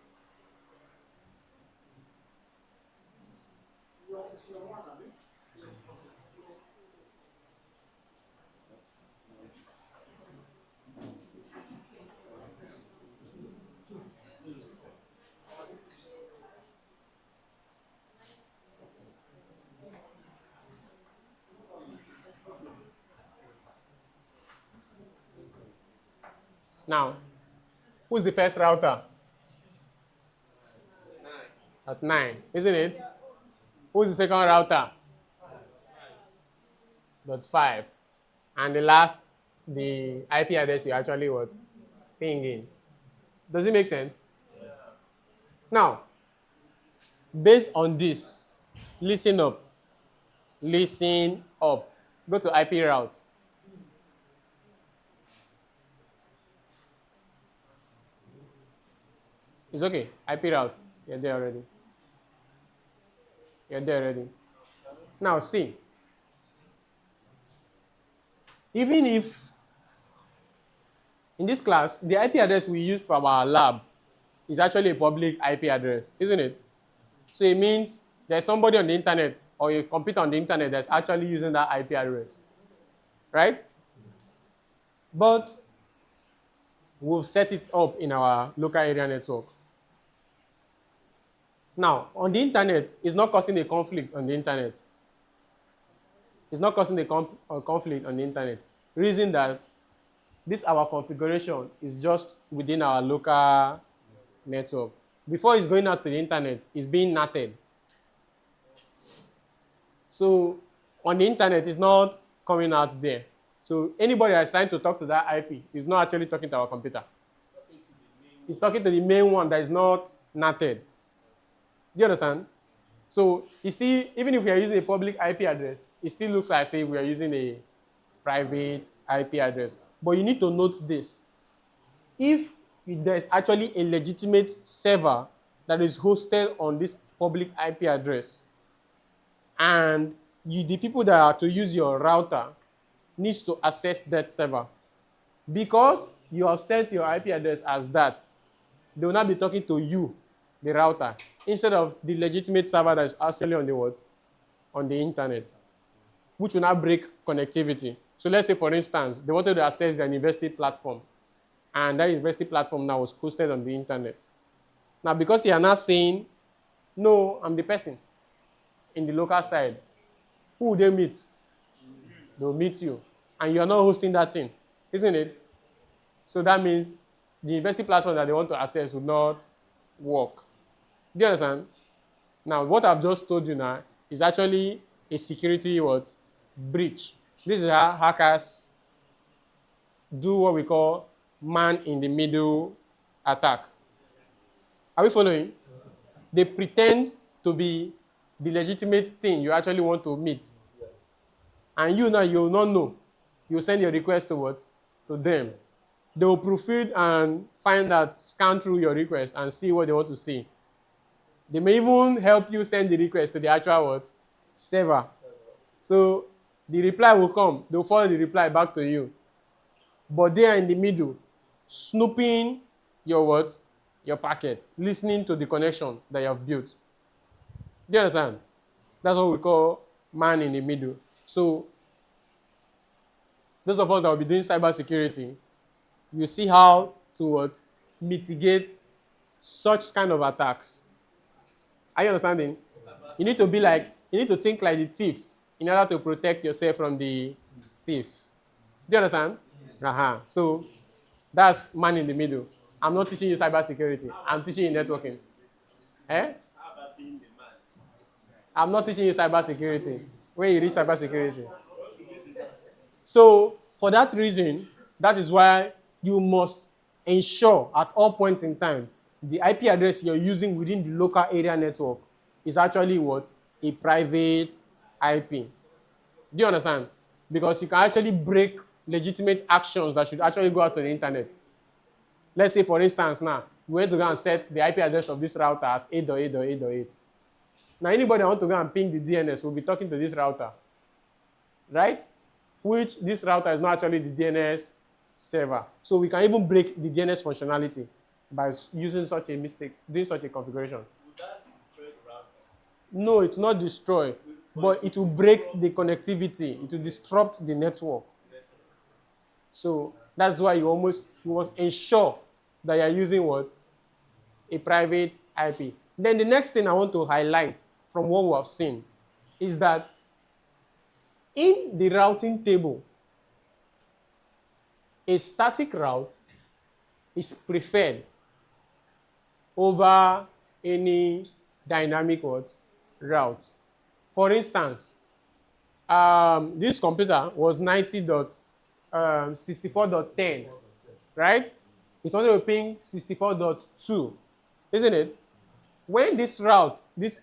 A: Now, who's the first router? At 9, isn't it? Who's the second router? .5. And the last, the IP address you actually what? Ping in. Does it make sense? Yes. Now, based on this, listen up. Listen up. Go to IP route. It's okay. IP route. You're there already. You're there already. Now see. Even if in this class, the IP address we used for our lab is actually a public IP address, isn't it? So it means there's somebody on the internet or a computer on the internet that's actually using that IP address, right? But we've set it up in our local area network. Now, on the internet, it's not causing a conflict on the internet. It's not causing a conflict on the internet. Reason that this our configuration is just within our local network. Before it's going out to the internet, it's being NATed. So on the internet, it's not coming out there. So anybody that's trying to talk to that IP is not actually talking to our computer. It's talking to the main one that is not NATed. Do you understand? So it's still, even if we are using a public IP address, it still looks like as if we are using a private IP address. But you need to note this. If there's actually a legitimate server that is hosted on this public IP address, and the people that are to use your router needs to access that server, because you have set your IP address as that, they will not be talking to you, the router, instead of the legitimate server that is actually on the what? On the internet, which will not break connectivity. So let's say, for instance, they wanted to access their university platform, and that university platform now was hosted on the internet. Now, because you are not saying, no, I'm the person in the local side, who will they meet? They'll meet you, and you are not hosting that thing, isn't it? So that means the university platform that they want to access will not work. Do you understand? Now, what I've just told you now is actually a security breach. This is how hackers do what we call man in the middle attack. Are we following? They pretend to be the legitimate thing you actually want to meet. And you now, you will not know. You send your request to what? To them. They will proofread and find out, scan through your request and see what they want to see. They may even help you send the request to the actual what? Server. So the reply will come. They'll forward the reply back to you. But they are in the middle, snooping your what? Your packets, listening to the connection that you have built. Do you understand? That's what we call man in the middle. So those of us that will be doing cybersecurity, you see how to what? Mitigate such kind of attacks. Are you understanding? You need to think like the thief in order to protect yourself from the thief. Do you understand? So that's man in the middle. I'm not teaching you cybersecurity. I'm teaching you networking. Eh? I'm not teaching you cybersecurity. When you reach cybersecurity. So for that reason, that is why you must ensure at all points in time the IP address you're using within the local area network is actually what? A private IP. Do you understand? Because you can actually break legitimate actions that should actually go out to the internet. Let's say, for instance, now, we went to go and set the IP address of this router as 8.8.8.8. Now, anybody that wants to go and ping the DNS will be talking to this router, right? Which this router is not actually the DNS server. So we can even break the DNS functionality by using such a mistake, doing such a configuration.
B: Would that destroy the router?
A: No, it will not destroy, but it will break the connectivity. It will disrupt the network. So that's why you must ensure that you're using what? A private IP. Then the next thing I want to highlight from what we have seen is that in the routing table, a static route is preferred over any dynamic what? Route. For instance, this computer was 90.64.10, right? It wanted to ping 64.2, isn't it? When this route, this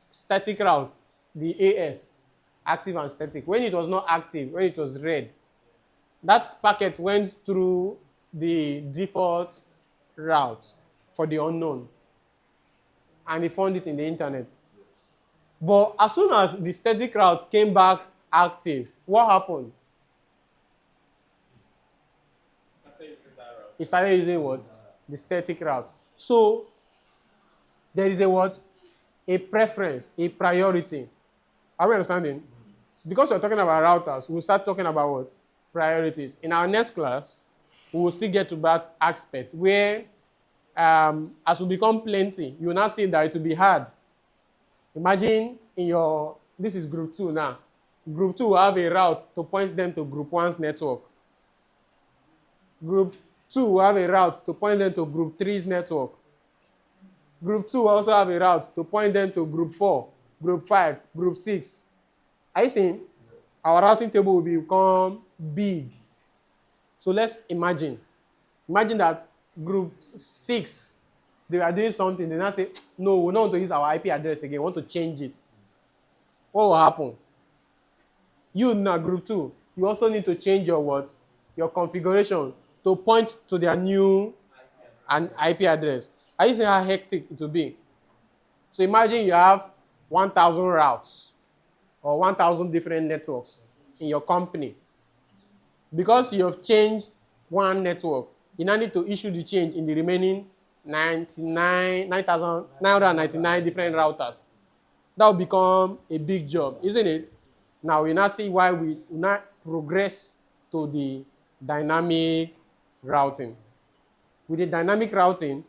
A: static route, the AS, active and static, when it was not active, when it was red, that packet went through the default route for the unknown, and he found it in the internet. But as soon as the static route came back active, what happened? He started using what? The static route. So there is a what? A preference, a priority. Are we understanding? Because we're talking about routers, we'll start talking about what? Priorities. In our next class, we will still get to that aspect where as we become plenty, you will now see that it will be hard. Imagine this is group 2 now. Group 2 will have a route to point them to group 1's network. Group 2 will have a route to point them to group 3's network. Group 2 will also have a route to point them to group 4, group 5, group 6. Are you seeing? Our routing table will become big. So let's imagine. Imagine that group 6, they are doing something. They now say, no, we don't want to use our IP address again. We want to change it. What will happen? You now, group 2, you also need to change your what? Your configuration to point to their new IP address. Are you seeing how hectic it will be? So imagine you have 1,000 routes or 1,000 different networks in your company. Because you have changed one network, you now need to issue the change in the remaining 9,999 different routers. That will become a big job, isn't it? Now we now see why we now progress to the dynamic routing. With the dynamic routing,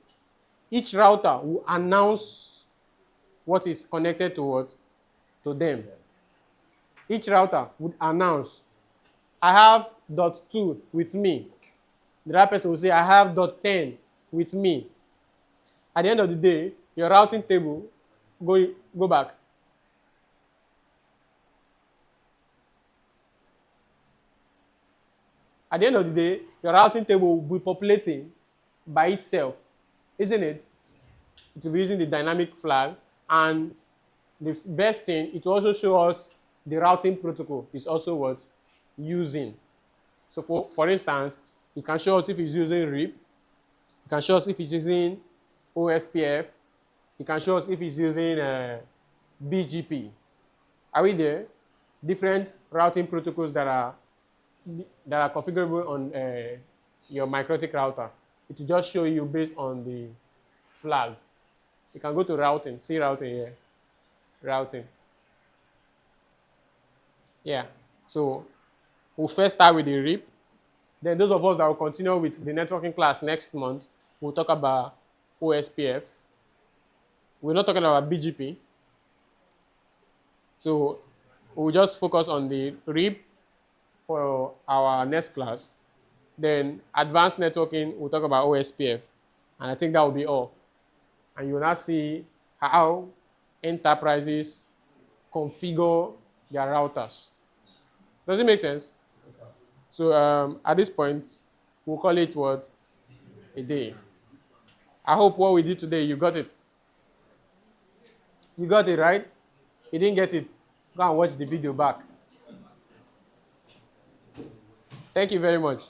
A: each router will announce what is connected to what? To them. Each router would announce, I have .2 with me. The other person will say, I have .10 with me. At the end of the day, your routing table, go back. At the end of the day, your routing table will be populating by itself, isn't it? It will be using the dynamic flag, and the best thing, it will also show us the routing protocol is also what using. So for instance, it can show us if it's using RIP, it can show us if it's using OSPF, it can show us if it's using BGP. Are we there? Different routing protocols that are configurable on your MikroTik router. It will just show you based on the flag. You can go to routing, see routing here, routing. Yeah, so we'll first start with the RIP. Then those of us that will continue with the networking class next month, we'll talk about OSPF. We're not talking about BGP. So we'll just focus on the RIP for our next class. Then advanced networking, we'll talk about OSPF. And I think that will be all. And you will now see how enterprises configure their routers. Does it make sense? So at this point, we'll call it what? A day. I hope what we did today, you got it. You got it, right? You didn't get it, go and watch the video back. Thank you very much.